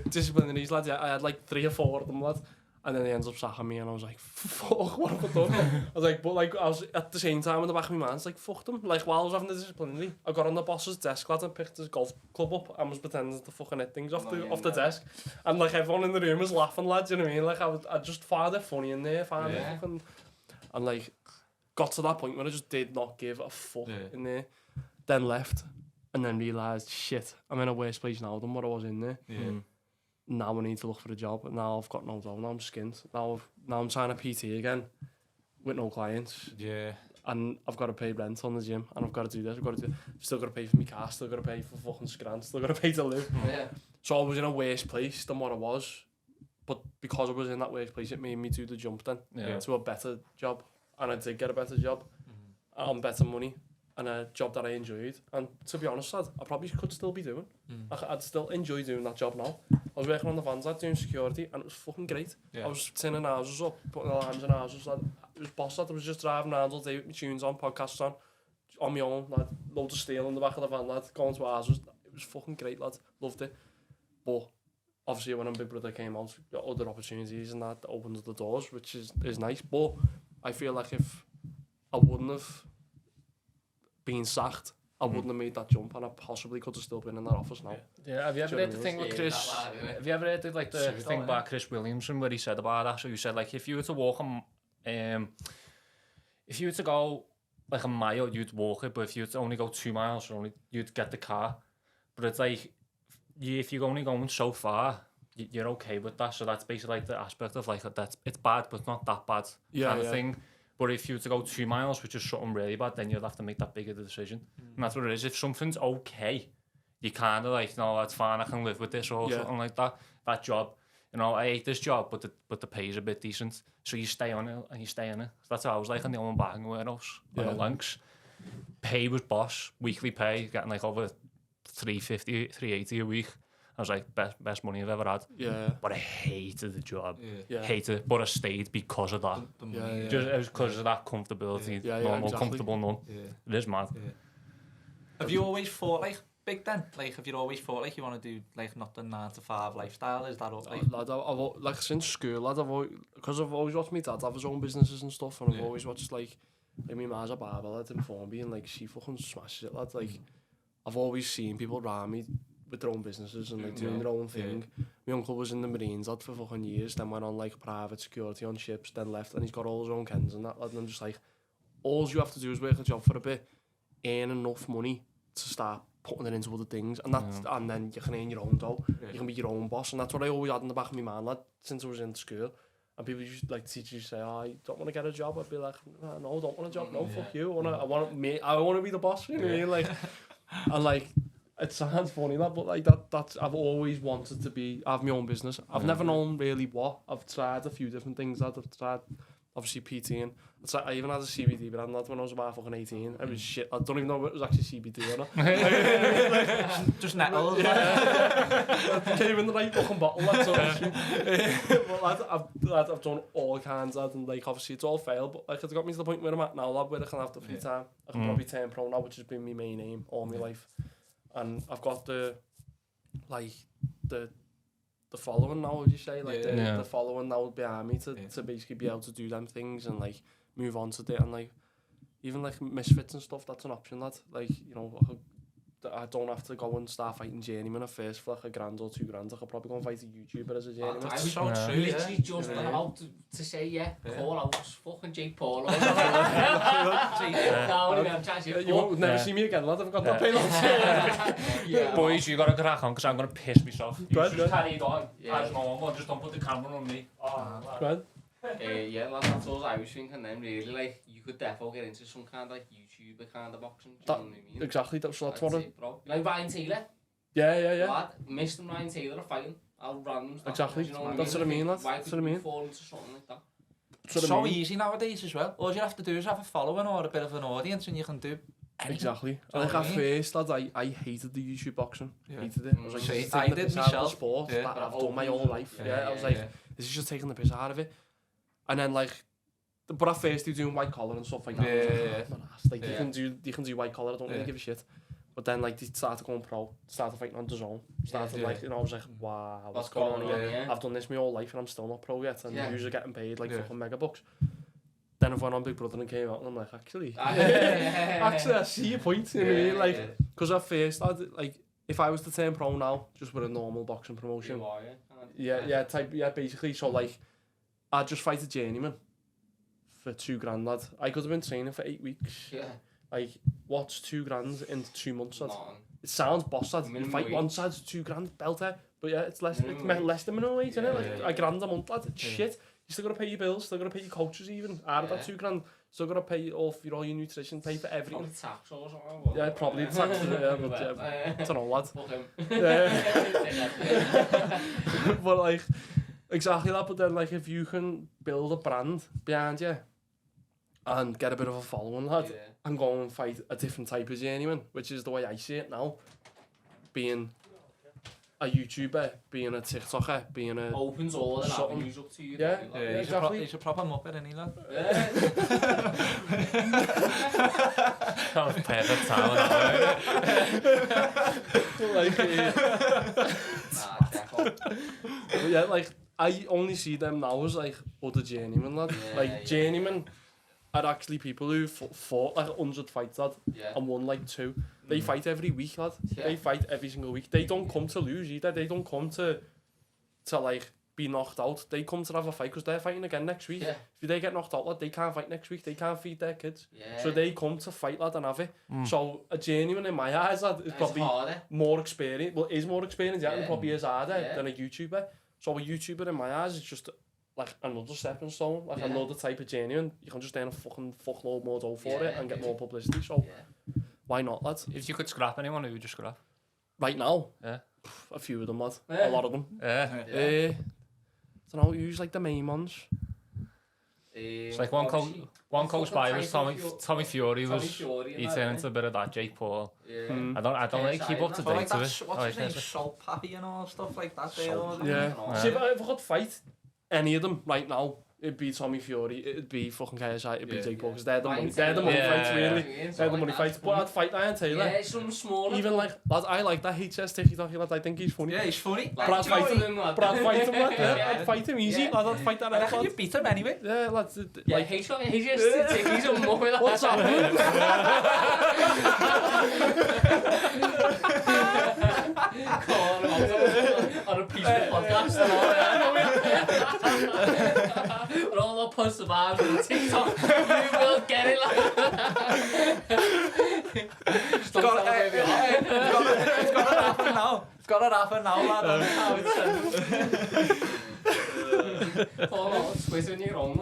Disciplinary lads. Yeah, I had like 3 or 4 of them, lad. And then he ends up sacking me, and I was like, fuck, what have I done? I was like, but like, I was at the same time in the back of my mind, it's like, fuck them. Like, while I was having the disciplinary, I got on the boss's desk, lad, and picked his golf club up and was pretending to fucking hit things off the desk. And like, everyone in the room was laughing, lad, you know what I mean? Like, I just found it funny in there, it fucking... And like, got to that point where I just did not give a fuck in there. Then left, and then realised, shit, I'm in a worse place now than what I was in there. Now I need to look for a job. Now I've got no job. Now I'm skint. Now I'm trying to PT again with no clients. Yeah. And I've got to pay rent on the gym, and I've got to do this. Still got to pay for my car. Still got to pay for fucking scrant. Still got to pay to live. So I was in a worse place than what I was. But because I was in that worse place, it made me do the jump then to a better job, and I did get a better job on better money. And a job that I enjoyed, and to be honest, lad, I probably could still be doing. I'd still enjoy doing that job now. I was working on the vans, lad, doing security, and it was fucking great. I was tinning houses up, putting alarms in houses, lad. It was boss, lad. I was just driving around all day with my tunes on, podcasts on my own, lad. Loads of steel in the back of the van, lad. Going to houses. It was fucking great, lad. Loved it. But obviously, when Big Brother came out, got other opportunities and that opened the doors, which is nice. But I feel like if I wouldn't have been sacked, I wouldn't have made that jump, and I possibly could have still been in that office now. Yeah, have you ever heard the thing with Chris? Have you ever heard the thing about Chris Williamson where he said about that? So he said, like, if you were to walk if you were to go like a mile, you'd walk it, but if you were to only go 2 miles, you'd get the car. But it's like, if you're only going so far, you're okay with that. So that's basically like the aspect of like it's bad, but it's not that bad kind of thing. But if you were to go 2 miles, which is something really bad, then you'll have to make that bigger decision. And that's what it is. If something's okay, you kind of like, no, that's fine, I can live with this or something like that. That job, you know, I hate this job, but the pay is a bit decent. So you stay on it and you stay in it. So that's how I was like in the old bargain warehouse on the Lynx. Pay was boss, weekly pay, getting like over 350, 380 a week. I was like, best money I've ever had. But I hated the job. Hated it. But I stayed because of that. Just because of that comfortability. Exactly. Comfortable none. It is mad. Have you always thought like big then? Like, have you always thought like you want to do like not the 9 to 5 lifestyle? Is that like? Lad, I've like since school, lad, because I've always watched my dad have his own businesses and stuff, and I've always watched like my ma's a barber, lad, in Formby, and like she fucking smashes it, lad. Like I've always seen people around me with their own businesses and like doing their own thing. My uncle was in the Marines, lad, for fucking years, then went on like private security on ships, then left, and he's got all his own Kens and that, lad. And I'm just like, all you have to do is work a job for a bit, earn enough money to start putting it into other things, and and then you can earn your own dough. You can be your own boss, and that's what I always had in the back of my mind, lad, since I was in school. And people used to, like, teachers say, oh, you don't want to get a job? I'd be like, no, I don't want a job, no, fuck you. I want to be the boss, you know what I mean? Like, and like, it sounds funny, lad, but like that's I've always wanted to have my own business. I've never known really what. I've tried a few different things, lad. I've tried, obviously, PTing. I even had a CBD brand, lad, when I was about fucking 18. It was shit. I don't even know if it was actually CBD or not. Just nettles. It came in the right fucking bottle, lad. So but lad, I've done all kinds, lad, and like obviously it's all failed, but like it's got me to the point where I'm at now, lad, where I can have the free time. I can probably turn pro now, which has been my main aim all my life. And I've got the following now, would you say? Like the following now behind me to basically be able to do them things and like move on to it, and like even like misfits and stuff, that's an option, lad. Like, you know, I could I don't have to go and start fighting journeyman at first for like $1,000 or $2,000. I could probably go and fight a YouTuber as a journeyman. I was so Yeah. true, Literally yeah. just about to say, call out fucking Jake Paul. No, I'm trying to You won't never see me again, lad. I've got no payloads. Boys, you gotta crack on because I'm gonna piss myself. You Go ahead, just go carry it on Yeah. as normal. Just don't put the camera on me. Right? yeah, that's what I was thinking then, really, like, you could definitely get into some kind of, like, YouTuber kind of boxing, do you know what I mean? Exactly, so that's what it, bro. Like Ryan Taylor, Yeah. lad, missed and Ryan Taylor are fighting, I'll random stuff. Exactly, you know that's what I mean, lad, Why that's could what I you mean. fall into something like that? That's what I So mean. easy nowadays as well. All you have to do is have a following or a bit of an audience and you can do anything. Exactly. Do you I think know at what I mean? first, lads, I hated the YouTube boxing. Yeah. Hated it. I was like, See, this is I taking the did piss out of the myself. sport Yeah. that I've done my whole life. Yeah, I was like, this is just taking the piss out of it. And then like, but at first you're doing white collar and stuff like that. I was like, Yeah. "Oh, man, ass." Like Yeah. you can do white collar. I don't really give a shit. But then like they started going pro, started fighting on the zone, started Yeah. like, you know, I was like, wow, what's What's going on going on, here? yeah. I've done this my whole life and I'm still not pro yet, and Yeah. usually getting paid like Yeah. fucking mega bucks. Then I went on Big Brother and came out and I'm like, actually, Yeah. actually I see your point. You know what I mean? Like, because at first, like, if I was to turn pro now, just with a normal boxing promotion, basically, so like, I'd just fight a journeyman for $2,000, lad. I could have been training for 8 weeks. Yeah. Like, what's $2,000 in 2 months, lad? Nothing. It sounds boss, lad. You Minimum fight wage. one side, $2,000 belter, but yeah, it's less, Minimum wage. less than minimum wage, isn't it? Yeah, Like $1,000 a month, lad. It's shit. You still got to pay your bills, still got to pay your coaches even. Out of that $2,000, still got to pay all your nutrition, pay for everything. Probably tax or something. Yeah, probably the tax, yeah, but yeah, I don't know, lad. Fuck him. Yeah. But like, exactly that, but then like, if you can build a brand behind you and get a bit of a following, lad, Yeah. and go and fight a different type of journeyman, which is the way I see it now. Being a YouTuber, being a TikToker, being a... Opens all the Something. avenues up to you. Yeah. don't you, Yeah, like? exactly. he's a proper muppet, isn't he, lad? Kind of perfect time. like, Nah, definitely. but yeah, like, I only see them now as like other journeymen, lad. Yeah, Like, yeah. journeymen are actually people who fought like 100 fights, lad, Yeah. and won like 2. They fight every week, lad. Yeah. They fight every single week. They don't come to lose either. They don't come to like be knocked out. They come to have a fight because they're fighting again next week. Yeah. If they get knocked out, lad, they can't fight next week. They can't feed their kids. Yeah. So they come to fight, lad, and have it. So a journeyman in my eyes, lad, is It's probably harder. more experienced. Well, is more experienced, yeah, and Yeah. probably is harder Yeah. than a YouTuber. So a YouTuber in my eyes is just like another stepping stone, like Yeah. another type of journeyman. You can just earn a fuckload more dough for it Yeah. and get more publicity. So Yeah. why not, lads? If you could scrap anyone, who would you scrap? Right now, Yeah. a few of them, lad. Yeah. A lot of them. Yeah. Yeah. Don't know who's like the main ones. It's like one close by was Tommy Fury was he turned into a bit of that Jake Paul. Yeah. I don't really keep up to But like date with that's, it. what's his name? it's- Salt Pappy and all stuff like that. There, Salt all Pappy. Yeah. Yeah. See, if I could fight any of them right now, it'd be Tommy Fury, it'd be fucking KSI, it'd be Yeah, Jake Paul, yeah. because they're the money, Ryan they're the Taylor. money Yeah, fights, really. Yeah, They're the money fights. But I'd fight Ryan Taylor. Yeah, something smaller. Even like, lad, I like that HS TikTok, lad, I think he's funny. Yeah, he's funny. But I'd fight him, lad. but I'd fight him, lad, yeah. Yeah. I'd fight him easy, Yeah. lad, I'd fight that I out, reckon you lad. beat him anyway. Yeah, lads, Yeah, like, he's just he's a more with what's happening? on a peaceful podcast and all that. We're all up on survive on TikTok. You will get it, It's got to happen now. It's got to happen now, lad. That's how it's Hold on, squeezing your own.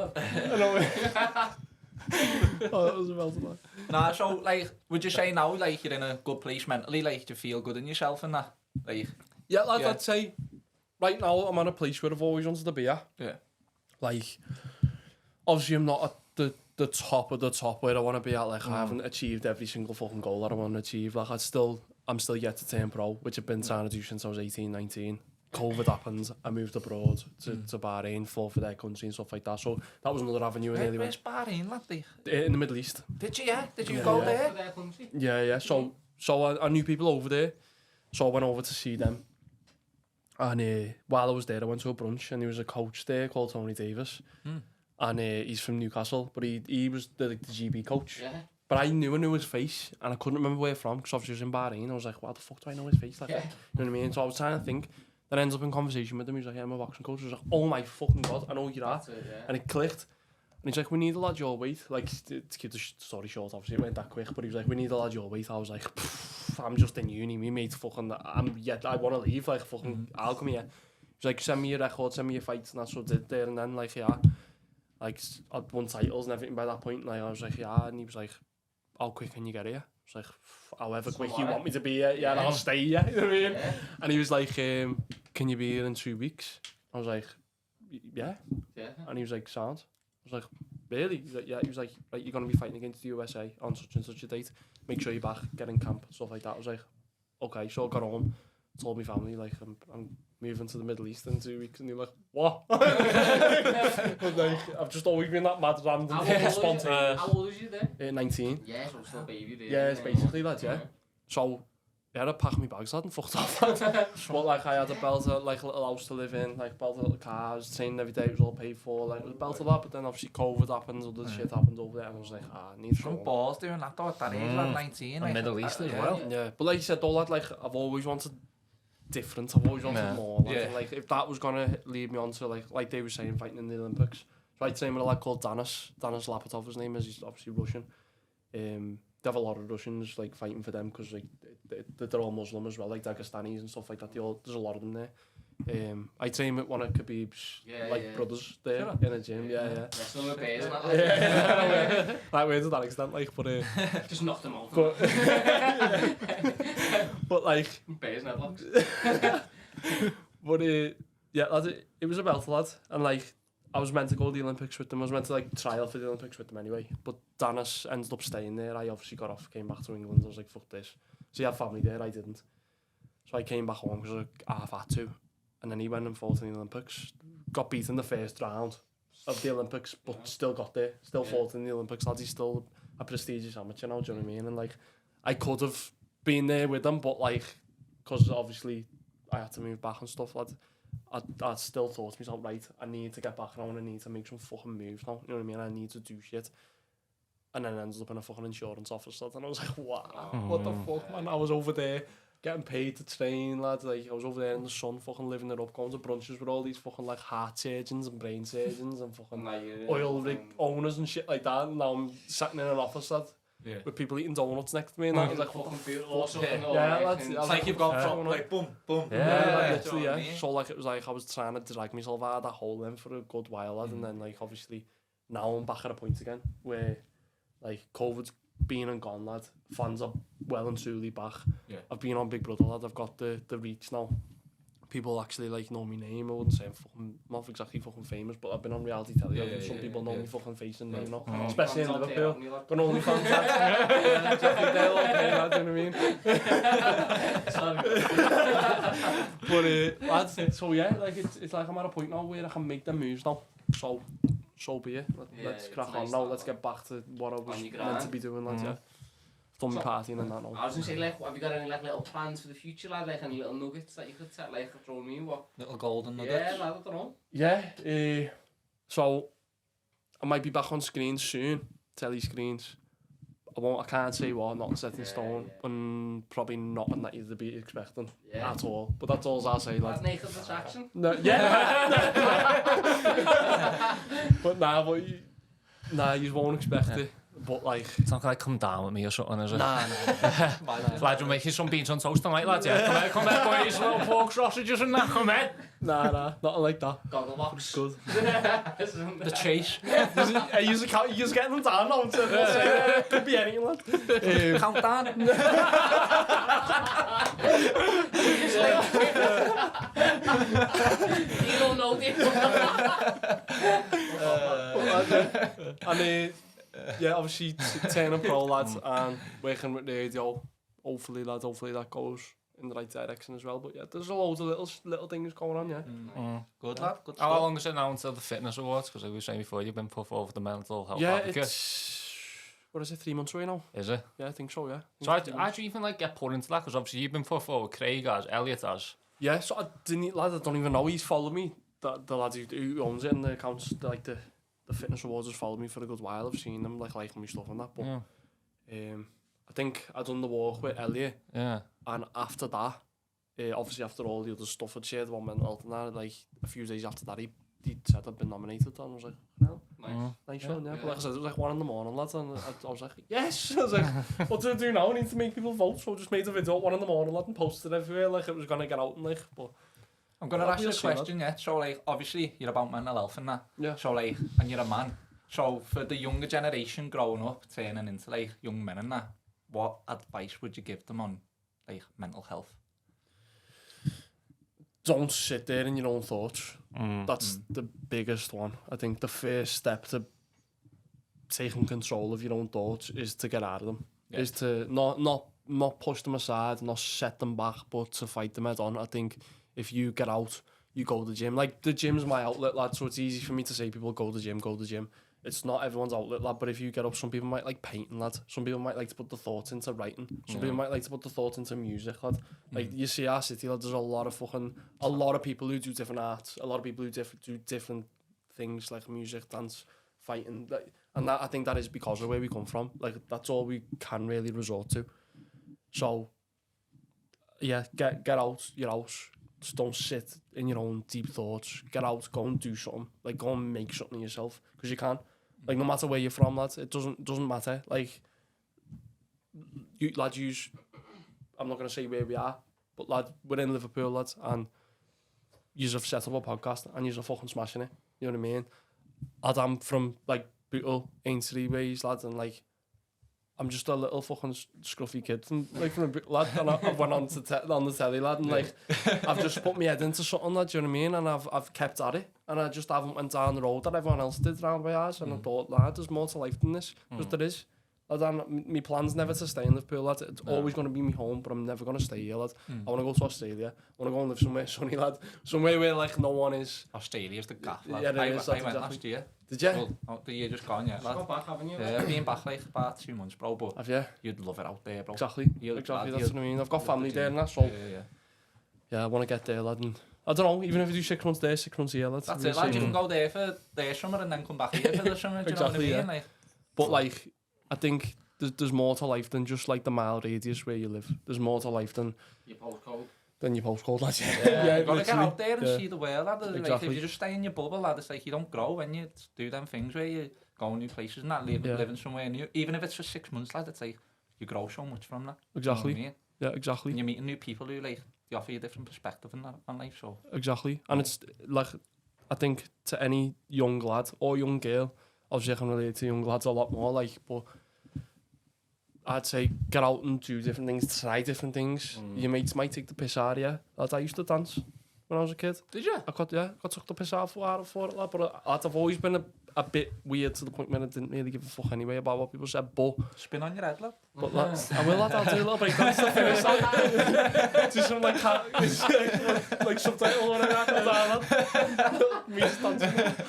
Oh, that was about to Nah, so, like, would you say now, like, you're in a good place mentally, like, you feel good in yourself and that? Like, Yeah, lad, Yeah. I'd say, right now, I'm at a place where I've always wanted to be at. yeah. Like, obviously I'm not at the top of the top where I want to be at. Like, I haven't achieved every single fucking goal that I want to achieve. Like, I'm still yet to turn pro, which I've been trying to do since I was 18, 19. COVID happened, I moved abroad to Bahrain, fought for their country and stuff like that. So that was another avenue I nearly Where's went. Bahrain, lad? Like? In the Middle East. Did you, yeah? Did you Yeah, go yeah. there? For their country. Yeah. So I knew people over there. So I went over to see them. And while I was there, I went to a brunch and there was a coach there called Tony Davis. And he's from Newcastle, but he was the GB coach. Yeah. But I knew his face, and I couldn't remember where from, because obviously he was in Bahrain. I was like, why the fuck do I know his face? Like, you know what I mean? So I was trying to think. Then I ended up in conversation with him. He was like, yeah, I'm a boxing coach. I was like, oh my fucking God, I know who you are. And it clicked. And he's like, we need a lad your weight. Like, to keep the story short, obviously, it went that quick. But he was like, we need a lad your weight. I was like, I'm just in uni. Me mate fucking, I want to leave. Like, fucking, I'll come here. He was like, send me your record, send me your fights. And that's what I did there. And then, like, yeah. Like, I'd won titles and everything by that point. And I was like, yeah. And he was like, how quick can you get here? I was like, however quick you want me to be here. Yeah, and I'll stay here. You know what I mean? And he was like, can you be here in 2 weeks? I was like, yeah. And he was like, sound. I was like, really? He was like, yeah. He was like, right, you're going to be fighting against the USA on such and such a date. Make sure you're back, get in camp, stuff like that. I was like, okay. So I got home, told my family, like, I'm moving to the Middle East in 2 weeks. And they're like, what? But like, I've just always been that mad random spontaneous. How old was you then? 19. Yeah, so still baby there. Yeah, it's basically that, yeah. So, yeah, I packed my bags out and fucked off. But like, I had a belter, like a little house to live in, like belter little cars, training every day, it was all paid for, like it was belter that. But then obviously COVID happened, other shit happened over there, and I was like, I need Some balls doing that though at that age, like 19. And Middle East as well. Yeah, but like you said, all that, like, I've always wanted different, I've always wanted more. Like, and, like, if that was gonna lead me on to, like they were saying, fighting in the Olympics. So I trained with a lad called Danis Lapatov, his name is, he's obviously Russian. They have a lot of Russians like fighting for them because like they're all Muslim as well, like Dagestanis and stuff like that. There's a lot of them there. I train with one of Khabib's brothers there in a gym. Yeah. Wrestling with bears and that. Like we're to that extent, like, but just knocked them out. But like bears and headlocks. But yeah, lad, it was a belt, lad, and like. I was meant to go to the Olympics with them. I was meant to like trial for the Olympics with them anyway. But Danis ended up staying there. I obviously got off, came back to England. I was like, fuck this. So he had family there, I didn't. So I came back home because I half had to. And then he went and fought in the Olympics. Got beat in the first round of the Olympics, but still got there. Still fought in the Olympics. Lad, he's still a prestigious amateur now, do you know what I mean? And like, I could have been there with them, but like, because obviously I had to move back and stuff, lad. I still thought to myself, right, I need to get back now and I need to make some fucking moves now, you know what I mean? I need to do shit. And then I ended up in a fucking insurance office, lad, and I was like, wow, what the fuck, man? I was over there getting paid to train, lad, like, I was over there in the sun, fucking living it up, going to brunches with all these fucking, like, heart surgeons and brain surgeons and fucking oil rig owners and shit like that, and now I'm sitting in an office, lad. With people eating donuts next to me and that, I was like, fucking beautiful. It's like you've got from like boom. Literally, yeah. So like it was like I was trying to drag myself out of that hole then for a good while, lad, and then like obviously now I'm back at a point again where like COVID's been and gone, lad. Fans are well and truly back. I've been on Big Brother, lad. I've got the reach now. People actually like know my name. I wouldn't say I'm not exactly fucking famous, but I've been on reality telly. Some people know me fucking face and name now, especially in Liverpool. Got OnlyFans. Exactly, they're all paying that, do you know what I mean? But lads, so yeah, like it's like I'm at a point now where I can make them moves now. So be it. Let's crack on now. Let's get back to what I was meant to be doing, lads. Yeah. Done my partying and that now. I was going to say, like, have you got any like little plans for the future, lad? Like any little nuggets that you could set, like, throw me? What? Little golden nuggets? Yeah, lad, I don't know. Yeah, so I might be back on screens soon, telly screens. I can't say what, not set in stone, and probably nothing that you'd be expecting at all. But that's all I'll say, lad. That's naked attraction? No, but you won't expect it. But like, it's not gonna come down with me or something, is it? Nah. Lad, you'll make you some beans on toast tonight, lads. Yeah, come here, boys. Little pork sausages and that. Come here. Nah, nothing like that. Goggle box. Good. The chase. You're getting them down now. Could be anything, lad. Countdown. You don't know, and yeah, obviously turning pro, lads, and working with the radio. Hopefully that goes in the right direction as well. But yeah, there's a load of little things going on, yeah. Good lad, good stuff. How long is it now until the fitness awards? Because I was saying before, you've been put forward the mental health advocate. It's, what is it, 3 months away now? Is it? Yeah, I think so, yeah. So how do you even like get put into that? Because obviously you've been put forward, Craig has, Elliot has. Yeah, so I don't even know he's followed me. The lad who owns it and the accounts, like the fitness awards has followed me for a good while. I've seen them like liking me stuff and that, but I think I'd done the walk with Elliot, Yeah. and after that, obviously after all the other stuff I'd shared about mental health and that, like a few days after that, he said I'd been nominated, and I was like, no, nice one, yeah. But like I said, it was like 1 a.m, lads, and I was like, yes. I was like, what do I do now? I need to make people vote, so I just made a video at 1 a.m, lad, and posted it everywhere, like it was gonna get out, and like, but. I'm going to ask you a question, yeah. So, like, obviously, you're about mental health and that. Yeah. So, like, and you're a man. So, for the younger generation growing up, turning into, like, young men and that, what advice would you give them on, like, mental health? Don't sit there in your own thoughts. That's the biggest one. I think the first step to taking control of your own thoughts is to get out of them. Yeah. Is to not push them aside, not set them back, but to fight them head on. I think if you get out, you go to the gym. Like, the gym's my outlet, lad, so it's easy for me to say people go to the gym. It's not everyone's outlet, lad, but if you get up, some people might like painting, lad. Some people might like to put the thoughts into writing. Some people might like to put the thoughts into music, lad. Like, you see our city, lad, there's a lot of people who do different arts, a lot of people who do different things, like music, dance, fighting. And that, I think that is because of where we come from. Like, that's all we can really resort to. So, yeah, get out your house. Just don't sit in your own deep thoughts. Get out, go and do something. Like, go and make something of yourself, because you can. Like, no matter where you're from, lads, it doesn't matter. Like, you lads, I'm not gonna say where we are, but lad, we're in Liverpool, lads, and yous have set up a podcast and yous are fucking smashing it. You know what I mean? I'm from like Bootle, Aintree ways, lads, and like, I'm just a little fucking scruffy kid, and like from a bit, lad, and I went on the telly, lad, and like, I've just put my head into something, lad, do you know what I mean? And I've kept at it, and I just haven't went down the road that everyone else did round my eyes, and I thought, lad, there's more to life than this, because there is. Lad, my plan's never to stay in Liverpool, lad. It's always going to be my home, but I'm never going to stay here, lad. I want to go to Australia. I want to go and live somewhere sunny, lad. Somewhere where, like, no one is. Australia's the gaff, lad. Yeah, I went last year. Did you? Well, the year just gone, yeah, lad. Got back, haven't you? Yeah, been back, like, about 2 months, bro, but Have you? you'd love it out there, bro. Exactly, that's lad, what I mean. I've got family there and that, so... Yeah, I want to get there, lad, and... I don't know, even if you do 6 months there, 6 months here, lad. That's it, lad. You can go there for their summer and then come back here for the summer, do you know what I mean? Like, but, like, I think... There's more to life than just like the mile radius where you live. There's more to life than your postcode. Lad. Yeah, you gotta get out there and see the world, lad. Exactly. Like, if you just stay in your bubble, lad, it's like you don't grow when you do them things where you go new places and that, living somewhere new. Even if it's for 6 months, lad, it's like you grow so much from that. Exactly. You know what I mean? Yeah, exactly. And you're meeting new people who like they offer you a different perspective on life. So exactly, and it's like, I think to any young lad or young girl, obviously I can relate to young lads a lot more, like, but I'd say get out and do different things, try different things. Your mates might take the piss out of you. Lad, I used to dance when I was a kid. did you? I got took the piss out for it, lad. But I've always been a bit weird to the point where I didn't really give a fuck anyway about what people said. But Spin on your head, lad. But lad, I will, lad. I'll do a little break dance to finish that. Do some like subtitle or whatever. Lad. Me just dancing.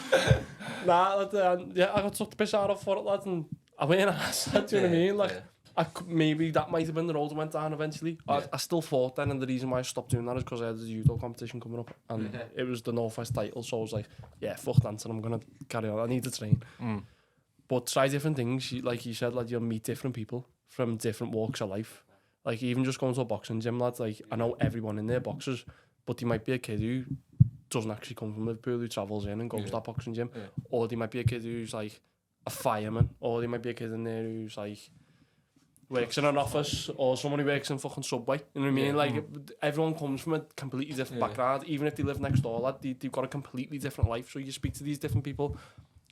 Nah, lad. Yeah, I got took the piss out for it, lad, and I went and I said, do you know what I mean? Like. Maybe that might have been the road I went down eventually. I still fought then, and the reason why I stopped doing that is because I had a judo competition coming up, and it was the North West title, so I was like, yeah, fuck dancing, I'm going to carry on, I need to train. But try different things, like you said, like, you'll meet different people from different walks of life. Like, even just going to a boxing gym, lads, like, I know everyone in there boxers, but there might be a kid who doesn't actually come from Liverpool, who travels in and goes to that boxing gym, or there might be a kid who's like a fireman, or there might be a kid in there who's like works in an office, or someone who works in fucking Subway. You know what I mean? Like, everyone comes from a completely different background. Even if they live next door, lad, they've got a completely different life. So you speak to these different people,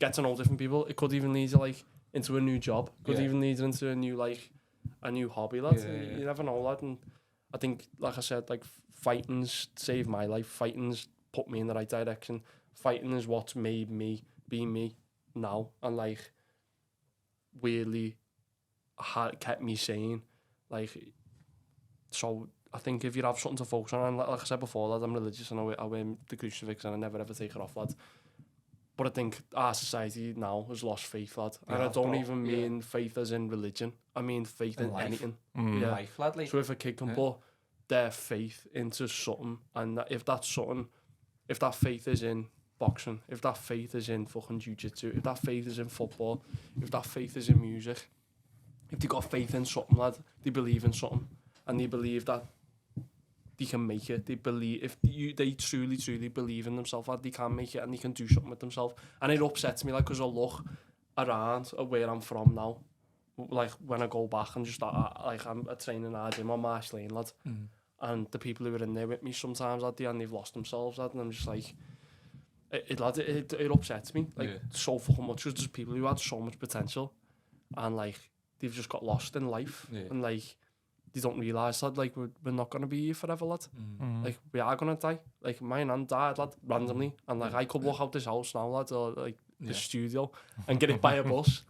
get to know different people. It could even lead you, like, into a new job. Could even lead you into a new hobby, lad. You never know, lad. And I think, like I said, like, fighting's saved my life. Fighting's put me in the right direction. Fighting is what's made me be me now. And, like, weirdly kept me sane, like, so I think if you have something to focus on, and like I said before, lad, I'm religious and I wear the crucifix and I never ever take it off, lad. But I think our society now has lost faith, lad, and I don't even mean faith as in religion. I mean faith in anything. Life, lad, like. So if a kid can put their faith into something, and if that's something, if that faith is in boxing, if that faith is in fucking jiu-jitsu, if that faith is in football, if that faith is in music, if they got faith in something, lad, they believe in something, and they believe that they can make it. They believe they truly believe in themselves, lad, they can make it and they can do something with themselves. And it upsets me, like, because I look around at where I'm from now, like when I go back and just like I'm training at gym on Marsh Lane, lad, and the people who were in there with me sometimes at the end, they've lost themselves, lad, and I'm just like, it upsets me, like, so fucking much. There's people who had so much potential, and like they've just got lost in life, and like they don't realise that like we're not gonna be here forever, lad. Like we are gonna die. Like my nan died, lad, randomly, and like I could walk out this house now, lad, or like the studio, and get hit by a bus,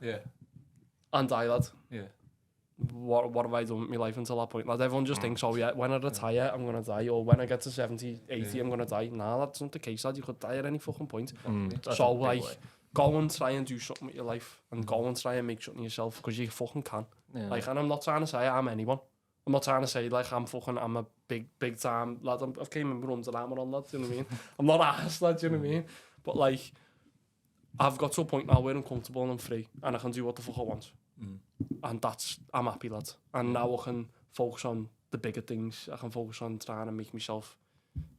and die, lad. What have I done with my life until that point, lad? Everyone just thinks, oh yeah, when I retire, I'm gonna die, or when I get to 70, 80, I'm gonna die. Nah, that's not the case, lad. You could die at any fucking point. So like, go and try and do something with your life, and go and try and make something yourself, because you fucking can. Like, and I'm not trying to say I'm anyone. I'm not trying to say like I'm a big time lad. I've came in with Under Armour on, lad. Do you know what I mean? I'm not arsed, lad. Do you know what I mean? But like, I've got to a point now where I'm comfortable and I'm free, and I can do what the fuck I want. And I'm happy, lad. And now I can focus on the bigger things. I can focus on trying to make myself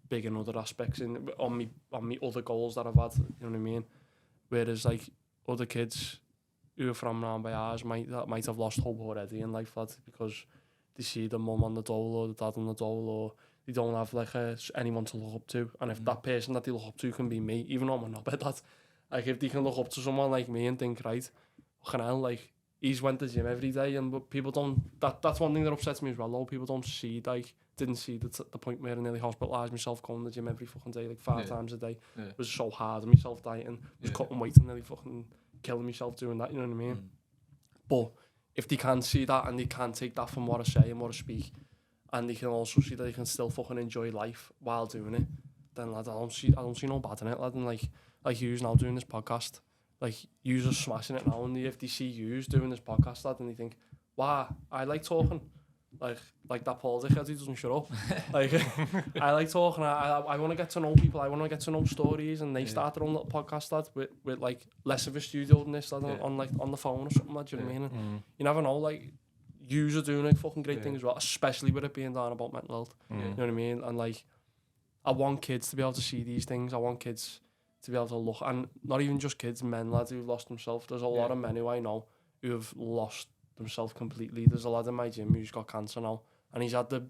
big in other aspects, on me other goals that I've had. You know what I mean? Whereas like other kids who are from around by ours might have lost hope already in life, lad, because they see the mum on the dole or the dad on the dole, or they don't have like anyone to look up to. And if that person that they look up to can be me, even though I'm not bad, lad, like if they can look up to someone like me and think, right, fucking hell, like he's went to the gym every day, and people don't. That's one thing that upsets me as well. People don't see, like, didn't see the point where I nearly hospitalised myself going to the gym every fucking day, like 5 times a day. It was so hard on myself dieting, was cutting weight and nearly fucking killing myself doing that. You know what I mean? But if they can see that and they can take that from what I say and what I speak, and they can also see that they can still fucking enjoy life while doing it, then lad, I don't see no bad in it, lad. And like yous now doing this podcast, like yous are smashing it now, and if they see yous doing this podcast, lad, and they think, wow, I like talking, like that Paul dickhead who doesn't shut up. Like I like talking. I want to get to know people. I want to get to know stories, and they start their own little podcast, lad, with like less of a studio than this, lad, on the phone or something, lad. Do you know what I mean? You never know. Like, yous are doing a fucking great thing as well, especially with it being down about mental health. You know what I mean? And like, I want kids to be able to see these things. I want kids to be able to look, and not even just kids, men, lads who've lost themselves. There's a lot of men who I know who have lost himself completely. There's a lad in my gym who's got cancer now, and he's had the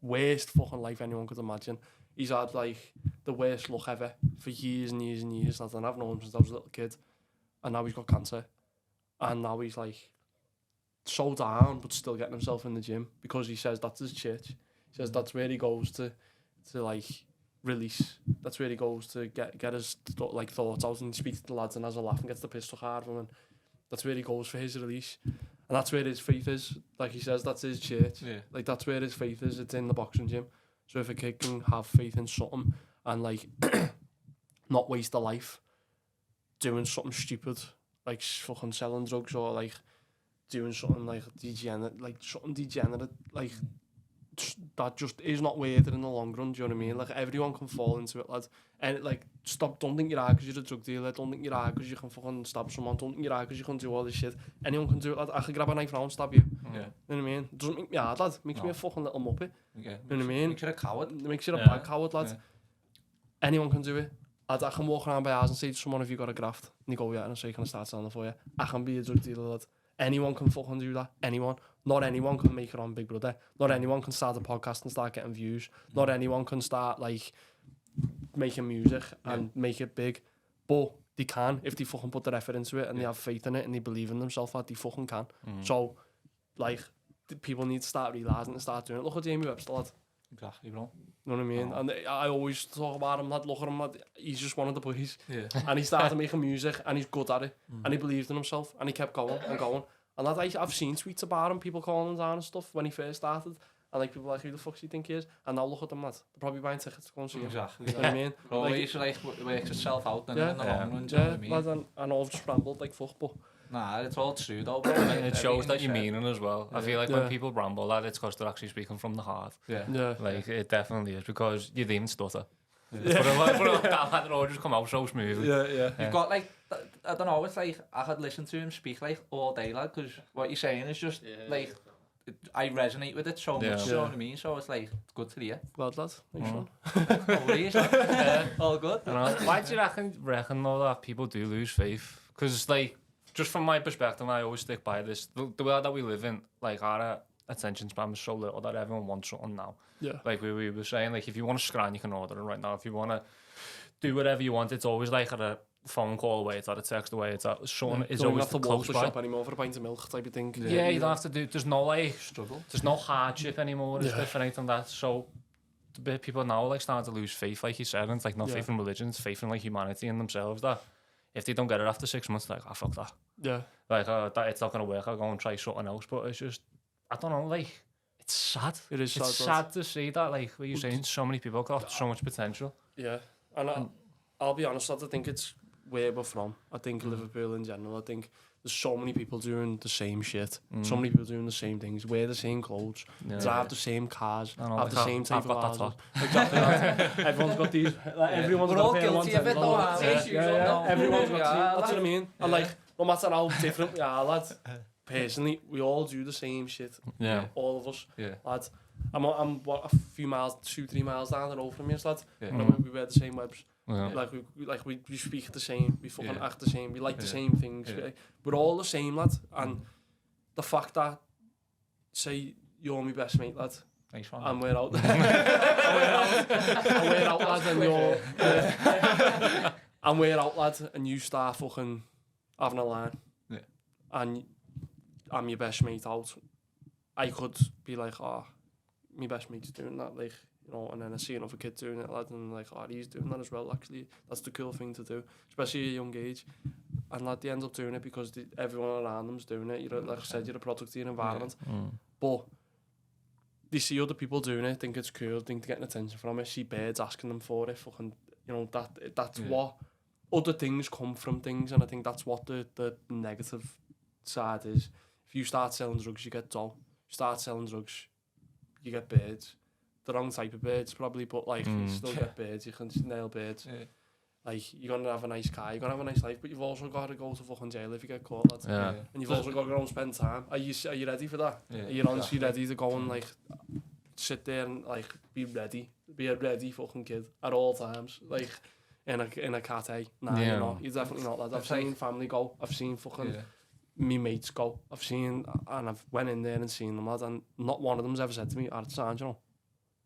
worst fucking life anyone could imagine. He's had like the worst luck ever for years and years and years, and I've known him since I was a little kid, and now he's got cancer, and now he's like so down but still getting himself in the gym, because he says that's his church. He says that's where he goes to like release. That's where he goes to get his like thoughts out, and he speaks to the lads and has a laugh and gets the piss took out of him, and that's where he goes for his release. And that's where his faith is. Like he says, that's his church. Like that's where his faith is. It's in the boxing gym. So if a kid can have faith in something and like not waste a life doing something stupid, like fucking selling drugs, or like doing something like degenerate, like that just is not worth it in the long run. Do you know what I mean? Like everyone can fall into it, lad. And like, don't think you're out because you're a drug dealer. Don't think you're out because you can fucking stab someone. Don't think you're out because you can do all this shit. Anyone can do it, lad. I can grab a knife now and stab you. You know what I mean? It doesn't make me hard, lad. It makes me a fucking little muppet. You know what I mean? Makes you a coward. It makes you a bad coward, lad. Anyone can do it. I can walk around by ours and say to someone, if you got a graft, and you go, yeah, and I say, can I start selling it for you? I can be a drug dealer, lad. Anyone can fucking do that. Anyone. Not anyone can make it on Big Brother. Not anyone can start a podcast and start getting views. Not anyone can start like making music and make it big. But they can if they fucking put their effort into it and they have faith in it and they believe in themselves, that they fucking can. So like people need to start realising and start doing it. Look at Jamie Webster, lad. Exactly, bro. You know what I mean? And I always talk about him, lad. Look at him, lad. He's just one of the boys. And he started making music and he's good at it. And he believed in himself and he kept going and going. And lad, I've seen tweets about him, people calling him down and stuff when he first started. And like people like, who the fuck do you think he is? And now look at them, lad. They're probably buying tickets to go and see him. Exactly. You know what I mean? Bro, like, you should like work yourself out in the long run, do you know what I mean? Lad, and I've just rambled like fuck, but... Nah, it's all true though, bro. And it shows that you mean it as well. I feel like when people ramble, lad, it's because they're actually speaking from the heart. Like, it definitely is, because you didn't even stutter. But it all just come out so smoothly. You've got like I don't know, it's like, I could listen to him speak like all day, like, because what you're saying is just, like, I resonate with it so much, you know what I mean? So it's like, it's good to hear. Glad, lad. Thanks, Sean. All good. Why do you reckon though that people do lose faith? Because like, just from my perspective, I always stick by this. The world that we live in, like our attention span is so little that everyone wants something now. Yeah. Like we were saying, like if you want a scran, you can order it right now. If you want to do whatever you want, it's always like at a phone call away, it's at a text away, it's at Sean is always the close by. shop anymore for a pint of milk type of thing. Yeah, you don't have to do. There's no like struggle. There's no hardship anymore. It's different than that. So people now like starting to lose faith, like you said, and it's like not faith in religion, it's faith in like humanity and themselves. That if they don't get it after 6 months, like fuck that. Yeah. Like that it's not gonna work. I'll go and try something else. But it's just I don't know. Like it's sad. It is sad. It's sad to see that. Like what you're saying, so many people got so much potential. Yeah, and I'll be honest. I think it's where we're from. I think Liverpool in general. I think there's so many people doing the same shit. So many people doing the same things, wear the same clothes, drive the same cars, have the same type of houses. Exactly. Everyone's got these. Everyone's got a pair of ones. Everyone's got. That's what I mean. And like, no matter how different we are, lads. Personally, we all do the same shit. Yeah. All of us. Yeah. Lads. I'm what, a few miles, 2-3 miles down the road from you, lads. We wear the same webs. Yeah. Like we speak the same, we fucking act the same, we like the same things. We're all the same, lad. And the fact that, say you're my best mate, lad, and we're out, we're out, lad, and you're, and we're out, lad, and you start fucking having a line, and I'm your best mate out. I could be like, oh, my best mate's doing that, like. You know, and then I see another kid doing it, lad, and like, oh, he's doing that as well. Actually, that's the cool thing to do, especially at a young age. And lad, they end up doing it because everyone around them's doing it. You're like I said, you're a product of your environment. But they see other people doing it, think it's cool, think they're getting attention from it. See birds asking them for it. Fucking, you know, that's what other things come from things, and I think that's what the negative side is. If you start selling drugs, you get dough. You start selling drugs, you get birds. The wrong type of birds probably, but like you still get birds, you can nail birds. Like you're gonna have a nice car, you're gonna have a nice life, but you've also got to go to fucking jail if you get caught, lad. And you've also got to go and spend time. Are you ready for that? Are you honestly ready to go and like sit there and like be a ready fucking kid at all times, like in a cat? Nah, you're not. You're definitely not, lad. I've seen family go. I've seen fucking me mates go. I've seen, and I've went in there and seen them, lad, and not one of them's ever said to me, "It's sound, you know."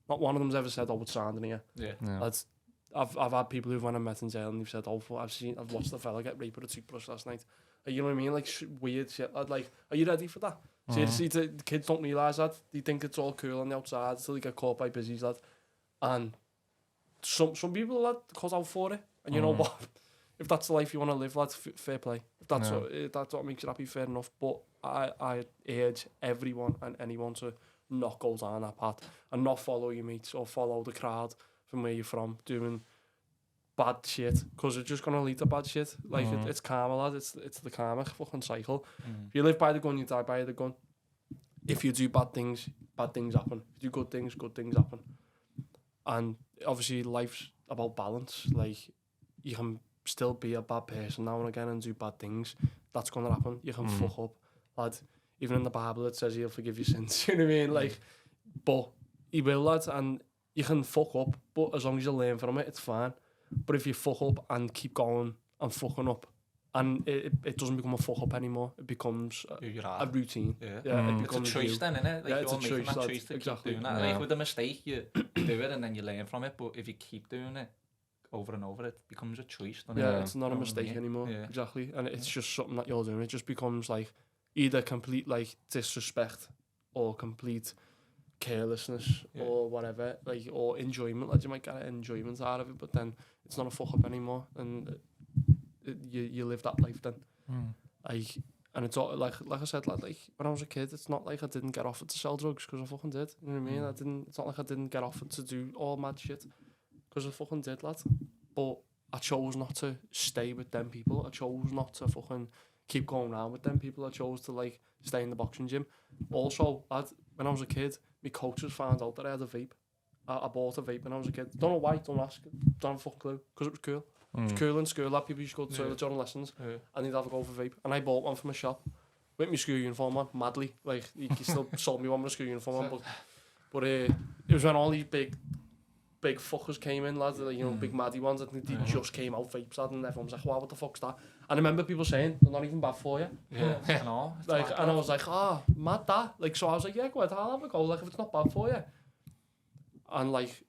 Not one of them's ever said, "Oh, it's sound in here." That's, I've had people who've went and met in jail and they've said, "Oh, I've watched the fella get raped with a toothbrush last night." You know what I mean? Like weird shit. Like, are you ready for that? See, the kids don't realise that. They think it's all cool on the outside until they get caught by busies, lad. And some people, lad, cause out for it. And you know what? If that's the life you want to live, lad, fair play. If that's what makes you happy, fair enough. But I urge everyone and anyone to not go down that path and not follow your mates or follow the crowd from where you're from doing bad shit, because it's just gonna lead to bad shit. Like it's karma, lad. It's the karma fucking cycle. If you live by the gun, you die by the gun. If you do bad things happen. If you do good things happen. And obviously life's about balance. Like you can still be a bad person now and again and do bad things. That's gonna happen. You can fuck up, lad. Even in the Bible, it says he'll forgive your sins. You know what I mean? Like, but he will, lads, and you can fuck up, but as long as you learn from it, it's fine. But if you fuck up and keep going and fucking up, and it doesn't become a fuck up anymore, it becomes a routine. It becomes it's a choice then, innit? Like, it's a choice, that choice to keep doing that. Like with a mistake, you do it and then you learn from it. But if you keep doing it over and over, it becomes a choice. It's not a mistake anymore. Exactly, and it's just something that you're doing. It just becomes like either complete like disrespect or complete carelessness or whatever, like, or enjoyment. Like you might get enjoyment out of it, but then it's not a fuck up anymore, and you live that life then. Like, and it's all, like I said, like when I was a kid, it's not like I didn't get offered to sell drugs, because I fucking did. You know what I mean? It's not like I didn't get offered to do all mad shit, because I fucking did, lad. But I chose not to stay with them people. I chose not to fucking keep going around with them people. I chose to like stay in the boxing gym. Also, lad, when I was a kid, my coaches found out that I had a vape. I bought a vape when I was a kid. Don't know why, don't ask. Don't have a fucking clue, because it was cool. It was cool in school, like people used to go to toilet during lessons, and they'd have a go for vape. And I bought one from a shop with my school uniform on, madly. Like, he still sold me one with a school uniform on, but it was when all these big fuckers came in, lads, like, you know, big maddy ones, I think they just came out vapes, and everyone was like, wow, what the fuck's that? And I remember people saying, they're not even bad for you. I know. Like, and I was like, mad that. Like, so I was like, yeah, go ahead, I'll have a go, like, if it's not bad for you. And, like,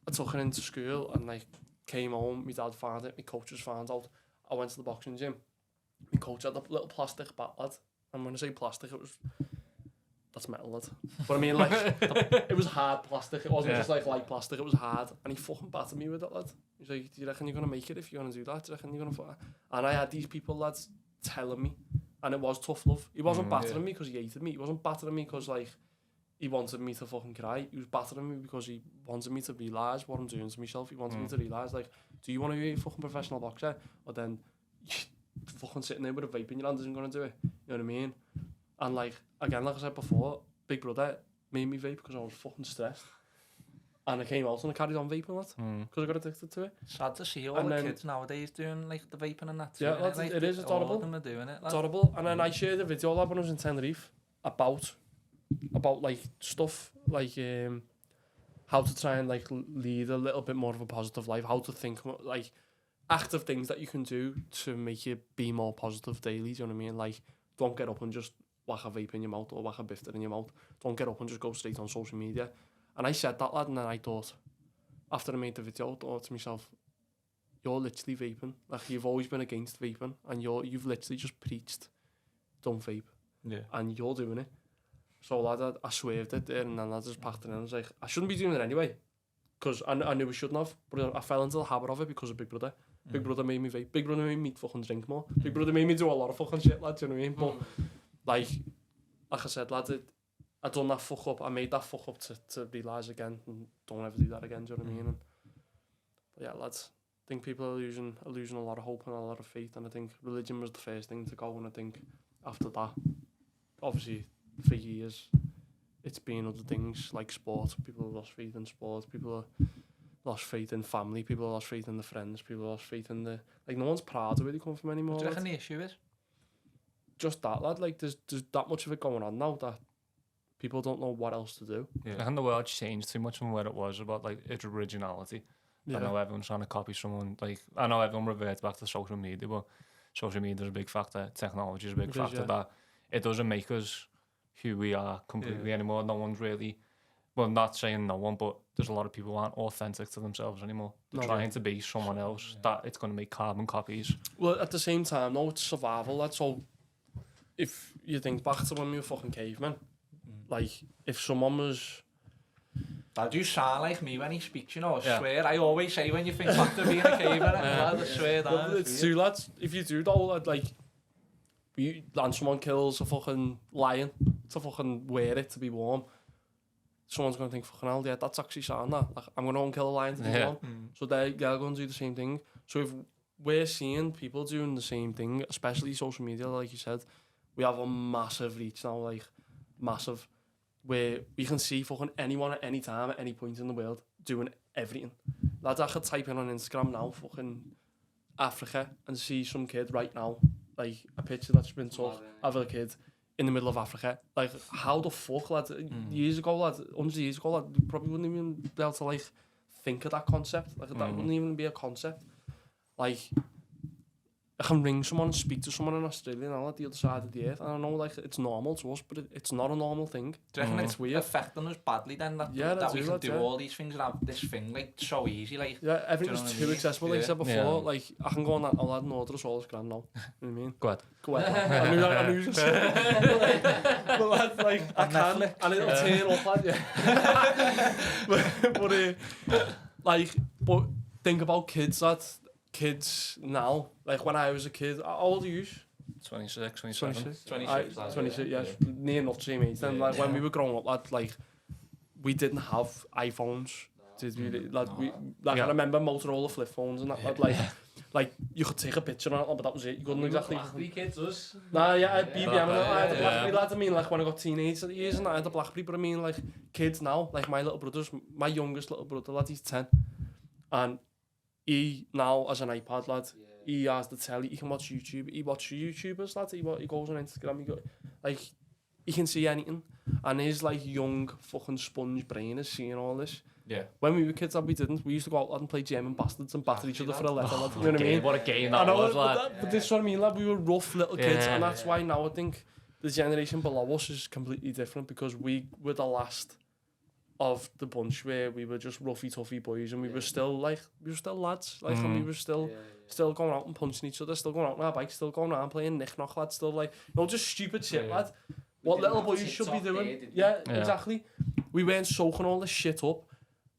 I took it into school, and, like, came home, my dad found it, my coaches found out. I went to the boxing gym. My coach had a little plastic bat, lad. And when I say plastic, that's metal, lad. But I mean, like, it was hard plastic. It wasn't just like light plastic, it was hard. And he fucking battered me with it, lad. He's like, do you reckon you're going to make it if you're going to do that? Do you reckon you're going to... And I had these people, lads, telling me. And it was tough love. He wasn't battering me because he hated me. He wasn't battering me because, like, he wanted me to fucking cry. He was battering me because he wanted me to realise what I'm doing to myself. He wanted me to realise, like, do you want to be a fucking professional boxer? Or then fucking sitting there with a vape in your hand isn't going to do it. You know what I mean? And, like, again, like I said before, Big Brother made me vape because I was fucking stressed. And I came out and I carried on vaping that because I got addicted to it. Sad to see all the kids nowadays doing, like, the vaping and that too. Yeah, like, it is, it's horrible. All of them are doing it. It's horrible. And then I shared a video lab when I was in Tenerife about like stuff like how to try and like lead a little bit more of a positive life, how to think like active things that you can do to make you be more positive daily. Do you know what I mean? Like, don't get up and just whack a vape in your mouth or whack a bifter in your mouth. Don't get up and just go straight on social media. And I said that, lad, and then I thought, after I made the video, I thought to myself, you're literally vaping. Like, you've always been against vaping, and you've literally just preached, don't vape. Yeah. And you're doing it. So, lad, I swerved it there, and then I just packed it in. I was like, I shouldn't be doing it anyway, because I knew I shouldn't have, but I fell into the habit of it because of Big Brother. Big Brother made me vape. Big Brother made me fucking drink more. Big Brother made me do a lot of fucking shit, lad, do you know what I mean? But, like I said, lad, I done that fuck up. I made that fuck up to realise again, and don't ever do that again, do you know what I mean? And, but yeah, lads, I think people are losing a lot of hope and a lot of faith, and I think religion was the first thing to go, and I think after that, obviously, for years, it's been other things like sport. People have lost faith in sport. People have lost faith in family. People have lost faith in the friends. People have lost faith in the... Like, no one's proud of where they come from anymore. What do you reckon the issue is? Just that, lad. Like, there's that much of it going on now that people don't know what else to do. Yeah. I think the world's changed too much from where it was about, like, its originality. Yeah. I know everyone's trying to copy someone. Like, I know everyone reverts back to social media, but social media is a big factor. Technology is a big factor. That it doesn't make us who we are completely anymore. No one's really, well, not saying no one, but there's a lot of people who aren't authentic to themselves anymore. They're trying to be someone else that it's going to make carbon copies. Well, at the same time, no, it's survival. That's all. If you think back to when we were fucking cavemen, like, if someone was... That do sound like me when he speaks, you know, I swear. I always say when you think back to being a caveman, I swear that. Well, it's true, lads. If you do though, like, and someone kills a fucking lion to fucking wear it to be warm, someone's going to think, fucking hell, yeah, that's actually sound that. Like, I'm going to go and kill a lion to be warm. So they're going to do the same thing. So if we're seeing people doing the same thing, especially social media, like you said, we have a massive reach now, like, massive, where we can see fucking anyone at any time, at any point in the world, doing everything. Lads, I could type in on Instagram now, fucking Africa, and see some kid right now, like, a picture that's been took of a kid in the middle of Africa. Like, how the fuck, lad? Years ago, lad, 100 years ago, lad, we probably wouldn't even be able to, like, think of that concept. Like, that wouldn't even be a concept. Like, I can ring someone and speak to someone in Australia now at the other side of the earth. And I know, like, it's normal to us, but it's not a normal thing. Do you reckon it's weird affecting us badly then? That we can do all these things and have this thing, like, so easy, like... Yeah, everything's too accessible, like I said before. Like, I can go on that, I'll add an order of all this grand now. You know what I mean? Go ahead. Go ahead. I knew you were going to say it. But lads, like, I can, and it'll turn up, lad, yeah. But think about kids, lad. Kids now, like when I was a kid, how old are you? 26, 27. 26, yeah, near enough the same age. Then, like, when we were growing up, lad, like, we didn't have iPhones. Did we? Like, I remember Motorola flip phones and that, lad, like, you could take a picture on it, but that was it. You couldn't exactly... BlackBerry kids, us. Nah, yeah, I had BBM and I had a BlackBerry, lad. I mean, like, when I got teenage years and I had a BlackBerry, but I mean, like, kids now, like, my youngest little brother, lad, he's 10. And he now has an iPad, lad. He has the telly. He can watch YouTube. He watches YouTubers, lad. He goes on Instagram. He can see anything. And his like young fucking sponge brain is seeing all this. Yeah. When we were kids, we didn't. We used to go out lad, and play German bastards and batter each other for a letter, lad. You know what I mean? What a game that was, lad. But this is what I mean, lad. We were rough little kids, Yeah. and that's why now I think the generation below us is completely different because we were the last of the bunch where we were just roughy toughy boys, and we were still lads, like, and we were still going out and punching each other, still going out on our bikes, still going around playing knick-knock, lad, still like, just stupid shit, lad. What little boys should be doing. Yeah, exactly. We weren't soaking all this shit up,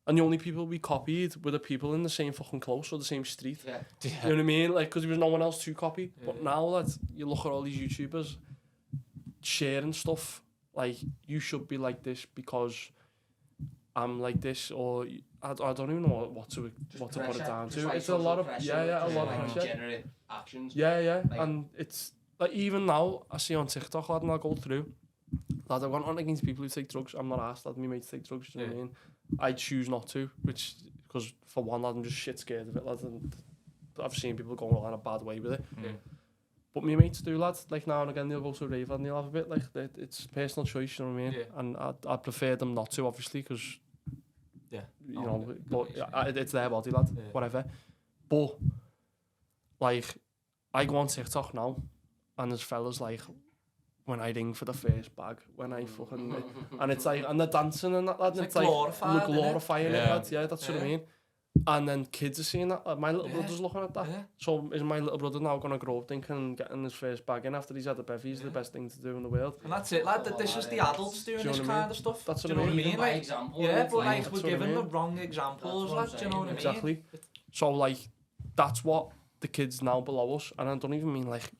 and the only people we copied were the people in the same fucking close or the same street. Yeah. You know what I mean? Like, because there was no one else to copy. But now, lad, you look at all these YouTubers sharing stuff, like, you should be like this because I'm like this, or I don't even know what to put it down to. It's a lot of a lot of pressure. Generate actions. Yeah, like, and it's like even now I see on TikTok, lad, and I go through. Lad, I want on against people who take drugs. I'm not asked, lad, me mates take drugs. You know what I mean? I choose not to, because for one, lad, I'm just shit scared of it, lad, and I've seen people going on a bad way with it. But me mates do, lad. Like now and again, they'll go to a rave and they'll have a bit. Like it's personal choice, you know what I mean? Yeah. And I prefer them not to, obviously, because. Yeah. You know, but it's their body, lad. Yeah. Whatever. But like, I go on TikTok now, and there's fellas like, when I ring for the first bag, when I fucking, and it's like, and they're dancing and that, lad, and It's like glorifying it, yeah. lad. Yeah, that's what I mean. And then kids are seeing that. Like, my little brother's looking at that. Yeah. So is my little brother now gonna grow up thinking getting his first bag in after he's had a bevy is the best thing to do in the world? And that's it, lad. This is the adults doing this kind of stuff. That's do what you know I what I mean. mean? By Like, example, yeah, but like, like we're giving the wrong examples, lad. Do you know what I mean? Exactly. So like, that's what the kids now below us, and I don't even mean like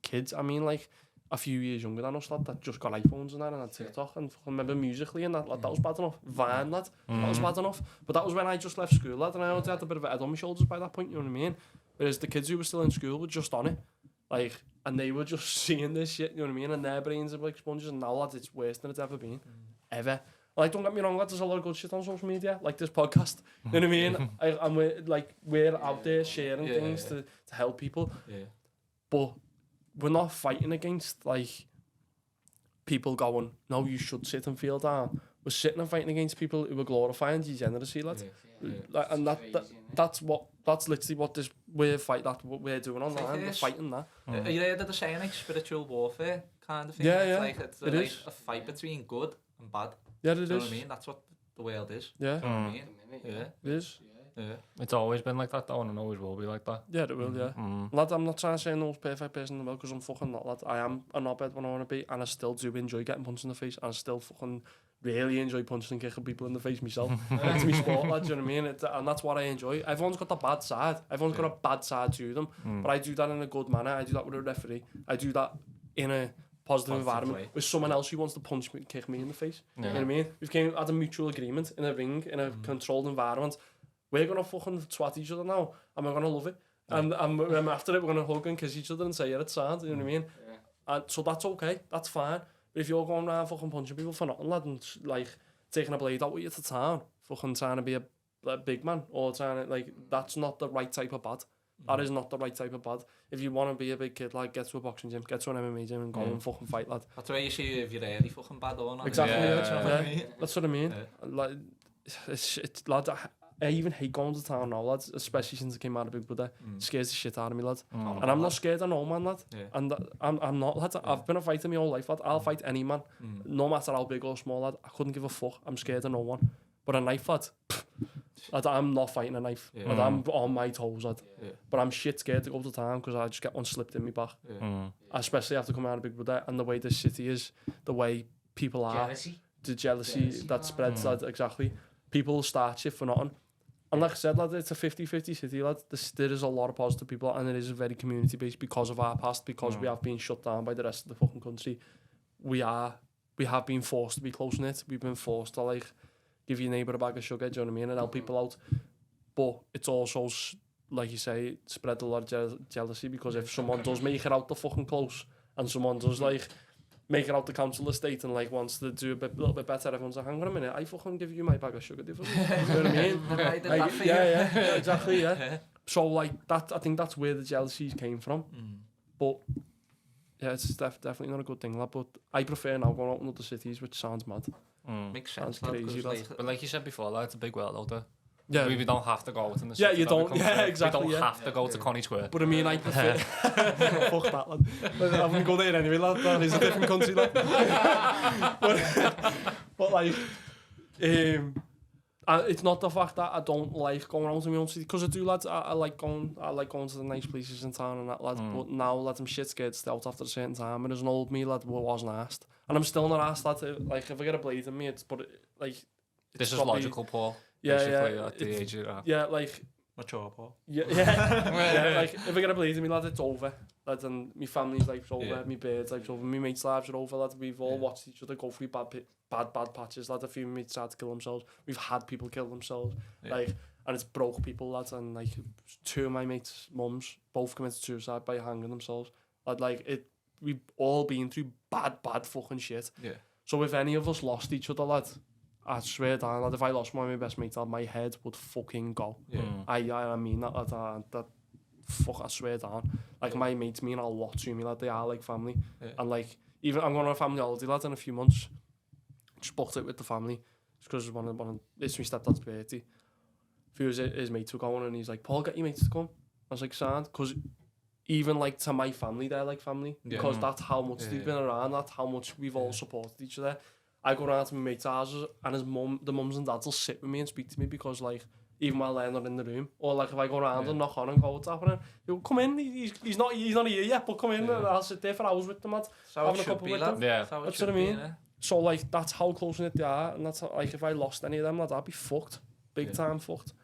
kids. I mean like a few years younger than us, lad, that just got iPhones and that and had TikTok and remember Musically and that, lad, that was bad enough. Vine, lad, that was bad enough. But that was when I just left school, lad, and I already had a bit of a head on my shoulders by that point, you know what I mean? Whereas the kids who were still in school were just on it, like, and they were just seeing this shit, you know what I mean? And their brains are like sponges, and now, lad, it's worse than it's ever been, ever. Like, don't get me wrong, lad, there's a lot of good shit on social media, like this podcast, you know what I mean? We're out there sharing things to help people, but we're not fighting against, like, people going, no, you should sit and feel down. We're sitting and fighting against people who are glorifying degeneracy, lad. Like, and that's literally what we're doing online. We're fighting that. Are you heard of the saying, like, spiritual warfare kind of thing? Yeah. It's like a fight between good and bad. Yeah, it Do you know what I is. mean? That's what the world is. Yeah, Do you know what I mean? Yeah. it is. Yeah. It's always been like that though, and it always will be like that. Yeah, it will, yeah. Lad, I'm not trying to say I'm the most perfect person in the world, because I'm fucking not, lad. I am a knobhead when I want to be, and I still do enjoy getting punched in the face, and I still fucking really enjoy punching and kicking people in the face myself. It's my sport, lad, do you know what I mean? And that's what I enjoy. Everyone's got the bad side. Everyone's got a bad side to them, but I do that in a good manner. I do that with a referee. I do that in a positive environment with someone else who wants to punch me and kick me in the face. You know what I mean? We've came at a mutual agreement in a ring, in a controlled environment. We're going to fucking swat each other now, and we're going to love it. And after it, we're going to hug and kiss each other and say, yeah, it's sad, you know what I mean? And so that's okay, that's fine. But if you're going around fucking punching people for nothing, lad, and like taking a blade out with you to town, fucking trying to be a big man, or trying to, like, that's not the right type of bad. That is not the right type of bad. If you want to be a big kid, like, get to a boxing gym, get to an MMA gym and go and fucking fight, lad. That's where you see if you're really fucking bad or not. Exactly, Yeah. That's what I mean. Like, it's lad, I even hate going to town now, lads, especially since I came out of Big Brother. It scares the shit out of me, lad. And I'm not scared of no man, lad. And I'm not, lad. I've been a fighter my whole life, lad. I'll fight any man, no matter how big or small, lad. I couldn't give a fuck. I'm scared of no one. But a knife, lad, lad, I'm not fighting a knife. Lad, I'm on my toes, lad. But I'm shit scared to go to town because I just get one slipped in my back. Especially after coming out of Big Brother, and the way this city is, the way people are. The jealousy that spreads, lad, exactly. People start shit for nothing. And like I said, lad, it's a 50-50 city, lad. There is a lot of positive people, and it is very community-based because of our past, because we have been shut down by the rest of the fucking country. We have been forced to be close-knit. We've been forced to, like, give your neighbour a bag of sugar, do you know what I mean, and help people out. But it's also, like you say, spread a lot of jealousy, because if someone does make it out the fucking close, and someone does, like, make it out the council estate and, like, wants to do a little bit better, everyone's like, hang on a minute, I fucking give you my bag of sugar, do you know what I mean? I did that for you. Yeah, exactly, yeah. So like that, I think that's where the jealousies came from. But yeah, it's definitely not a good thing. Like, but I prefer now going out in other cities, which sounds mad. Makes sense. Sounds crazy, But like you said before, like, it's a big world out there. Yeah, We don't have to go out in the Yeah, city you that don't- we come yeah, to. exactly, We don't yeah. have to go to Connie Square. but I mean, I prefer. Fuck that, lad. I wouldn't go there anyway, lad. That is a different country, lad. but like, it's not the fact that I don't like going out in my own city, because I do, lads. I like going to the nice places in town and that, lads. But now, lads, I'm shit scared to stay out after a certain time. And there's an old me, lad, who wasn't asked, and I'm still not asked, lad. Like, if I get a blade in me, it's like. This is probably- logical, Paul. Yeah, basically, yeah. at the age you're at. Yeah, like. Mature, Paul. Yeah, like if I get a blade in me, lad, it's over. Lad, and my family's life's over, my birds' life's over, my mates' lives are over, lad. We've all watched each other go through bad patches, lad. A few mates tried to kill themselves. We've had people kill themselves, like, and it's broke people, lads. And like 2 of my mates' mums both committed suicide by hanging themselves. Lad, like we've all been through bad fucking shit. Yeah. So if any of us lost each other, lad, I swear down, lad, if I lost one of my best mates, lad, my head would fucking go. Yeah. I mean that, lad, that fuck, I swear down. Like, my mates mean a lot to me, lad. They are like family. Yeah. And like, even I'm going on a family holiday, lad, in a few months. Just booked it with the family. Just because it's my stepdad's birthday. A few of his mates were going, and he's like, Paul, get your mates to come. I was like, sound, because even like to my family, they're like family. Yeah. Because that's how much they've been around, that's how much we've all supported each other. I go around to my mates' houses, and the mums and dads will sit with me and speak to me, because like, even while they're not in the room, or like if I go around and knock on and go, what's happening? He'll come in, he's not here yet, but come in, and I'll sit there for hours with them, lad. So Having it a should couple be, with lad. them. Yeah. That's how it That's should what I be, mean. innit? So like, that's how close-knit they are, and that's how, like, if I lost any of them, lad, I'd be fucked. Big time fucked.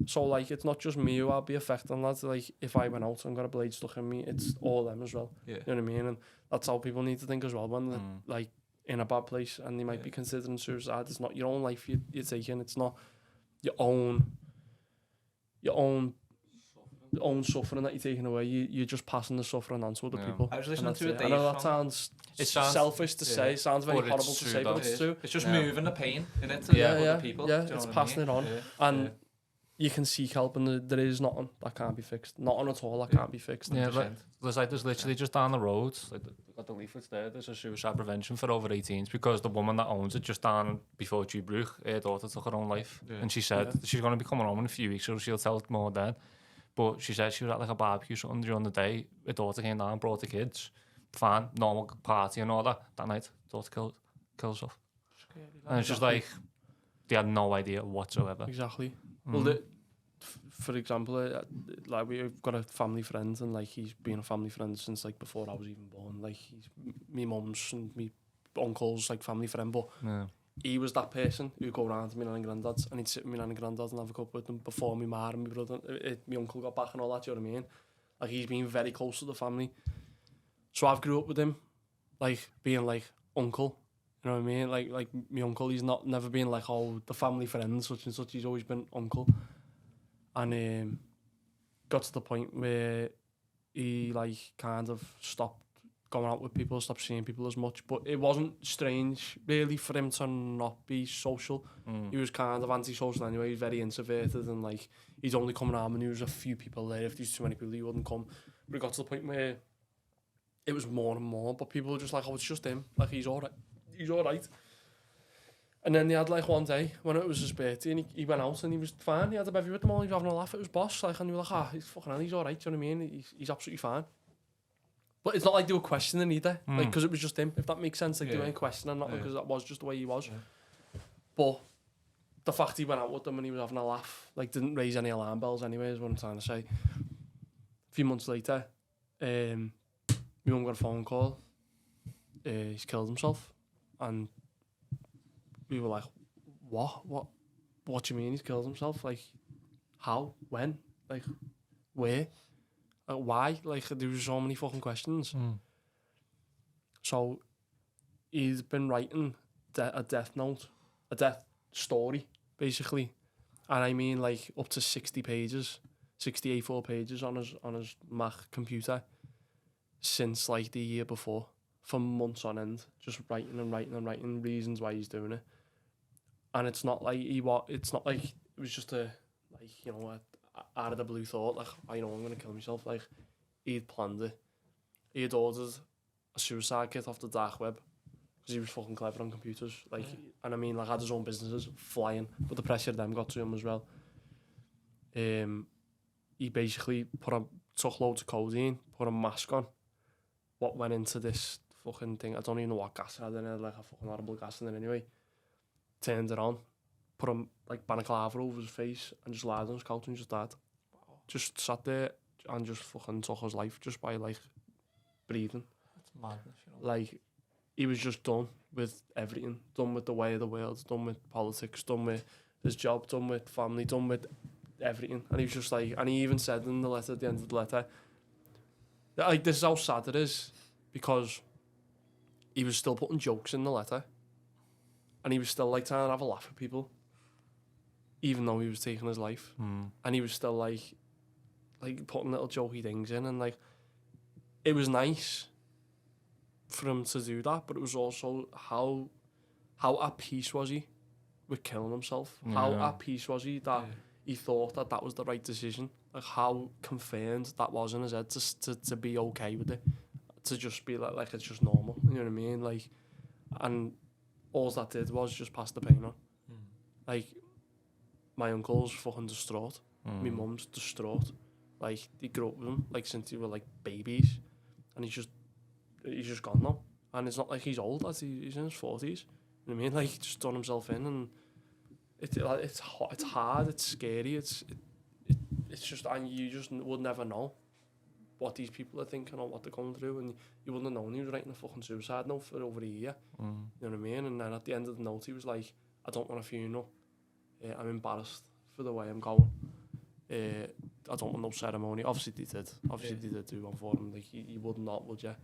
So like, it's not just me who I'd be affecting, lads. Like, if I went out and got a blade stuck in me, it's all them as well. Yeah. You know what I mean? And that's how people need to think as well, when they're like in a bad place and they might be considering suicide. It's not your own life you're taking. It's not your own suffering that you're taking away. You're just passing the suffering on to other people. I was And listening that's to a it. Dave I know that song. sounds It sounds selfish to say. It sounds very But it's horrible to true, say, but though. it's true. It's just Yeah. moving the pain in it to other people. Yeah, Do you know it's what I passing mean? it on. Yeah. And you can seek help, and there is nothing that can't be fixed. Nothing at all that can't be fixed. Yeah, there's literally just down the road, like they've got the leaflets there, there's a suicide prevention for over 18s, because the woman that owns it just down before Dubruch, her daughter took her own life. Yeah. And she said she's going to be coming home in a few weeks, so she'll tell more then. But she said she was at like a barbecue or something during the day, her daughter came down, brought the kids, fine, normal party and all that. That night, daughter killed herself. And it's just like, they had no idea whatsoever. Exactly. Well, for example, like, we've got a family friend, and like, he's been a family friend since like before I was even born. Like, he's me mum's and me uncle's like family friend, but Yeah. he was that person who'd go around to my nan and granddad's, and he'd sit with my nan and granddad and have a cup with them before my ma and my brother, my uncle got back and all that. Do you know what I mean? Like, he's been very close to the family. So I've grew up with him, like, being like uncle. You know what I mean? Like my uncle, he's never been like, oh, the family friend, such and such. He's always been uncle. And got to the point where he like kind of stopped going out with people, stopped seeing people as much. But it wasn't strange really for him to not be social. He was kind of antisocial anyway. He's very introverted, and like, he's only coming home and there was a few people there. If there's too many people, he wouldn't come. But it got to the point where it was more and more, but people were just like, oh, it's just him. Like, he's all right. And then they had like one day when it was his birthday, and he went out and he was fine. He had a bevy with them all. He was having a laugh at his boss, like, and they were like, he's fucking hell, he's all right. Do you know what I mean? He's absolutely fine. But it's not like they were questioning either, like, because it was just him. If that makes sense, like, they weren't questioning, not because that was just the way he was. Yeah. But the fact he went out with them and he was having a laugh, like, didn't raise any alarm bells anyway, is what I'm trying to say. A few months later, my mum got a phone call. He's killed himself, and we were like, what do you mean he's killed himself? Like, how? When? Like, where? Why? Like, there was so many fucking questions. So, he's been writing a death note, a death story, basically. And I mean, like, up to 60 pages, 60 A4 pages on his Mac computer since, like, the year before, for months on end, just writing reasons why he's doing it. And it's not like it was just a out of the blue thought, like, I know I'm going to kill myself. Like, he'd planned it. He had ordered a suicide kit off the dark web because he was fucking clever on computers. Like, and I mean, like, had his own businesses flying, but the pressure of them got to him as well. He basically took loads of codeine, put a mask on. What went into this fucking thing? I don't even know what gas it had in it, like a fucking horrible gas in it anyway. Turned it on, put a like balaclava over his face, and just lied on his couch and just died. Wow. Just sat there and just fucking took his life just by like breathing. That's madness, you know. Like, he was just done with everything, done with the way of the world, done with politics, done with his job, done with family, done with everything. And he was just like, and he even said in the letter, at the end of the letter, that, like, this is how sad it is, because he was still putting jokes in the letter, and he was still like trying to have a laugh at people, even though he was taking his life. And he was still like putting little jokey things in, and like, it was nice for him to do that, but it was also how at peace was he with killing himself? How at peace was he that he thought that was the right decision? Like, how confirmed that was in his head to be okay with it, to just be like it's just normal, you know what I mean? Like, and all that did was just pass the pain on. Like, my uncle's fucking distraught. My mum's distraught. Like, they grew up with him like since they were like babies, and he's just gone now. And it's not like he's old, he's in his 40s. You know what I mean? Like, he just done himself in, and it's hard, it's scary, it's just, and you just would never know what these people are thinking or what they're going through, and you wouldn't have known he was writing a fucking suicide note for over a year. You know what I mean? And then at the end of the note, he was like, I don't want a funeral. I'm embarrassed for the way I'm going. I don't want no ceremony. Obviously they did. They did do one for him. Like, you would not, would you?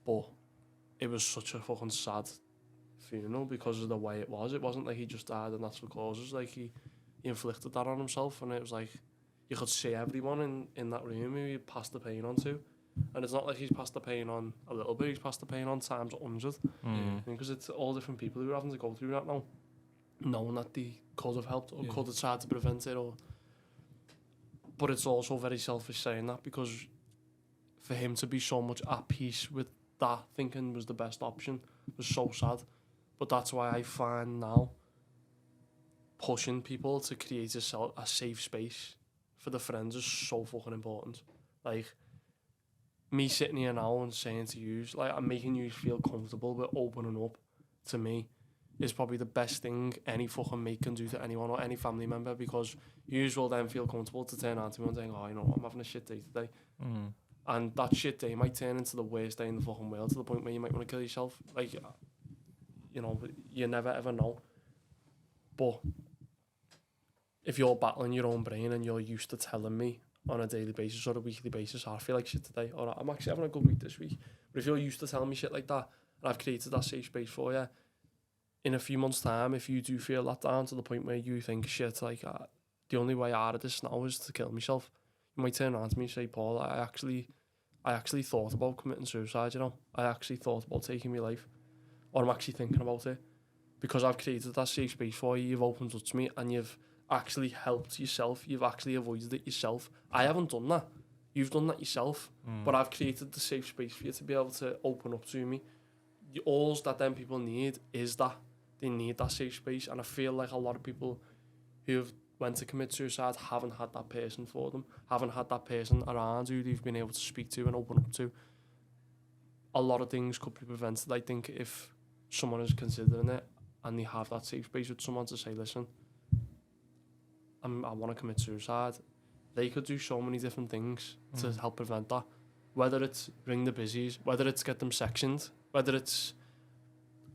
But it was such a fucking sad funeral because of the way it was. It wasn't like he just died of natural causes. Like, he inflicted that on himself, and it was like, you could see everyone in that room who he passed the pain on to. And it's not like he's passed the pain on a little bit, he's passed the pain on times 100. Because it's all different people who are having to go through that now, knowing that they could have helped or could have tried to prevent it. But it's also very selfish saying that, because for him to be so much at peace with that thinking was the best option was so sad. But that's why I find now pushing people to create a safe space for the friends is so fucking important. Like, me sitting here now and saying to you, like, I'm making you feel comfortable with opening up to me is probably the best thing any fucking mate can do to anyone or any family member, because you will then feel comfortable to turn around to me and think, oh, you know, I'm having a shit day today. And that shit day might turn into the worst day in the fucking world, to the point where you might want to kill yourself. Like, you know, you never ever know. But if you're battling your own brain and you're used to telling me on a daily basis or a weekly basis, oh, I feel like shit today, or I'm actually having a good week this week. But if you're used to telling me shit like that, and I've created that safe space for you, in a few months' time, if you do feel that down to the point where you think, shit, like, the only way out of this now is to kill myself, you might turn around to me and say, Paul, I actually thought about committing suicide, you know. I actually thought about taking my life, or I'm actually thinking about it, because I've created that safe space for you. You've opened up to me, and you've actually helped yourself. You've actually avoided it yourself. I haven't done that. You've done that yourself. But I've created the safe space for you to be able to open up to me. All that then people need is that. They need that safe space. And I feel like a lot of people who have went to commit suicide haven't had that person for them. Haven't had that person around who they've been able to speak to and open up to. A lot of things could be prevented, I think, if someone is considering it and they have that safe space with someone to say, listen, I want to commit suicide. They could do so many different things to help prevent that. Whether it's ring the busies, whether it's get them sectioned, whether it's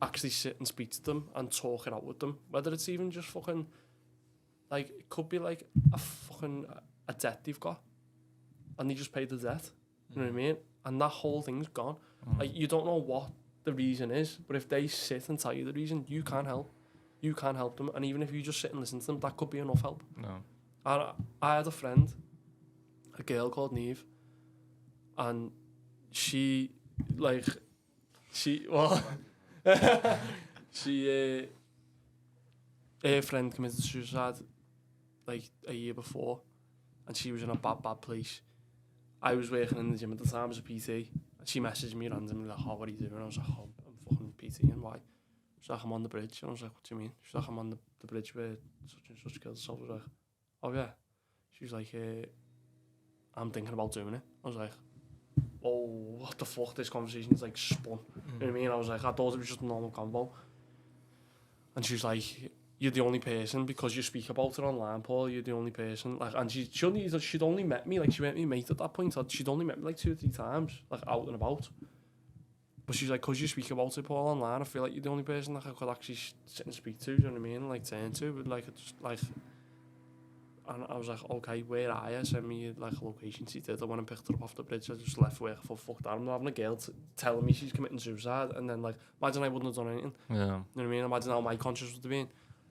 actually sit and speak to them and talk it out with them, whether it's even just fucking, like, it could be like a debt they've got and they just pay the debt. You know what I mean? And that whole thing's gone. Like, you don't know what the reason is, but if they sit and tell you the reason, you can't help. You can't help them, and even if you just sit and listen to them, that could be enough help. No. And I had a friend, a girl called Neve, and her friend committed suicide like a year before, and she was in a bad place. I was working in the gym at the time as a PT, and she messaged me randomly like, "Oh, what are you doing?" I was like, "Oh, I'm fucking PT, and why?" She's like, "I'm on the bridge." And I was like, "What do you mean?" She's like, "I'm on the bridge where such and such killed herself." I was like, "Oh yeah." She was like, "I'm thinking about doing it." I was like, "Oh, what the fuck?" This conversation's like spun. You know what I mean? I was like, I thought it was just a normal convo. And she was like, "You're the only person, because you speak about it online, Paul, you're the only person." Like, and she'd only met me, like, she met me mate at that point. She'd only met me like 2 or 3 times, like, out and about. But she's like, "Because you speak about it, Paul, online, I feel like you're the only person that I could actually sit and speak to," you know what I mean? Like, turn to, but like, it's like, and I was like, "Okay, where are you?" Send me like a location. She did. I went and picked her up off the bridge. I just left work for fuck that. I'm not having a girl telling me she's committing suicide, and then like, imagine I wouldn't have done anything. Yeah. You know what I mean? Imagine how my conscience would have been.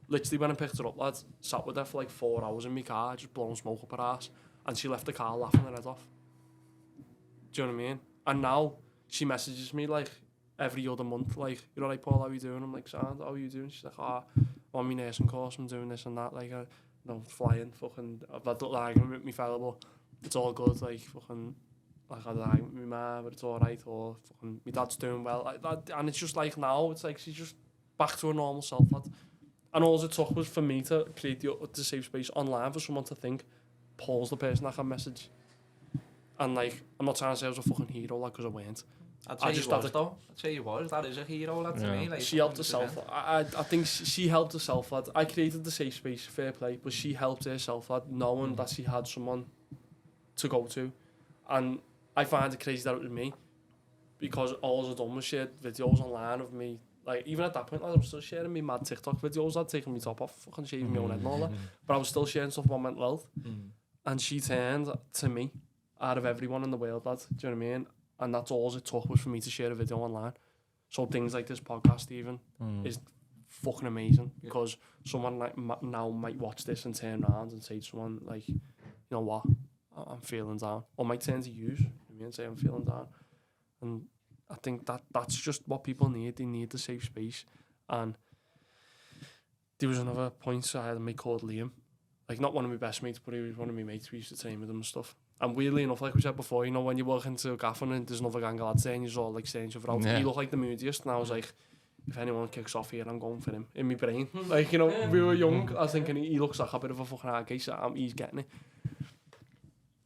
Literally went and picked her up, lads. Sat with her for like 4 hours in my car, just blowing smoke up her ass, and she left the car laughing her head off. Do you know what I mean? And now she messages me like every other month, like, "You're alright, Paul, how you doing?" I'm like, "Sound, how are you doing?" She's like, "I'm on my nursing course, I'm doing this and that, like, flying, fucking, I've had an argument with my fella, but it's all good, like, fucking, like, I had an argument with my ma, but it's alright, or fucking, my dad's doing well," like that. And it's just like, now, it's like, she's just back to her normal self, lad. And all it took was for me to create the safe space online for someone to think Paul's the person I can message. And like, I'm not trying to say I was a fucking hero, like, because I weren't. I'd say you was, though. I'd say you was. That is a hero, lad, to me. Like, she helped herself. I think she helped herself, lad. I created the safe space, fair play, but she helped herself, lad, knowing that she had someone to go to. And I find it crazy that it was me, because all I'd done was share videos online of me. Like, even at that point, lad, I was still sharing me mad TikTok videos. I'd taken my top off, fucking shaving my own head and all that. But I was still sharing stuff about mental health. And she turned to me out of everyone in the world, lad. Do you know what I mean? And that's all it took, was for me to share a video online. So things like this podcast even is fucking amazing, because someone like now might watch this and turn around and say to someone like, "You know what, I'm feeling down," or might turn to you and say, "I'm feeling down." And I think that's just what people need. They need the safe space. And there was another point, I had a mate called Liam, like, not one of my best mates, but he was one of my mates. We used to train with him and stuff. And weirdly enough, like we said before, you know, when you walk into a gaff and there's another gang of lads there and you're all like saying stuff out, he looked like the moodiest, and I was like, if anyone kicks off here, I'm going for him. In my brain, like, you know, we were young, I was thinking he looks like a bit of a fucking hard case, so he's getting it.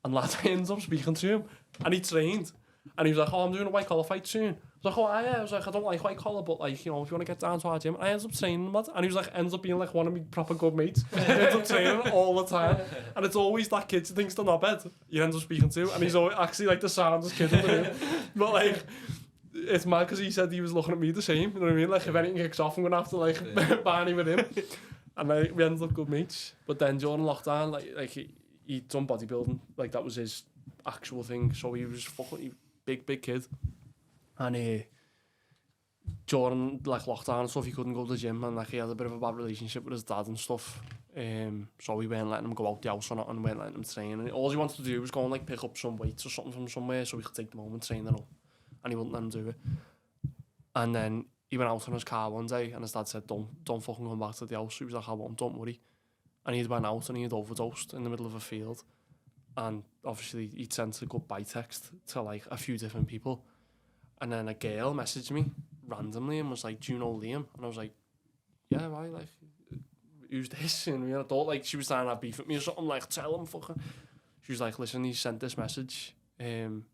And lad ends up speaking to him, and he trained, and he was like, "Oh, I'm doing a white collar fight soon." I was like, "Oh yeah," I was like, "I don't like white collar, but like, you know, if you want to get down to our gym," and I ended up training him, lad, and he was like, ends up being like one of my proper good mates. He ends up training all the time, and it's always that kid who thinks they're not bad you end up speaking to, and he's always actually like the soundest kid in the room. But like, it's mad because he said he was looking at me the same, you know what I mean? Like, if anything kicks off, I'm gonna have to like Barney with him, and like, we ended up good mates. But then during lockdown, like he'd done bodybuilding, like that was his actual thing, so he was fucking big kid, and during like lockdown and stuff, he couldn't go to the gym, and like he had a bit of a bad relationship with his dad and stuff, so we weren't letting him go out the house or not, and we weren't letting him train, and all he wanted to do was go and like pick up some weights or something from somewhere so we could take them home and train them up, and he wouldn't let him do it. And then he went out in his car one day, and his dad said, don't fucking come back to the house. He was like, "I won't, don't worry." And he'd went out and he had overdosed in the middle of a field, and obviously he'd sent a goodbye text to like a few different people, and then a girl messaged me randomly and was like, "Do you know Liam?" And I was like, "Yeah, why? Like, who's this?" And I thought like she was trying to have beef with me or something, like, "Tell him fucking." She was like, "Listen, he sent this message, and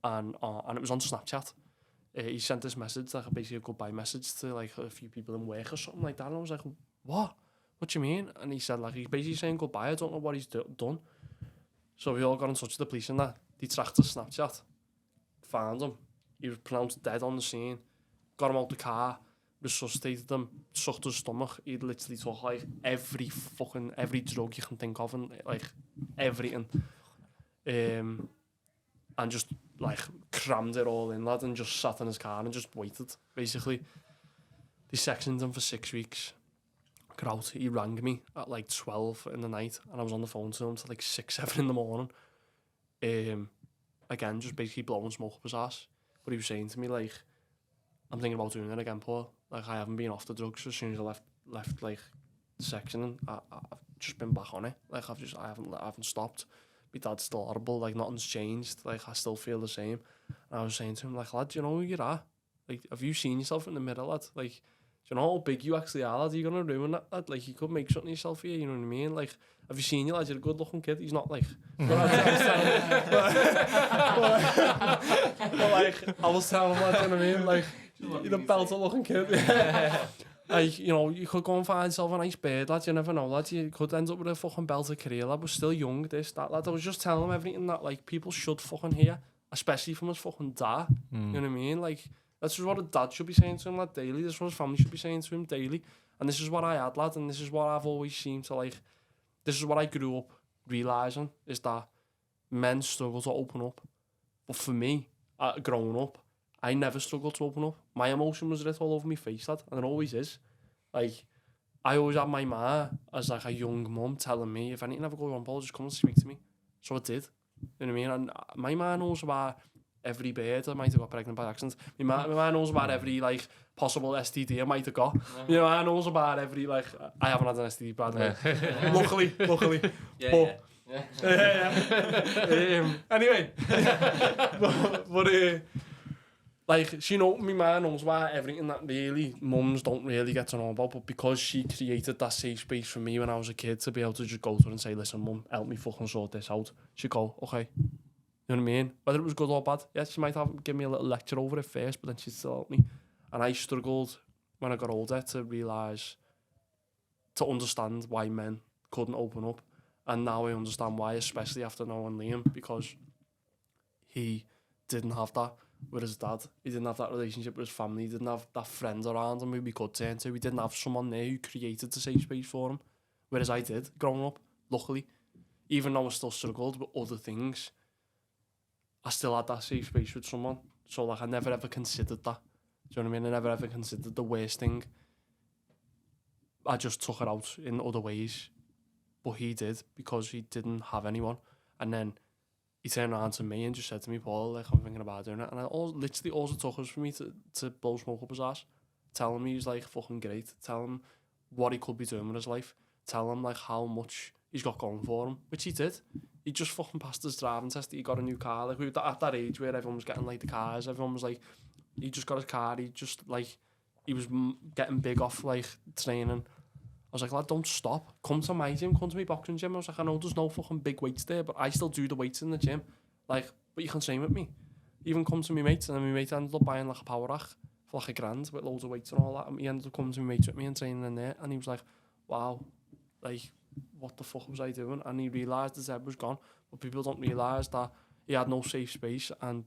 it was on Snapchat. He sent this message, like basically a goodbye message to like a few people in work or something like that." And I was like, "What? What do you mean?" And he said like, he's basically saying goodbye. I don't know what he's done. So we all got in touch with the police and that. They tracked his Snapchat, found him. He was pronounced dead on the scene. Got him out the car, resuscitated him, sucked his stomach. He'd literally took like every drug you can think of, and like everything. And just like crammed it all in, lad, and just sat in his car and just waited, basically. They sectioned him for 6 weeks. Got out, he rang me at like 12 in the night, and I was on the phone to him till like 6, 7 in the morning. Again, just basically blowing smoke up his ass. But he was saying to me like, "I'm thinking about doing it again, Paul. Like, I haven't been off the drugs as soon as I left like the section. I've just been back on it. Like I haven't stopped. My dad's still horrible. Like nothing's changed. Like I still feel the same. And I was saying to him, like, lad, do you know who you are? Like, have you seen yourself in the mirror, lad? Like, do you know how big you actually are, lad? You're gonna ruin that, lad. Like, you could make something of yourself here. You know what I mean? Like, have you seen you, lad? You're a good-looking kid. He's not like. But like, I was telling him, lad, you know what I mean? Like, you're a belter-looking kid. Like, you know, you could go and find yourself a nice bird, lad. You never know, lad. You could end up with a fucking belter career, lad. We're still young, this, that, lad. I was just telling him everything that, like, people should fucking hear, especially from his fucking dad. You know what I mean? Like, this is what a dad should be saying to him, lad, daily. This is what his family should be saying to him daily. And this is what I had, lad. And this is what I've always seemed to, like, this is what I grew up realising, is that men struggle to open up. But for me, growing up, I never struggled to open up. My emotion was written all over my face, lad, and it always is. Like, I always had my ma as like a young mum telling me, if anything ever goes wrong, Paul, just come and speak to me. So it did. You know what I mean? And my ma knows about every bird I might have got pregnant by accident. My ma knows about every like possible STD I might have got. You know, I knows about every like. I haven't had an STD, by the way. Luckily. Anyway, but like, she know, my man knows about everything that really mums don't really get to know about, but because she created that safe space for me when I was a kid to be able to just go to her and say, listen, mum, help me fucking sort this out. She'd go, okay. You know what I mean? Whether it was good or bad, yeah, she might have give me a little lecture over it first, but then she'd still help me. And I struggled when I got older to realise, to understand why men couldn't open up. And now I understand why, especially after knowing Liam, because he didn't have that with his dad. He didn't have that relationship with his family. He didn't have that friend around him who we could turn to. He didn't have someone there who created the safe space for him. Whereas I did, growing up, luckily. Even though I still struggled with other things, I still had that safe space with someone. So, like, I never ever considered that. Do you know what I mean? I never ever considered the worst thing. I just took it out in other ways. But he did, because he didn't have anyone. And then he turned around to me and just said to me, Paul, like, I'm thinking about doing it. And literally all it took was for me to blow smoke up his ass. Tell him he's, like, fucking great. Tell him what he could be doing with his life. Tell him, like, how much he's got going for him. Which he did. He just fucking passed his driving test. He got a new car. Like, we were at that age where everyone was getting, like, the cars. Everyone was, like, he just got his car. He just, like, he was getting big off, like, training. I was like, lad, don't stop. Come to my gym, come to my boxing gym. I was like, I know there's no fucking big weights there, but I still do the weights in the gym. Like, but you can train with me. Even come to my mates, and then my mate ended up buying like a power rack for like $1,000 with loads of weights and all that. And he ended up coming to my mates with me and training in there. And he was like, wow, like, what the fuck was I doing? And he realised his head was gone. But people don't realise that he had no safe space. And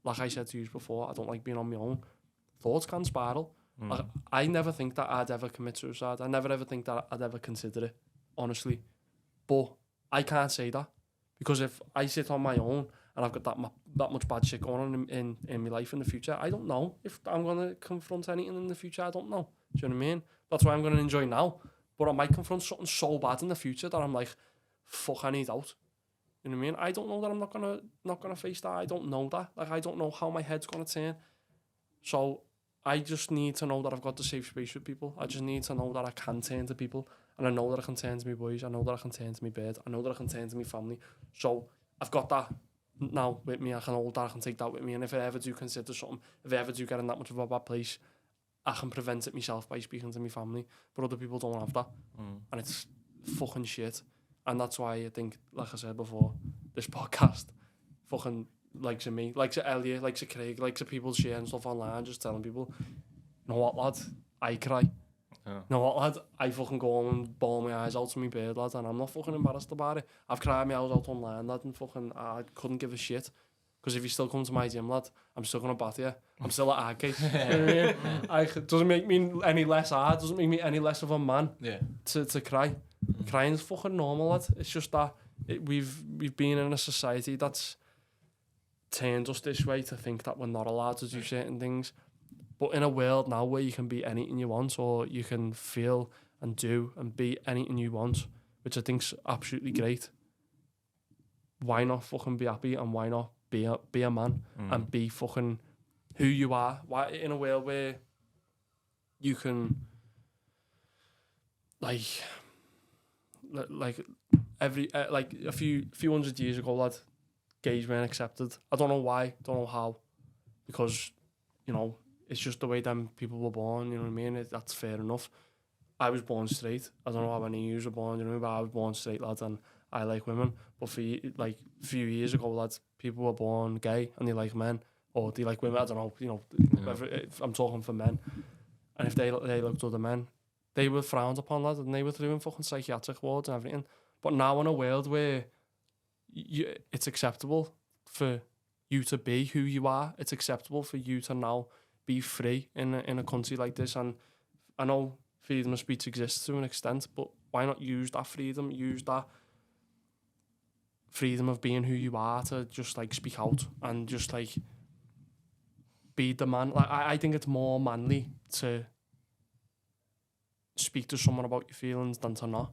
like I said to you before, I don't like being on my own. Thoughts can spiral. Like, I never think that I'd ever commit suicide. I never ever think that I'd ever consider it, honestly. But I can't say that, because if I sit on my own and I've got that much bad shit going on in my life in the future, I don't know if I'm going to confront anything in the future. I don't know. Do you know what I mean? That's why I'm going to enjoy now. But I might confront something so bad in the future that I'm like, fuck, I need out. You know what I mean? I don't know that I'm not gonna face that. I don't know that. Like, I don't know how my head's going to turn. So I just need to know that I've got the safe space with people. I just need to know that I can turn to people. And I know that I can turn to my boys. I know that I can turn to my bed. I know that I can turn to my family. So I've got that now with me. I can hold that. I can take that with me. And if I ever do consider something, if I ever do get in that much of a bad place, I can prevent it myself by speaking to my family. But other people don't have that. And it's fucking shit. And that's why I think, like I said before, this podcast fucking likes of me, likes of Elliot, likes of Craig, likes of people sharing stuff online, just telling people, you know what, lad, I cry. Yeah. You know what, lad, I fucking go home and bawl my eyes out to my bed, lad, and I'm not fucking embarrassed about it. I've cried my eyes out online, lad, and fucking, I couldn't give a shit. Because if you still come to my gym, lad, I'm still going to bat you. I'm still at arcade. You know what I mean? It doesn't make me any less hard, doesn't make me any less of a man to cry. Crying is fucking normal, lad. It's just that we've been in a society that's turned us this way to think that we're not allowed to do certain things. But in a world now where you can be anything you want, or you can feel and do and be anything you want, which I think's absolutely great, why not fucking be happy, and why not be a man and be fucking who you are? Why, in a world where you can, like, like like a few hundred years ago, lad, gays weren't accepted. I don't know why, don't know how, because, you know, it's just the way them people were born, you know what I mean? That's fair enough. I was born straight. I don't know how many of you were born, you know what I mean? But I was born straight, lad, and I like women. But for, like, a few years ago, lads, people were born gay and they like men, or they like women, I don't know, you know, if I'm talking for men. And if they looked other men, they were frowned upon, lad, and they were through in fucking psychiatric wards and everything. But now in a world where it's acceptable for you to be who you are, it's acceptable for you to now be free in a country like this. And I know freedom of speech exists to an extent, but why not use that freedom, use that freedom of being who you are to just like speak out and just like be the man. Like I think it's more manly to speak to someone about your feelings than to not.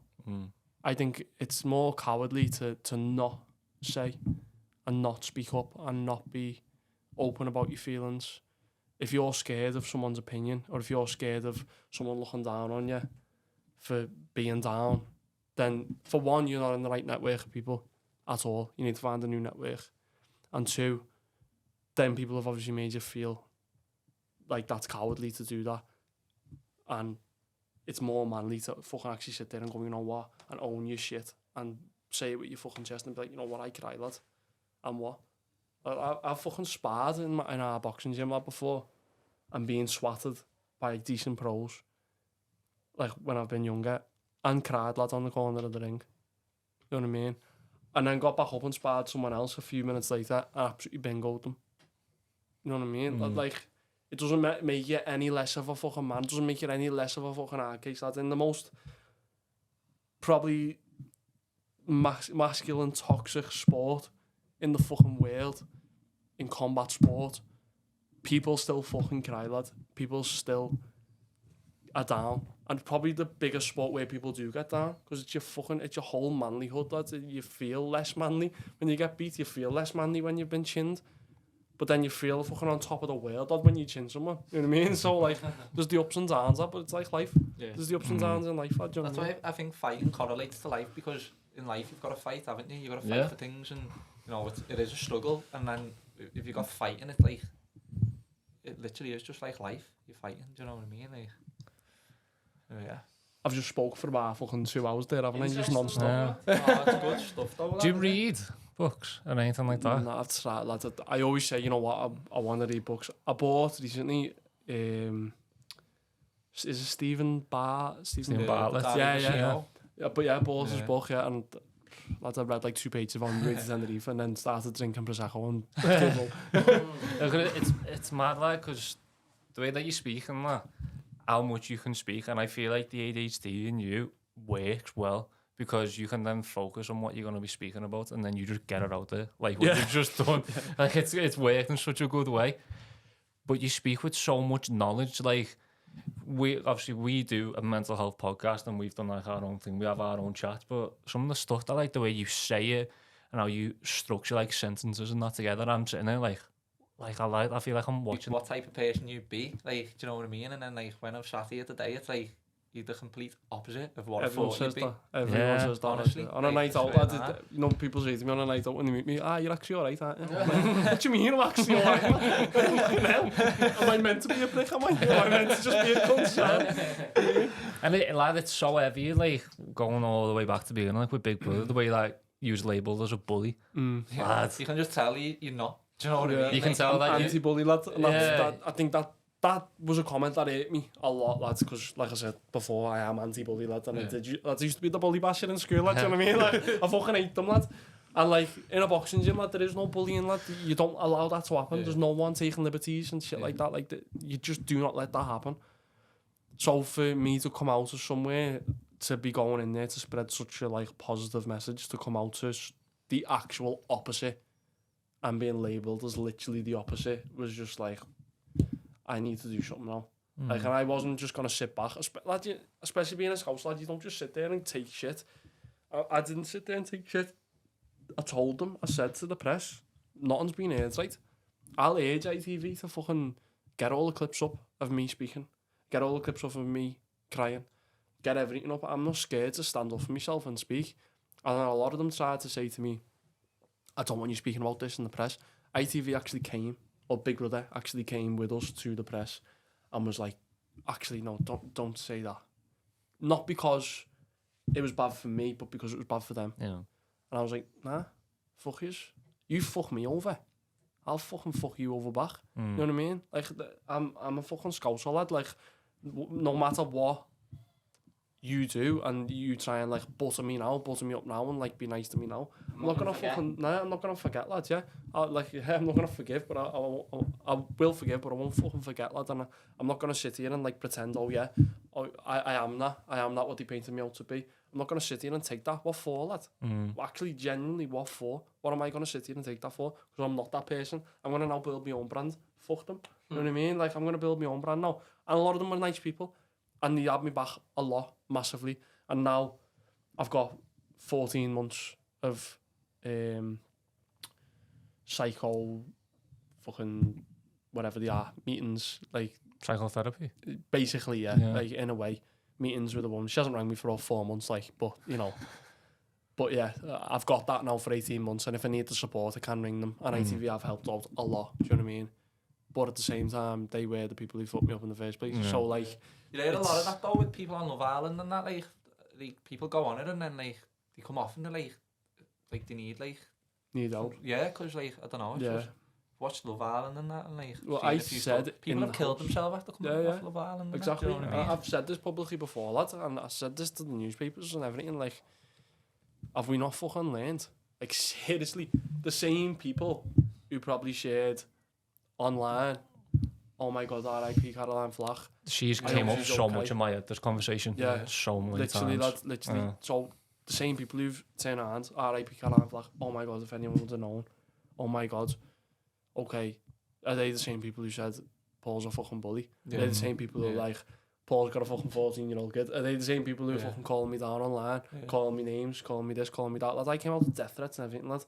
I think it's more cowardly to not say and not speak up and not be open about your feelings. If you're scared of someone's opinion, or if you're scared of someone looking down on you for being down, then for one, you're not in the right network of people at all. You need to find a new network. And two, then people have obviously made you feel like that's cowardly to do that. And it's more manly to fucking actually sit there and go, you know what, and own your shit and say it with your fucking chest and be like, you know what, I cry, lad. And what? I've fucking sparred in our boxing gym, lad, before, and being swatted by decent pros, like when I've been younger, and cried, lad, on the corner of the ring. You know what I mean? And then got back up and sparred someone else a few minutes later and absolutely bingoed them. You know what I mean? Like, it doesn't make you any less of a fucking man. It doesn't make you any less of a fucking hard case, lad. In the most probably masculine, toxic sport in the fucking world, in combat sport, people still fucking cry, lad. People still are down. And probably the biggest sport where people do get down, because it's your whole manlyhood, lad. You feel less manly when you get beat. You feel less manly when you've been chinned. But then you feel fucking on top of the world, lad, when you chin someone. You know what I mean? So, like, there's the ups and downs, lad, but it's like life. Yeah. There's the ups and downs in life, lad. That's why I think fighting correlates to life, because in life you've got to fight, haven't you? You've got to fight for things, and, you know, it is a struggle. And then if you got fighting, it's like, it literally is just like life. You're fighting, do you know what I mean? Like, yeah. I've just spoke for about fucking 2 hours there, haven't I? Just non-stop. Yeah. Oh, it's good stuff though. Do you read books or anything like that? No, that's right, lad. I always say, you know what, I want to read books. I bought recently, is it Stephen Bartlett? Yeah. But yeah, I bought his book, and lads, I read like 2 pages of on Rated Tenerife and then started drinking Prosecco and it's mad, like, because the way that you speak and that, how much you can speak, and I feel like the ADHD in you works well, because you can then focus on what you're going to be speaking about, and then you just get it out there, like what you've just done. Like, it's worked in such a good way. But you speak with so much knowledge. Like, we do a mental health podcast, and we've done like our own thing. We have our own chat, but some of the stuff that, like, the way you say it and how you structure like sentences and that together, I'm sitting there like I feel like I'm watching. What type of person you'd be, like, do you know what I mean? And then, like, when I've sat here today, it's like you're the complete opposite of what everyone I thought you'd be. Everyone says that. Honestly, on a night out, you know, people say to me on a night out when they meet me, you're actually alright, aren't you? What do you mean I'm actually alright? Am I meant to be a prick? Am I meant to just be a cunt? And it's so heavy, like, going all the way back to being like with Big Brother, the way like you was labelled as a bully. Yeah. You can just tell you're not. Do you know what I mean? You can tell that anti-bully, lad. And that, I think that was a comment that hurt me a lot, lads, because, like I said before, I am anti-bully, lad, and I used to be the bully basher in school, lad, do you know what I mean? Like, I fucking hate them, lad. And, like, in a boxing gym, lad, there is no bullying, lad. You don't allow that to happen. There's no one taking liberties and shit like that. Like, you just do not let that happen. So for me to come out of somewhere, to be going in there to spread such a, like, positive message, to come out to the actual opposite and being labelled as literally the opposite, was just like, I need to do something now. Like, and I wasn't just going to sit back. Especially being a house lad, you don't just sit there and take shit. I didn't sit there and take shit. I told them, I said to the press, nothing's been aired, right? I'll urge ITV to fucking get all the clips up of me speaking. Get all the clips up of me crying. get everything up. I'm not scared to stand up for myself and speak. And a lot of them tried to say to me, I don't want you speaking about this in the press. ITV actually came, or Big Brother actually came with us to the press and was like, actually, no, don't say that. Not because it was bad for me, but because it was bad for them. Yeah. And I was like, nah, fuck yous. You fuck me over. I'll fucking fuck you over back. You know what I mean? Like, I'm a fucking scouser lad. Like, no matter what you do, and you try and like butter me up now, and like be nice to me now. I'm not gonna fucking, I'm not gonna forget, lads. Yeah, I'm not gonna forgive, but I will forgive, but I won't fucking forget, lad. And I'm not gonna sit here and like pretend, I am that what they painted me out to be. I'm not gonna sit here and take that. What for, lad? Actually, genuinely, what for? What am I gonna sit here and take that for? Because I'm not that person. I'm gonna now build my own brand. Fuck them. You know what I mean? Like, I'm gonna build my own brand now. And a lot of them are nice people. And they had me back a lot, massively. And now I've got 14 months of psycho fucking whatever they are, meetings, like... Psychotherapy? Basically, yeah, like in a way. Meetings with a woman. She hasn't rang me for all 4 months, like, but, you know. But yeah, I've got that now for 18 months. And if I need the support, I can ring them. And ITV have helped out a lot, do you know what I mean? But at the same time, they were the people who fucked me up in the first place. So, like... You hear a lot of that, though, with people on Love Island and that, like people go on it and then, like, they come off and they're, like they need, like... Need help. Yeah, because, like, I don't know, it's just... Watch Love Island and that, and, like... Well, I said... People have killed themselves after coming off Love Island and exactly. that, do you know what I mean? I've said this publicly before, lad, and I said this to the newspapers and everything, like... Have we not fucking learned? Like, seriously, the same people who probably shared online... Oh my God, R.I.P. Caroline Flack. She's came up so much in my head, this conversation. Yeah. So many literally, times. Literally. So, the same people who've turned around, R.I.P. Caroline Flack. Oh my God, if anyone would have known. Oh my God. Okay. Are they the same people who said Paul's a fucking bully? Are they the same people who are like, Paul's got a fucking 14-year-old kid? Are they the same people who are fucking calling me down online, calling me names, calling me this, calling me that? Lad, I came out with death threats and everything, lad.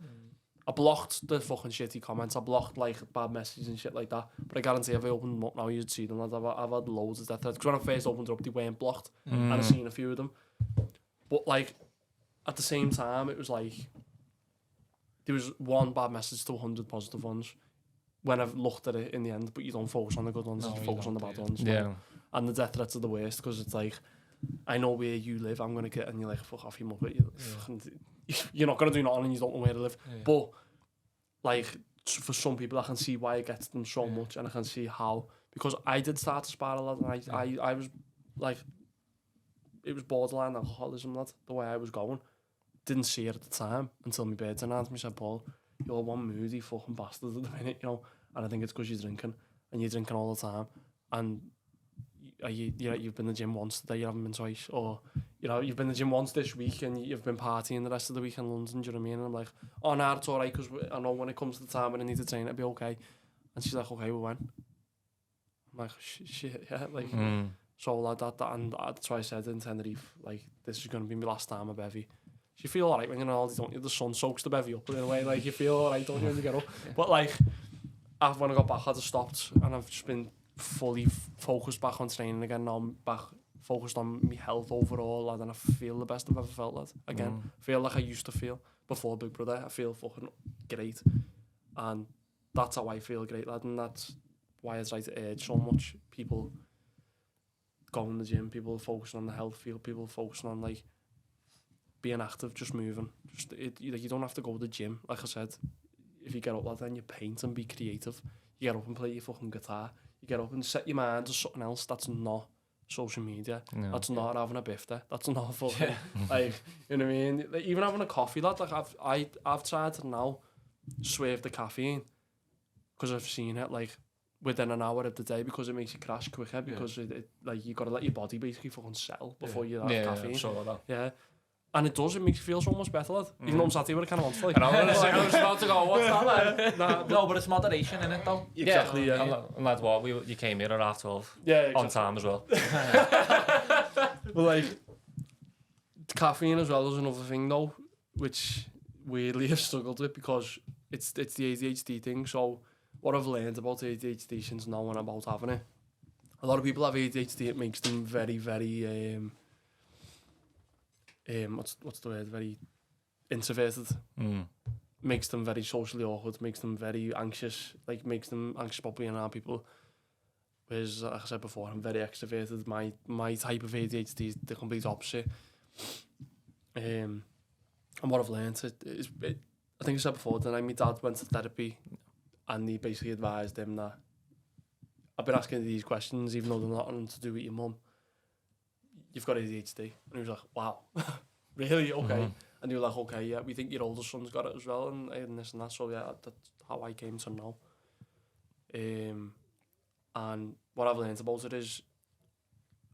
I blocked the fucking shitty comments. I blocked like bad messages and shit like that. But I guarantee if I opened them up now, you'd see them. I've had loads of death threats. Because when I first opened them up, they weren't blocked. And I've seen a few of them. But like, at the same time, it was like, there was one bad message to 100 positive ones. When I've looked at it in the end, but you don't focus on the good ones, you focus on the bad ones. Yeah. And the death threats are the worst because it's like, I know where you live, I'm going to get, and you're like, fuck off, you muppet. You're not going to do nothing and you don't know where to live. But, like, for some people, I can see why it gets them so much, and I can see how, because I did start to spiral, lad, and I was, like, it was borderline alcoholism, lad, the way I was going. Didn't see it at the time until my bird turned around to me and said, Paul, you're one moody fucking bastard at the minute, you know, and I think it's because you're drinking, and you're drinking all the time, and you've been to the gym once today, you haven't been twice, or, you know, you've been to the gym once this week and you've been partying the rest of the week in London, do you know what I mean? And I'm like, oh, nah, it's alright, because I know when it comes to the time when I need to train, it'll be okay. And she's like, okay, well, when? I'm like, shit, yeah, like, so like that, and that's why I said in Tenerife, like, this is going to be my last time a bevy. You feel alright when you're in Aldi, don't you? The sun soaks the bevy up in a way, like, you feel alright, don't you, when you get up? But, like, when I got back, I'd have stopped, and I've just been fully focused back on training again. Now I'm back focused on my health overall, lad, and I feel the best I've ever felt, lad. Again, feel like I used to feel before Big Brother. I feel fucking great, and that's how I feel great, lad, and that's why I try to urge so much people going to the gym, people focusing on the health, people focusing on like being active, just moving. Just you don't have to go to the gym, like I said. If you get up, lad, then you paint and be creative. You get up and play your fucking guitar. You get up and set your mind to something else that's not social media. No. That's not having a biff there. That's not fucking like, you know what I mean? Like, even having a coffee, lad. Like I've tried to now swerve the caffeine because I've seen it like within an hour of the day, because it makes you crash quicker, because it like you got to let your body basically fucking settle before you have caffeine. Yeah, sort of that. Yeah. And it does, it makes you feel so much better, lad. Even though I'm sat here with a can of monster. Like. I was about to go, what's that, like? No, but it's moderation in it, though. Exactly, yeah. And that's what, you came here at 12:30. Yeah, exactly. On time as well. Well, like, caffeine as well is another thing, though, which weirdly I've struggled with, because it's the ADHD thing. So what I've learned about ADHD since knowing about having it, a lot of people have ADHD, it makes them very, very... what's the word? Very introverted. Makes them very socially awkward. Makes them very anxious. Like makes them anxious about being around people. Whereas, like I said before, I'm very extroverted. My type of ADHD is the complete opposite. And what I've learned is, I think I said before, that my dad went to therapy, and he basically advised him that I've been asking these questions, even though they're not to do with your mum. You've got ADHD, and he was like, "Wow, really? Okay." And he was like, "Okay, yeah, we think your older son's got it as well, and this and that." So yeah, that's how I came to know. And what I've learned about it is,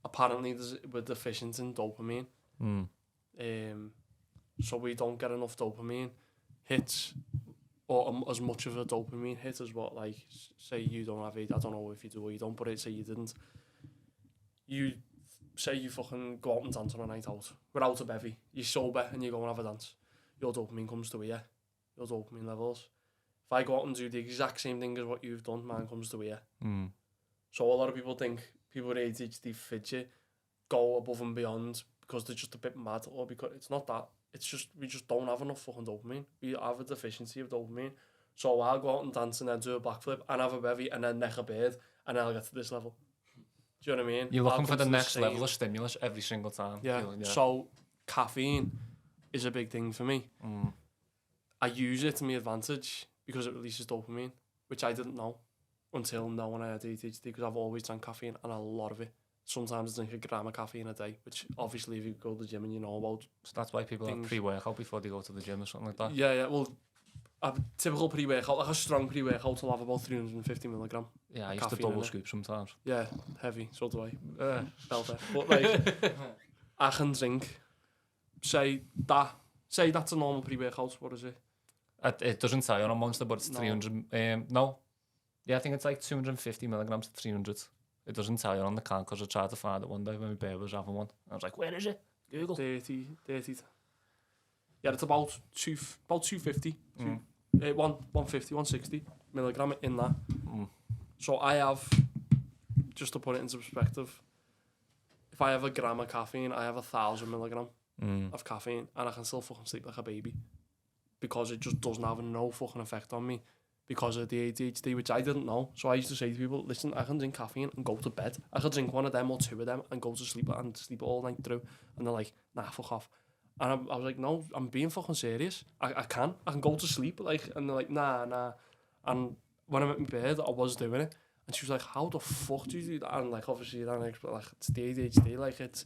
apparently we're deficient in dopamine. So we don't get enough dopamine hits, or as much of a dopamine hit as what, like, say you don't have it. I don't know if you do or you don't, but say you didn't. You say you fucking go out and dance on a night out without a bevy. You're sober and you go and have a dance. Your dopamine comes to here. Your dopamine levels. If I go out and do the exact same thing as what you've done, mine comes to here. So a lot of people think people with ADHD fidget, go above and beyond because they're just a bit mad, or because it's not that. It's just, we just don't have enough fucking dopamine. We have a deficiency of dopamine. So I'll go out and dance and then do a backflip and have a bevy and then neck a bird and then I'll get to this level. Do you know what I mean? You're looking for the next level of stimulus every single time. Yeah. So caffeine is a big thing for me. I use it to my advantage because it releases dopamine, which I didn't know until now when I had ADHD, because I've always drank caffeine, and a lot of it. Sometimes I drink a gram of caffeine a day, which obviously if you go to the gym and you know about. So that's why people have pre-workout before they go to the gym or something like that? Yeah, well, a typical pre-workout, like a strong pre-workout, will have about 350 milligram. Yeah, I used to double scoop sometimes. Yeah, heavy, so do I. Belter. But like, I can drink, say that's a normal pre-workout, what is it? It doesn't tell you on a Monster, but it's 300, no. Yeah, I think it's like 250 milligrams to 300. It doesn't tell you on the can, because I tried to find it one day when my baby was having one. I was like, where is it? Google. 30. Yeah, it's about 250. 150, 160 milligram in that. So I have, just to put it into perspective, if I have a gram of caffeine, I have 1,000 milligram of caffeine, and I can still fucking sleep like a baby, because it just doesn't have no fucking effect on me because of the ADHD, which I didn't know. So I used to say to people, listen, I can drink caffeine and go to bed. I could drink one of them or two of them and go to sleep and sleep all night through. And they're like, nah, fuck off. And I was like, no, I'm being fucking serious. I can go to sleep. Like, and they're like, nah. And when I'm at my bed, I was doing it. And she was like, how the fuck do you do that? And like, obviously, then like, it's the ADHD. Like, it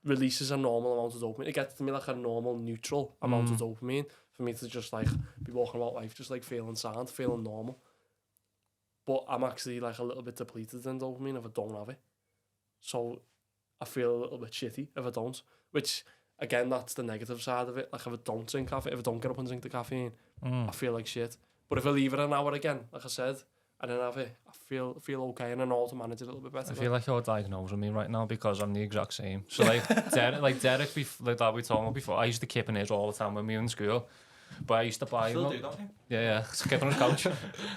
releases a normal amount of dopamine. It gets to me like a normal, neutral amount of dopamine for me to just like be walking about life, just like feeling sound, feeling normal. But I'm actually like a little bit depleted in dopamine if I don't have it. So I feel a little bit shitty if I don't. Which, again, that's the negative side of it. Like, if I don't drink caffeine, if I don't get up and drink the caffeine, I feel like shit. But if I leave it an hour again, like I said, and then have it, I feel okay, and I know how to manage it a little bit better. I feel like you're diagnosing me right now, because I'm the exact same. So like Derek, like that we talked about before, I used to kip in his all the time when we were in school. But I used to buy Still do, don't you? Yeah, skip on his couch.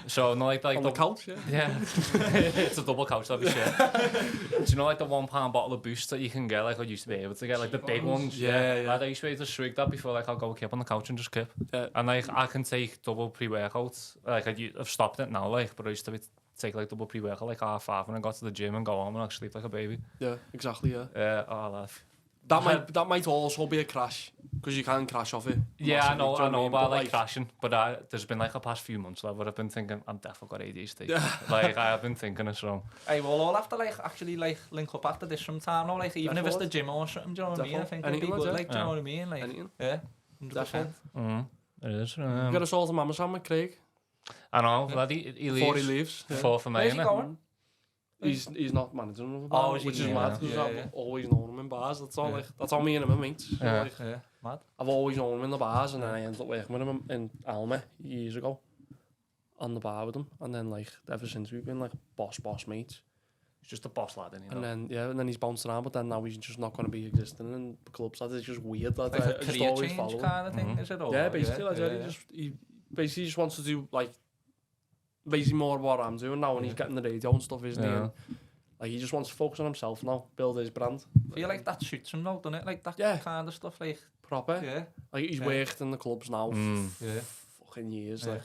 So no, like on the couch, yeah. It's a double couch, that'd be shit. Do you know like the £1 bottle of Boost that you can get? Like I used to be able to get, like the big ones. Yeah. Like, I used to be able to shriek that before. Like I'll go kip on the couch and just kip. Yeah. And like I can take double pre-workouts. Like I've stopped it now. Like, but I used to take like double pre-workout like 5:30 when I got to the gym and go home and actually sleep like a baby. Yeah, exactly. Yeah. Love. That might also be a crash, because you can crash off it. Yeah, I know about like crashing, but there's been like the past few months where I've been thinking I'm definitely got ADHD. Like I have been thinking it, so. Hey, we'll all have to like actually like link up after this sometime, no? Like even if it's the gym or something, do you know what I mean? I think it'd be good, like, do you know what I mean? Like, yeah, 100%. It is. Get us all to Mama Sam with Craig. I know, he leaves. Before he leaves. Before for me, Where's he going? He's not managing of a bar, which is mad, because I've always known him in bars. That's all that's how me and him are mates. So Mad. I've always known him in the bars, and then I ended up working with him in Alma years ago, on the bar with him, and then like ever since we've been like boss mates. He's just a boss lad, isn't he? And then he's bounced around, but then now he's just not going to be existing in the clubs. It's just weird that like I a just career always change follow him. kind of thing, is it? Or? Yeah, basically, he just wants to do like basically more of what I'm doing now, and he's getting the radio and stuff, isn't he? And, Like, he just wants to focus on himself now, build his brand. I feel like that suits him though, doesn't it? Like that kind of stuff, like... Proper. Yeah. Like, he's worked in the clubs now for fucking years. Like,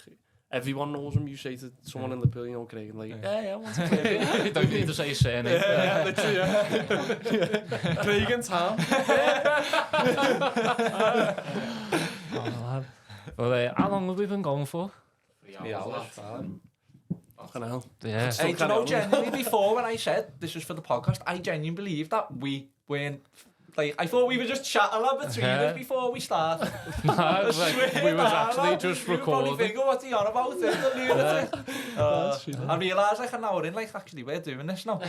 everyone knows him. You say to someone in the pill, you know, Craig, and like, yeah, what's it, Craig? You don't need to say his surname. Literally, Craig and Tom. Well, how long have we been going for? 3 hours. Fucking hell. Yeah. Hey, do you know, genuinely, before when I said this was for the podcast, I genuinely believed that we weren't... Like, I thought we were just chatting between us before we start. No, like, we was actually just recording. You probably recording. think, what's he on about? I realised like an hour in, like, actually, we're doing this now. Do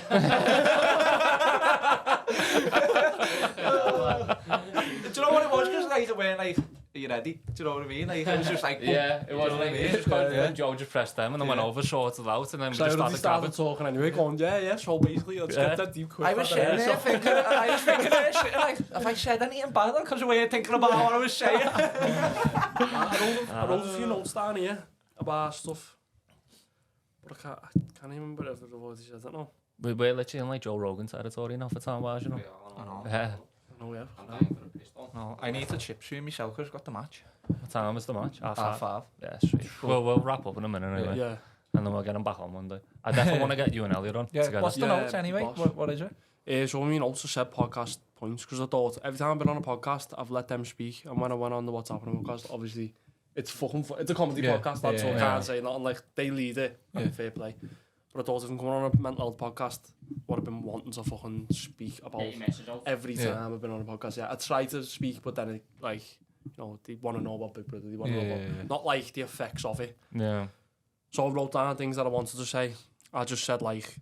you know what it was? Because, like, it weren't like... Are you ready? Do you know what I mean? Like, it was just like... Yeah, it was like, Joe just pressed them and then went over, sorted it out, and then we just started talking anyway, going, yeah, so basically, let's get that deep quick. I was sitting there thinking, like, have I said anything bad? Because we were thinking about what I was saying. I wrote a few notes down here about stuff, but I can't even remember every word he said, I don't know. We're literally in like Joe Rogan territory now for time wise, you know. Yeah. No, yeah. I'm dying for a pistol. No, I need to chip soon myself because I've got the match. What time is the match? Half 5. Yeah, sweet. We'll wrap up in a minute anyway. Yeah. And then we'll get him back on Monday. I definitely want to get you and Elliot on together. What's the notes anyway? What is it? So I also said podcast points, because I thought every time I've been on a podcast, I've let them speak, and when I went on the What's Happening podcast, obviously, it's it's a comedy podcast, that's all I can't say nothing, like, they lead it, fair play. But I thought if I'm going on a mental health podcast, what I've been wanting to fucking speak about every time I've been on a podcast. Yeah, I try to speak, but then it, like, you know, they want to know about Big Brother. They want to know about, not like the effects of it. Yeah. So I wrote down things that I wanted to say. I just said, like,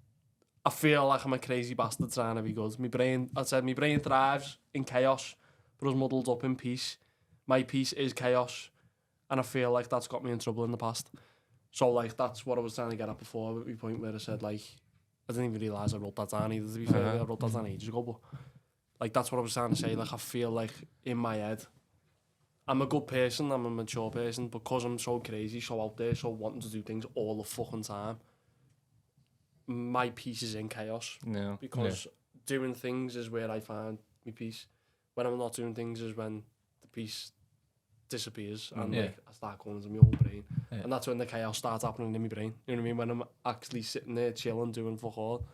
I feel like I'm a crazy bastard trying to be good. My brain thrives in chaos, but is muddled up in peace. My peace is chaos, and I feel like that's got me in trouble in the past. So, like, that's what I was trying to get at before, at the point where I said, like, I didn't even realise I wrote that down either, to be fair. I wrote that down ages ago, but, like, that's what I was trying to say. Like, I feel like, in my head, I'm a good person, I'm a mature person, but because I'm so crazy, so out there, so wanting to do things all the fucking time, my peace is in chaos. Yeah. Because doing things is where I find my peace. When I'm not doing things is when the peace disappears and like, I start going into my own brain. Yeah. And that's when the chaos starts happening in my brain. You know what I mean? When I'm actually sitting there chilling, doing fuck all,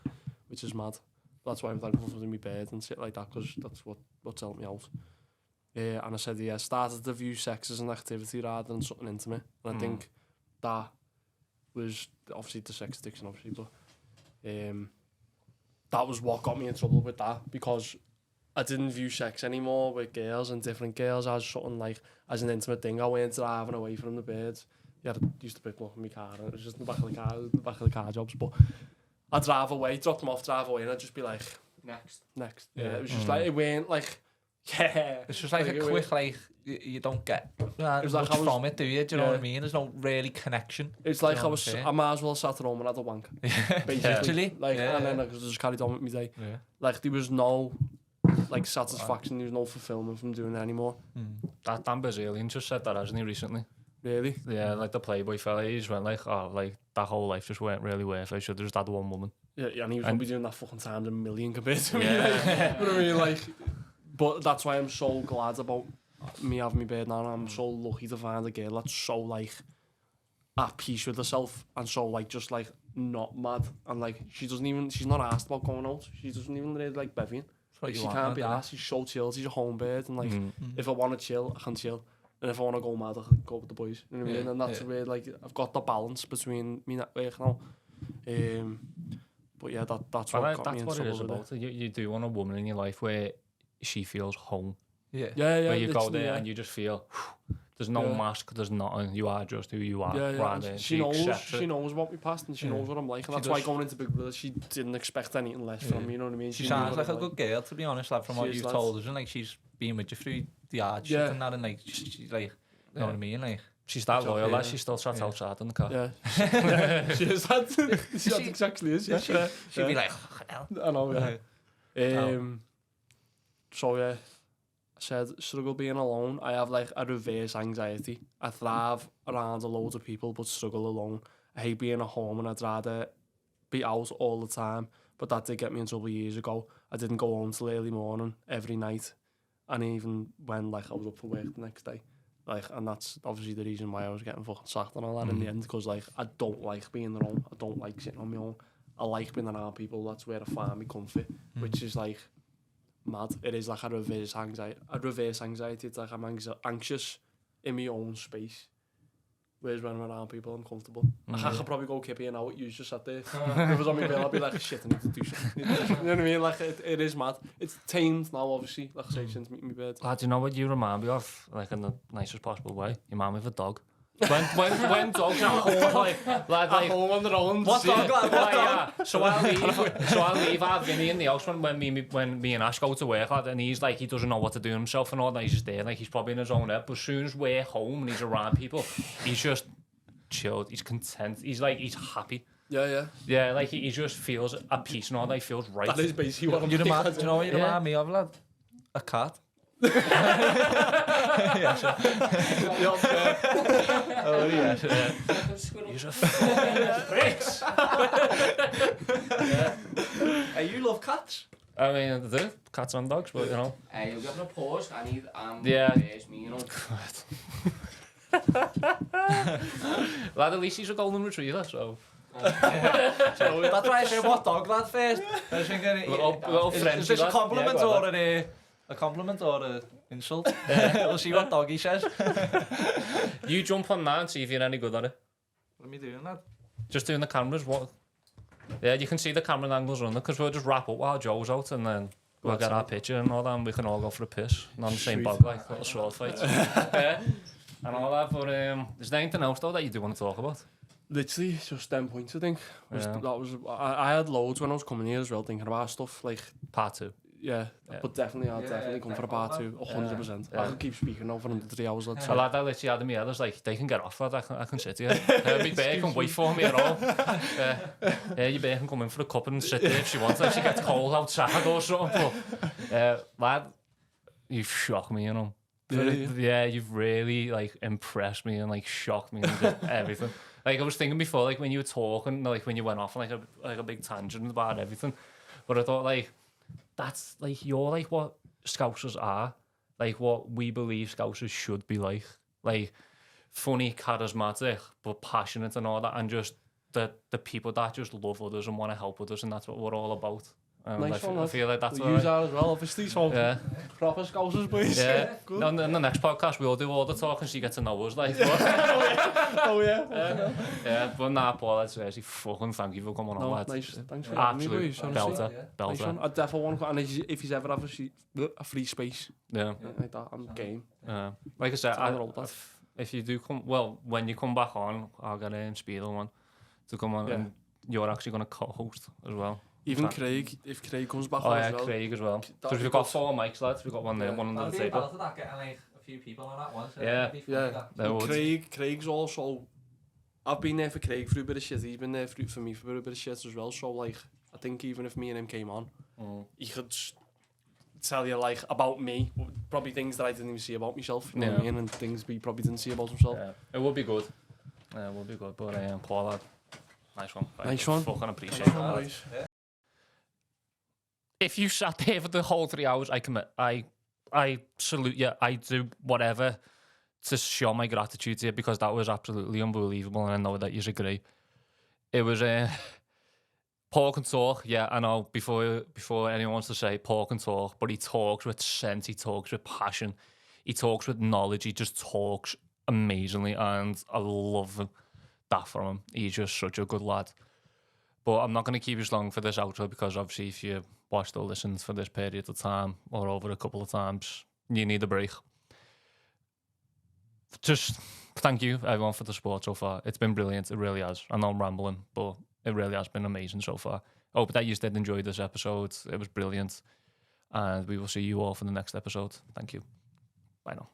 which is mad. That's why I'm thankful for my bed and shit like that, because that's what's helped me out. And I said, started to view sex as an activity rather than something intimate. And I think that was obviously the sex addiction, obviously, but that was what got me in trouble with that, because I didn't view sex anymore with girls and different girls as something like, as an intimate thing. I went driving away from the birds. Yeah, I used to pick them up in my car, and it was just in the back of the car jobs, but I'd drive away, drop them off, drive away, and I'd just be like, next. Yeah, it was just like, it went like, it's just like a quick, like, you don't get it was like much from it, do you? Do you know what I mean? There's no really connection. It's like I might as well sat at home and had a wank. Basically. Like, and then I just carried on with my day. Yeah. Like, there was no, like, satisfaction, there was no fulfillment from doing it anymore. That Dan Bazilian just said that, hasn't he, recently? Really? Yeah, like the Playboy fella, he just went like, oh, like, that whole life just weren't really worth it. I should have just had one woman. Yeah, and he was probably doing that fucking times a million compared to me. Like, you know what I mean? Like, but that's why I'm so glad about me having my bed now. I'm so lucky to find a girl that's so, like, at peace with herself and so, like, just, like, not mad. And, like, she's not asked about going out. She doesn't even really like bevying. Like, she can't be asked. She's so chilled. She's a home bird. And, like, if I want to chill, I can chill. And if I want to go mad, I can go with the boys. You know what I mean? And that's where, like, I've got the balance between me network now. But yeah, that's what got me in trouble. That's what it is about. You do want a woman in your life where she feels home. Yeah. Where you go there and you just feel, there's no mask, there's nothing. You are just who you are. Right there. She knows what we passed, and she knows what I'm like. And that's why going into Big Brother, she didn't expect anything less from me, you know what I mean? She sounds like a good girl, to be honest, like, from what you've told us. And, like, she's been with you through the hard shit and that, and, like, she's like, you know what I mean? Like, she's that loyal, like, she still sat outside in the car. Yeah. She is that. She exactly is, yeah. She'd be like, hell. I know, yeah. So, yeah. I said, struggle being alone. I have, like, a reverse anxiety. I thrive around a load of people, but struggle alone. I hate being at home, and I'd rather be out all the time. but that did get me in trouble years ago. I didn't go home till early morning every night, and even when like I was up for work the next day, like, and that's obviously the reason why I was getting fucking sacked and all that in the end, because like I don't like being alone. I don't like sitting on my own. I like being around people. That's where I find my comfort, which is like mad. It is like a reverse anxiety. It's like I'm anxious in my own space. Whereas when I'm around people, I'm comfortable. Like, I could probably go kippy and out. You just sat there. If it was on my bill, I'd be like, shit, I need to do something. You know what I mean? Like, it is mad. It's tamed now, obviously. Like I say, since meeting me bird. Lad, you know what you remind me of? Like, in the nicest possible way? You remind me of a dog. When dogs are home, like home on their own. What dog? Yeah. So I'll leave our Vinny in the house when me and Ash go to work, lad, and he's like, he doesn't know what to do himself and all that. He's just there, like he's probably in his own head. But as soon as we're home and he's around people, he's just chilled. He's content. He's like, he's happy. Yeah. Like he just feels at peace and all that. He feels right. That is basically what I'm Do you know what you remind me of, lad? A cat. Yeah, sure. Oh yeah, He's a fucking pricks. Hey, you love cats? I mean, I do. Cats and dogs, but you know. Hey, you're giving a pause. I need Yeah. me, you know. Lad, at least he's a golden retriever, so. That's why I said what dog, lad, first. I was thinking, little is this a compliment or a compliment or an insult? We'll see what dog he says. You jump on that and see if you're any good at it. What am I doing, lad? Just doing the cameras, what? Yeah, you can see the camera angles running, because we'll just wrap up while Joe's out and then we'll get our picture and all that, and we can all go for a piss. And on the same bog, like little sword fights. And all that, but is there anything else though that you do want to talk about? Literally, just 10 points, I think. I had loads when I was coming here as well, thinking about stuff like Part 2. Yeah, but definitely, I'll definitely come for a part 2, 100%. I could keep speaking over under 3 hours. Let's So lad, I literally had in my head, I was like, they can get off, lad, I can sit here. My bear can wait for me at all. Yeah, your bear can come in for a cup and sit there if she wants, like she gets cold outside or something. But, lad, you've shocked me, you know. Yeah, you've really, like, impressed me and, like, shocked me and just everything. Like, I was thinking before, like, when you were talking, like, when you went off on, like a big tangent about everything. But I thought, like, that's like you're like what Scousers are, like what we believe Scousers should be like funny, charismatic, but passionate and all that, and just the people that just love others and want to help others, and that's what we're all about. Nice I feel like that's what use that as well, obviously. So yeah, proper Scousers, boys. yeah. No, in the next podcast we'll do all the talking so you get to know us, like. Oh yeah. Yeah, but nah, Paul, that's actually fucking thank you for coming on, lad. Nice. Thanks for having me, boys. Belter. Nice one. I definitely want to, and if he's ever have a free space, Yeah. like that, I'm game. Like I said, if you do come, well, when you come back on, I'll get Speedo one to come on, and you're actually going to co-host as well. Even Craig, if Craig comes back on as well. Craig as well. Because we've got 4 mics, lads. We've got one there, one under the table. That getting like a few people on that one. So yeah. Craig's also. I've been there for Craig for a bit of shit. He's been there for me for a bit of shit as well. So like, I think even if me and him came on, he could tell you like about me, probably things that I didn't even see about myself. You know what I mean? And things he probably didn't see about himself. Yeah. It would be good. It would be good. But Paul, lad, nice one. Nice one. Fucking appreciate it. If you sat there for the whole 3 hours, I commit. I salute you. I do whatever to show my gratitude to you, because that was absolutely unbelievable, and I know that you agree. It was Paul can talk. Yeah, I know. Before anyone wants to say Paul can talk, but he talks with sense. He talks with passion. He talks with knowledge. He just talks amazingly, and I love that from him. He's just such a good lad. But I'm not going to keep you long for this outro, because obviously if you watched or listened for this period of time or over a couple of times, you need a break. Just thank you everyone for the support so far. It's been brilliant. It really has. I know I'm rambling, but it really has been amazing so far. I hope that you did enjoy this episode. It was brilliant. And we will see you all for the next episode. Thank you. Bye now.